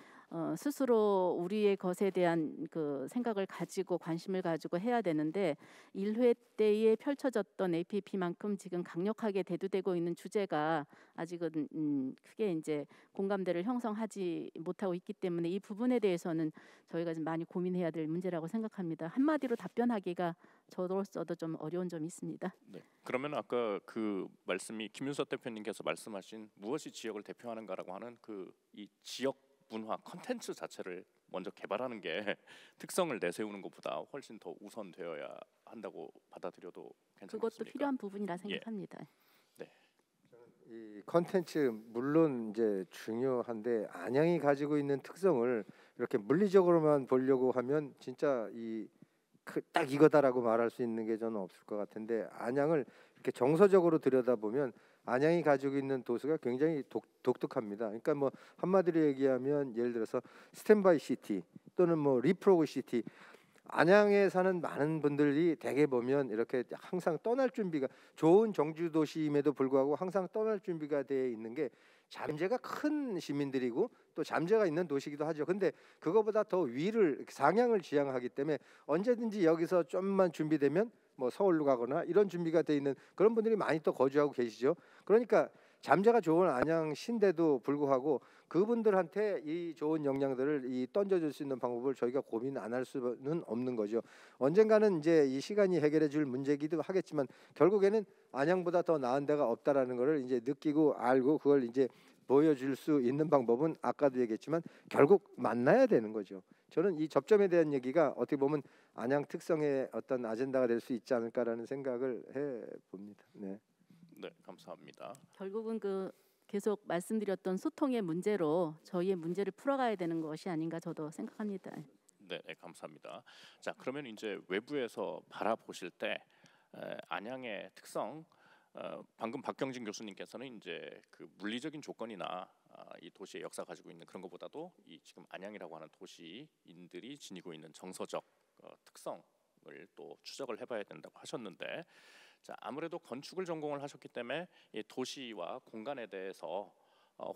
스스로 우리의 것에 대한 그 생각을 가지고 관심을 가지고 해야 되는데 1회 때에 펼쳐졌던 APP만큼 지금 강력하게 대두되고 있는 주제가 아직은 크게 이제 공감대를 형성하지 못하고 있기 때문에 이 부분에 대해서는 저희가 좀 많이 고민해야 될 문제라고 생각합니다. 한마디로 답변하기가 저로서도 좀 어려운 점이 있습니다. 네. 그러면 아까 그 말씀이 김윤석 대표님께서 말씀하신 무엇이 지역을 대표하는가라고 하는 그 이 지역 문화 컨텐츠 자체를 먼저 개발하는 게 특성을 내세우는 것보다 훨씬 더 우선되어야 한다고 받아들여도 괜찮겠습니까? 그것도 필요한 부분이라 생각합니다. 이 컨텐츠 물론 이제 중요한데 안양이 가지고 있는 특성을 이렇게 물리적으로만 보려고 하면 진짜 딱 이거다라고 말할 수 있는 게 저는 없을 것 같은데 안양을 이렇게 정서적으로 들여다보면 안양이 가지고 있는 도수가 굉장히 독특합니다. 그러니까 뭐 한마디로 얘기하면 예를 들어서 스탠바이 시티 또는 뭐 리프로그 시티 안양에 사는 많은 분들이 대개 보면 이렇게 항상 떠날 준비가 좋은 정주 도시임에도 불구하고 항상 떠날 준비가 되어 있는 게 잠재가 큰 시민들이고 또 잠재가 있는 도시이기도 하죠. 근데 그거보다 더 위를 상향을 지향하기 때문에 언제든지 여기서 좀만 준비되면 뭐 서울로 가거나 이런 준비가 돼 있는 그런 분들이 많이 또 거주하고 계시죠. 그러니까 잠재가 좋은 안양시인데도 불구하고 그분들한테 이 좋은 역량들을 던져줄 수 있는 방법을 저희가 고민 안 할 수는 없는 거죠. 언젠가는 이제 이 시간이 해결해 줄 문제이기도 하겠지만 결국에는 안양보다 더 나은 데가 없다라는 것을 이제 느끼고 알고 그걸 이제 보여줄 수 있는 방법은 아까도 얘기했지만 결국 만나야 되는 거죠. 저는 이 접점에 대한 얘기가 어떻게 보면 안양 특성의 어떤 아젠다가 될 수 있지 않을까라는 생각을 해 봅니다. 네. 네, 감사합니다. 결국은 그 계속 말씀드렸던 소통의 문제로 저희의 문제를 풀어가야 되는 것이 아닌가 저도 생각합니다. 네, 감사합니다. 자, 그러면 이제 외부에서 바라보실 때 안양의 특성, 방금 박경진 교수님께서는 이제 그 물리적인 조건이나 이 도시의 역사 가지고 있는 그런 것보다도 이 지금 안양이라고 하는 도시인들이 지니고 있는 정서적 특성을 또 추적을 해봐야 된다고 하셨는데, 자, 아무래도 건축을 전공을 하셨기 때문에 이 도시와 공간에 대해서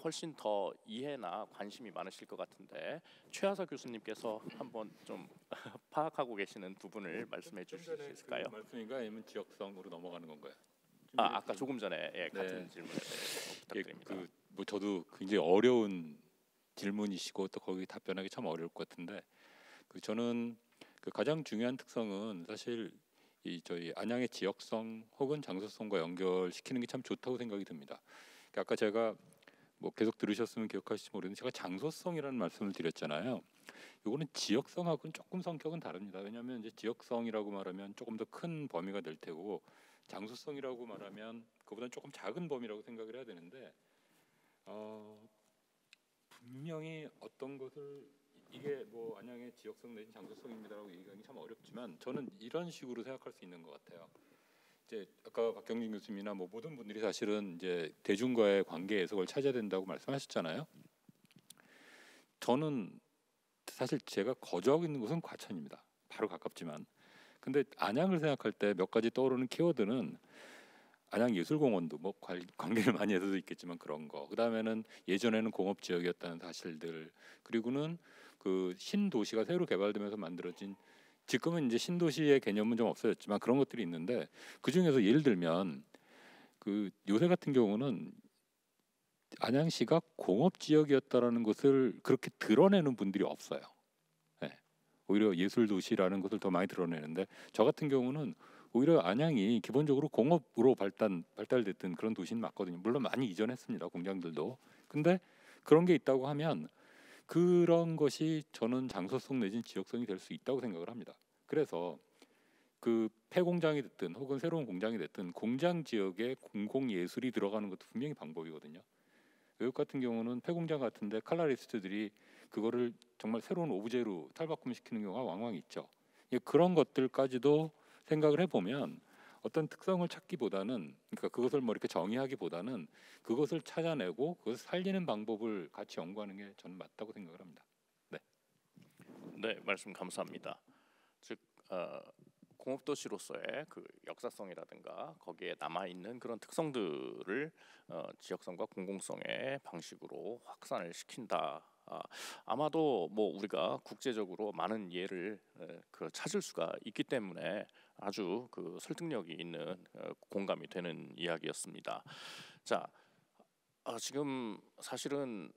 훨씬 더 이해나 관심이 많으실 것 같은데 최하사 교수님께서 한번 좀 파악하고 계시는 부분을 말씀해 주실 수 있을까요? 그 말씀인가 아니면 지역성으로 넘어가는 건가요? 아까 조금 전에 같은 질문에 대해서 부탁드립니다. 뭐 저도 굉장히 어려운 질문이시고 또 거기 답변하기 참 어려울 것 같은데 저는 그 가장 중요한 특성은 사실 이 저희 안양의 지역성 혹은 장소성과 연결시키는 게 참 좋다고 생각이 듭니다. 그러니까 아까 제가 뭐 계속 들으셨으면 기억하실지 모르겠는데 제가 장소성이라는 말씀을 드렸잖아요. 이거는 지역성하고는 조금 성격은 다릅니다. 왜냐하면 이제 지역성이라고 말하면 조금 더 큰 범위가 될 테고 장소성이라고 말하면 그보다는 조금 작은 범위라고 생각을 해야 되는데 분명히 어떤 것을 이게 뭐 안양의 지역성 내지 장소성입니다라고 얘기하기 참 어렵지만 저는 이런 식으로 생각할 수 있는 것 같아요. 이제 아까 박경진 교수님이나 뭐 모든 분들이 사실은 이제 대중과의 관계에서 그걸 찾아야 된다고 말씀하셨잖아요. 저는 사실 제가 거주하고 있는 곳은 과천입니다. 바로 가깝지만. 근데 안양을 생각할 때 몇 가지 떠오르는 키워드는 안양예술공원도 뭐 관계를 많이 해서도 있겠지만 그런 거. 그다음에는 예전에는 공업 지역이었다는 사실들. 그리고는 그 신도시가 새로 개발되면서 만들어진 지금은 이제 신도시의 개념은 좀 없어졌지만 그런 것들이 있는데 그 중에서 예를 들면 그 요새 같은 경우는 안양시가 공업 지역이었다라는 것을 그렇게 드러내는 분들이 없어요. 네. 오히려 예술 도시라는 것을 더 많이 드러내는데 저 같은 경우는 오히려 안양이 기본적으로 공업으로 발달됐던 그런 도시는 맞거든요. 물론 많이 이전했습니다. 공장들도. 근데 그런 게 있다고 하면 그런 것이 저는 장소성 내지는 지역성이 될 수 있다고 생각을 합니다. 그래서 그 폐공장이 됐든 혹은 새로운 공장이 됐든 공장 지역에 공공예술이 들어가는 것도 분명히 방법이거든요. 외국 같은 경우는 폐공장 같은데 칼라리스트들이 그거를 정말 새로운 오브제로 탈바꿈시키는 경우가 왕왕 있죠. 그런 것들까지도 생각을 해보면 어떤 특성을 찾기보다는, 그러니까 그것을 뭐 이렇게 정의하기보다는 그것을 찾아내고 그것을 살리는 방법을 같이 연구하는 게 저는 맞다고 생각을 합니다. 네, 말씀 감사합니다. 즉 공업도시로서의 그 역사성이라든가 거기에 남아 있는 그런 특성들을 지역성과 공공성의 방식으로 확산을 시킨다. 아마도 뭐 우리가 국제적으로 많은 예를 찾을 수가 있기 때문에 아주 그 설득력이 있는 공감이 되는 이야기였습니다. 자, 지금 사실은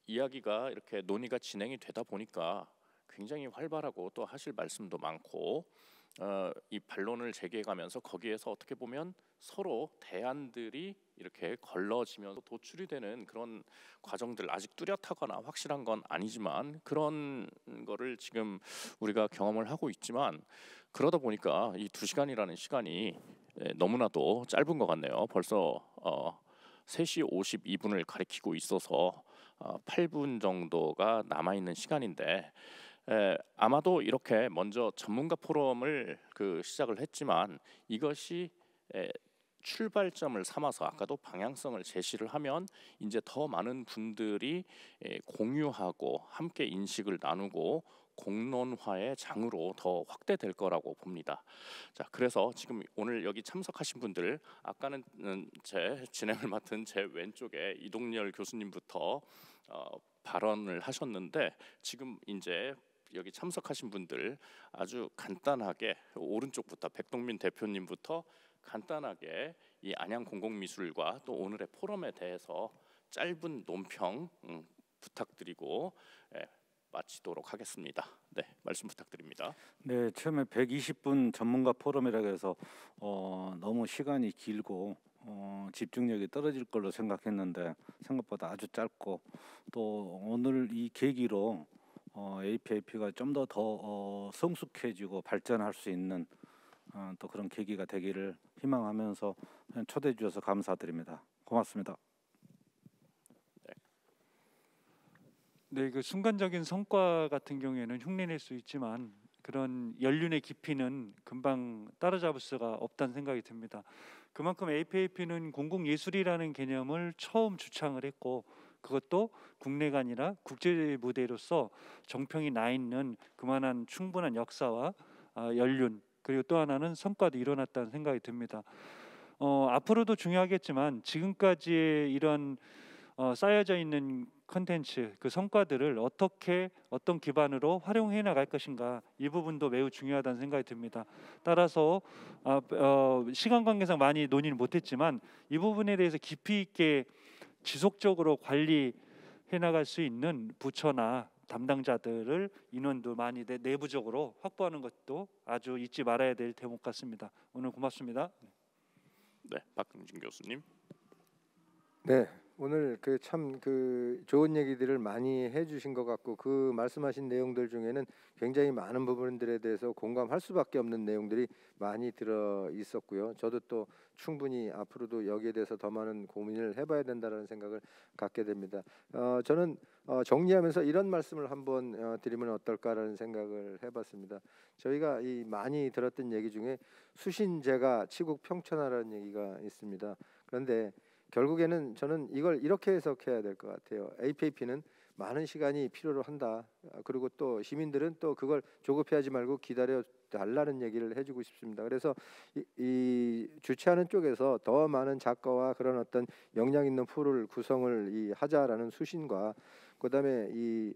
이야기가 이렇게 논의가 진행이 되다 보니까 굉장히 활발하고 또 하실 말씀도 많고 이 반론을 제기해가면서 거기에서 어떻게 보면 서로 대안들이 이렇게 걸러지면서 도출이 되는 그런 과정들, 아직 뚜렷하거나 확실한 건 아니지만 그런 거를 지금 우리가 경험을 하고 있지만, 그러다 보니까 이 2시간이라는 시간이 너무나도 짧은 것 같네요. 벌써 3시 52분을 가리키고 있어서 8분 정도가 남아있는 시간인데, 아마도 이렇게 먼저 전문가 포럼을 시작을 했지만 이것이 출발점을 삼아서 아까도 방향성을 제시를 하면 이제 더 많은 분들이 공유하고 함께 인식을 나누고 공론화의 장으로 더 확대될 거라고 봅니다. 자, 그래서 지금 오늘 여기 참석하신 분들, 아까는 제 진행을 맡은 제 왼쪽에 이동열 교수님부터 발언을 하셨는데, 지금 이제 여기 참석하신 분들 아주 간단하게 오른쪽부터 백동민 대표님부터 간단하게 이 안양 공공미술과 또 오늘의 포럼에 대해서 짧은 논평 부탁드리고 마치도록 하겠습니다. 네, 말씀 부탁드립니다. 네, 처음에 120분 전문가 포럼이라고 해서 너무 시간이 길고 집중력이 떨어질 걸로 생각했는데 생각보다 아주 짧고, 또 오늘 이 계기로 APAP가 좀 더 성숙해지고 발전할 수 있는 또 그런 계기가 되기를 희망하면서 초대해 주셔서 감사드립니다. 고맙습니다. 네, 그 순간적인 성과 같은 경우에는 흉내낼 수 있지만 그런 연륜의 깊이는 금방 따라잡을 수가 없다는 생각이 듭니다. 그만큼 APAP는 공공예술이라는 개념을 처음 주창을 했고, 그것도 국내가 아니라 국제 무대로서 정평이 나 있는 그만한 충분한 역사와 연륜, 그리고 또 하나는 성과도 일어났다는 생각이 듭니다. 앞으로도 중요하겠지만 지금까지의 이런 쌓여져 있는 컨텐츠, 그 성과들을 어떻게 어떤 기반으로 활용해 나갈 것인가, 이 부분도 매우 중요하다는 생각이 듭니다. 따라서 시간 관계상 많이 논의를 못했지만 이 부분에 대해서 깊이 있게 지속적으로 관리해 나갈 수 있는 부처나 담당자들을 인원도 많이 내부적으로 확보하는 것도 아주 잊지 말아야 될 대목 같습니다. 오늘 고맙습니다. 네, 박흥진 교수님. 네, 오늘 참 좋은 얘기들을 많이 해주신 것 같고, 그 말씀하신 내용들 중에는 굉장히 많은 부분들에 대해서 공감할 수밖에 없는 내용들이 많이 들어 있었고요. 저도 또 충분히 앞으로도 여기에 대해서 더 많은 고민을 해봐야 된다는 생각을 갖게 됩니다. 저는 정리하면서 이런 말씀을 한번 드리면 어떨까라는 생각을 해봤습니다. 저희가 이 많이 들었던 얘기 중에 수신제가 치국 평천하라는 얘기가 있습니다. 그런데 결국에는 저는 이걸 이렇게 해석해야 될 것 같아요. APAP는 많은 시간이 필요로 한다. 그리고 또 시민들은 또 그걸 조급해하지 말고 기다려 달라는 얘기를 해주고 싶습니다. 그래서 이 주최하는 쪽에서 더 많은 작가와 그런 어떤 역량 있는 풀을 구성을 하자라는 수신과, 그다음에 이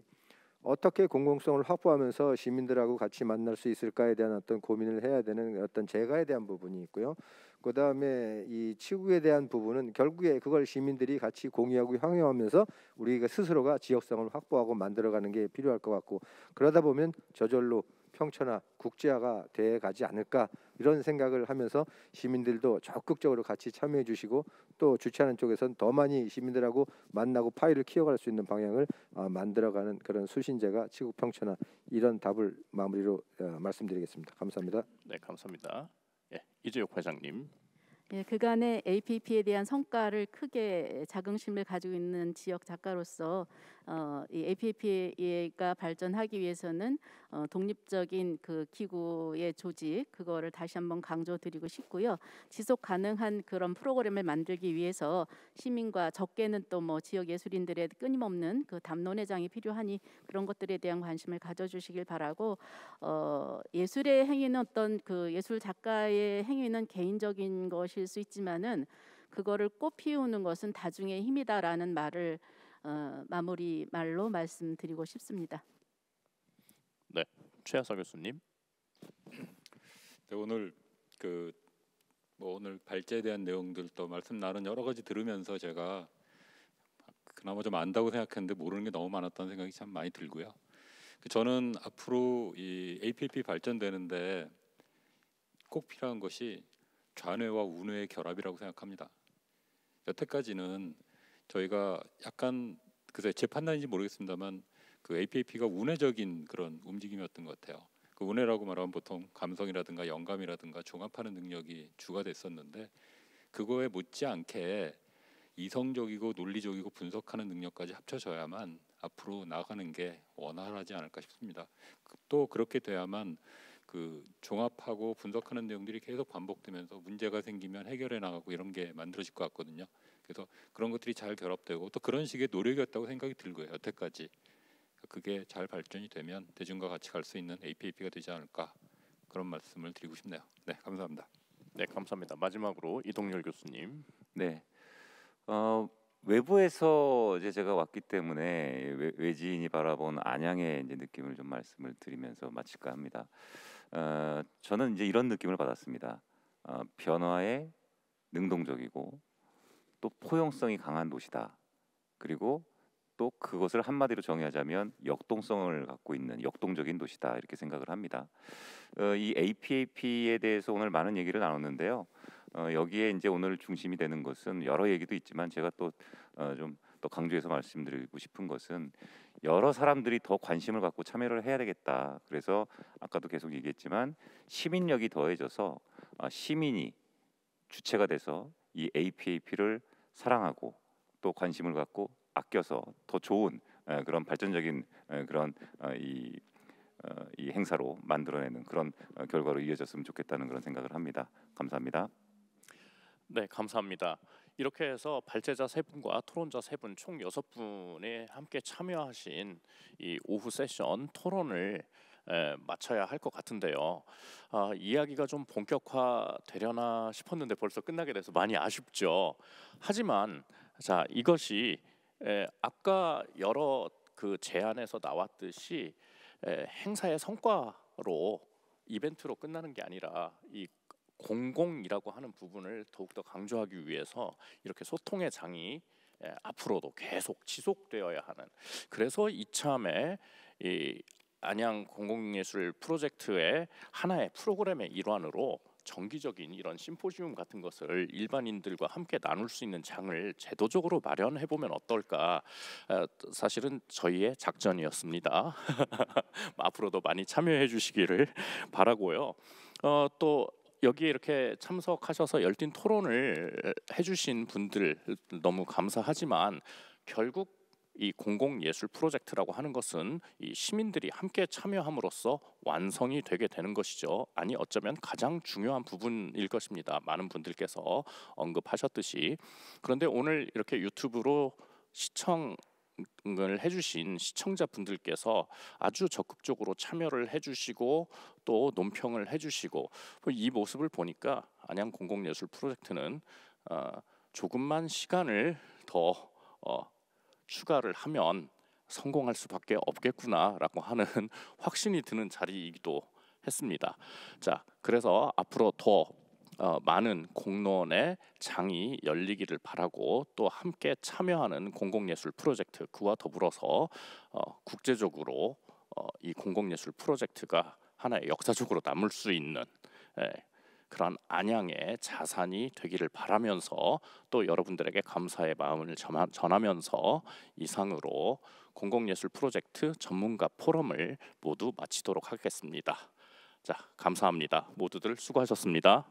어떻게 공공성을 확보하면서 시민들하고 같이 만날 수 있을까에 대한 어떤 고민을 해야 되는 어떤 재가에 대한 부분이 있고요. 그다음에 이 치국에 대한 부분은 결국에 그걸 시민들이 같이 공유하고 향유하면서 우리가 스스로가 지역성을 확보하고 만들어가는 게 필요할 것 같고, 그러다 보면 저절로 평천화, 국제화가 돼 가지 않을까 이런 생각을 하면서 시민들도 적극적으로 같이 참여해 주시고 또 주최하는 쪽에서는 더 많이 시민들하고 만나고 파일을 키워갈 수 있는 방향을 만들어가는 그런 수신제가 지구 평천화 이런 답을 마무리로 말씀드리겠습니다. 감사합니다. 네, 감사합니다. 예, 이재욱 회장님. 예, 그간의 APP에 대한 성과를 크게 자긍심을 가지고 있는 지역 작가로서 이 APP가 발전하기 위해서는 독립적인 그 기구의 조직 그거를 다시 한번 강조드리고 싶고요. 지속 가능한 그런 프로그램을 만들기 위해서 시민과 적게는 또 뭐 지역 예술인들의 끊임없는 그 담론회장이 필요하니 그런 것들에 대한 관심을 가져주시길 바라고 예술의 행위는 어떤 그 예술 작가의 행위는 개인적인 것일 수 있지만은 그거를 꽃 피우는 것은 다중의 힘이다라는 말을 마무리 말로 말씀드리고 싶습니다. 네, 최하서 교수님. 네, 오늘 오늘 발제에 대한 내용들 또 말씀 나눈 여러 가지 들으면서 제가 그나마 좀 안다고 생각했는데 모르는 게 너무 많았다는 생각이 참 많이 들고요. 저는 앞으로 이 APP 발전되는데 꼭 필요한 것이 좌뇌와 우뇌의 결합이라고 생각합니다. 여태까지는 저희가 약간 글쎄 제 판단인지 모르겠습니다만 그 APP가 우뇌적인 그런 움직임이었던 것 같아요. 그 우뇌라고 말하면 보통 감성이라든가 영감이라든가 종합하는 능력이 주가 됐었는데 그거에 못지않게 이성적이고 논리적이고 분석하는 능력까지 합쳐져야만 앞으로 나아가는 게 원활하지 않을까 싶습니다. 또 그렇게 돼야만 그 종합하고 분석하는 내용들이 계속 반복되면서 문제가 생기면 해결해 나가고 이런 게 만들어질 것 같거든요. 그래서 그런 것들이 잘 결합되고 또 그런 식의 노력이었다고 생각이 들고요. 여태까지 그게 잘 발전이 되면 대중과 같이 갈 수 있는 APP가 되지 않을까 그런 말씀을 드리고 싶네요. 네, 감사합니다. 네, 감사합니다. 마지막으로 이동열 교수님. 네. 외부에서 이제 제가 왔기 때문에 외지인이 바라본 안양의 이제 느낌을 좀 말씀을 드리면서 마칠까 합니다. 저는 이제 이런 느낌을 받았습니다. 변화에 능동적이고 또 포용성이 강한 도시다. 그리고 또 그것을 한마디로 정의하자면 역동성을 갖고 있는 역동적인 도시다 이렇게 생각을 합니다. 이 APAP에 대해서 오늘 많은 얘기를 나눴는데요. 여기에 이제 오늘 중심이 되는 것은 여러 얘기도 있지만 제가 또 좀 더 강조해서 말씀드리고 싶은 것은 여러 사람들이 더 관심을 갖고 참여를 해야 되겠다. 그래서 아까도 계속 얘기했지만 시민력이 더해져서 시민이 주체가 돼서 이 APAP를 사랑하고 또 관심을 갖고 아껴서 더 좋은 그런 발전적인 그런 이 행사로 만들어내는 그런 결과로 이어졌으면 좋겠다는 그런 생각을 합니다. 감사합니다. 네, 감사합니다. 이렇게 해서 발제자 세 분과 토론자 세 분 총 6분이 함께 참여하신 이 오후 세션 토론을 마쳐야 할 것 같은데요. 이야기가 좀 본격화되려나 싶었는데 벌써 끝나게 돼서 많이 아쉽죠. 하지만 자, 이것이 아까 여러 그 제안에서 나왔듯이 행사의 성과로 이벤트로 끝나는 게 아니라 이 공공이라고 하는 부분을 더욱더 강조하기 위해서 이렇게 소통의 장이 앞으로도 계속 지속되어야 하는, 그래서 이참에 이 안양 공공예술 프로젝트의 하나의 프로그램의 일환으로 정기적인 이런 심포지움 같은 것을 일반인들과 함께 나눌 수 있는 장을 제도적으로 마련해 보면 어떨까. 사실은 저희의 작전이었습니다. 앞으로도 많이 참여해 주시기를 바라고요. 또 여기에 이렇게 참석하셔서 열띤 토론을 해주신 분들 너무 감사하지만 결국 이 공공예술 프로젝트라고 하는 것은 이 시민들이 함께 참여함으로써 완성이 되게 되는 것이죠. 아니 어쩌면 가장 중요한 부분일 것입니다. 많은 분들께서 언급하셨듯이. 그런데 오늘 이렇게 유튜브로 시청을 해주신 시청자분들께서 아주 적극적으로 참여를 해주시고 또 논평을 해주시고, 이 모습을 보니까 안양 공공예술 프로젝트는 조금만 시간을 더 추가를 하면 성공할 수밖에 없겠구나라고 하는 확신이 드는 자리이기도 했습니다. 자, 그래서 앞으로 더 많은 공론의 장이 열리기를 바라고, 또 함께 참여하는 공공예술 프로젝트 그와 더불어서 국제적으로 이 공공예술 프로젝트가 하나의 역사적으로 남을 수 있는 그런 안양의 자산이 되기를 바라면서 또 여러분들에게 감사의 마음을 전하면서 이상으로 공공예술 프로젝트 전문가 포럼을 모두 마치도록 하겠습니다. 자, 감사합니다. 모두들 수고하셨습니다.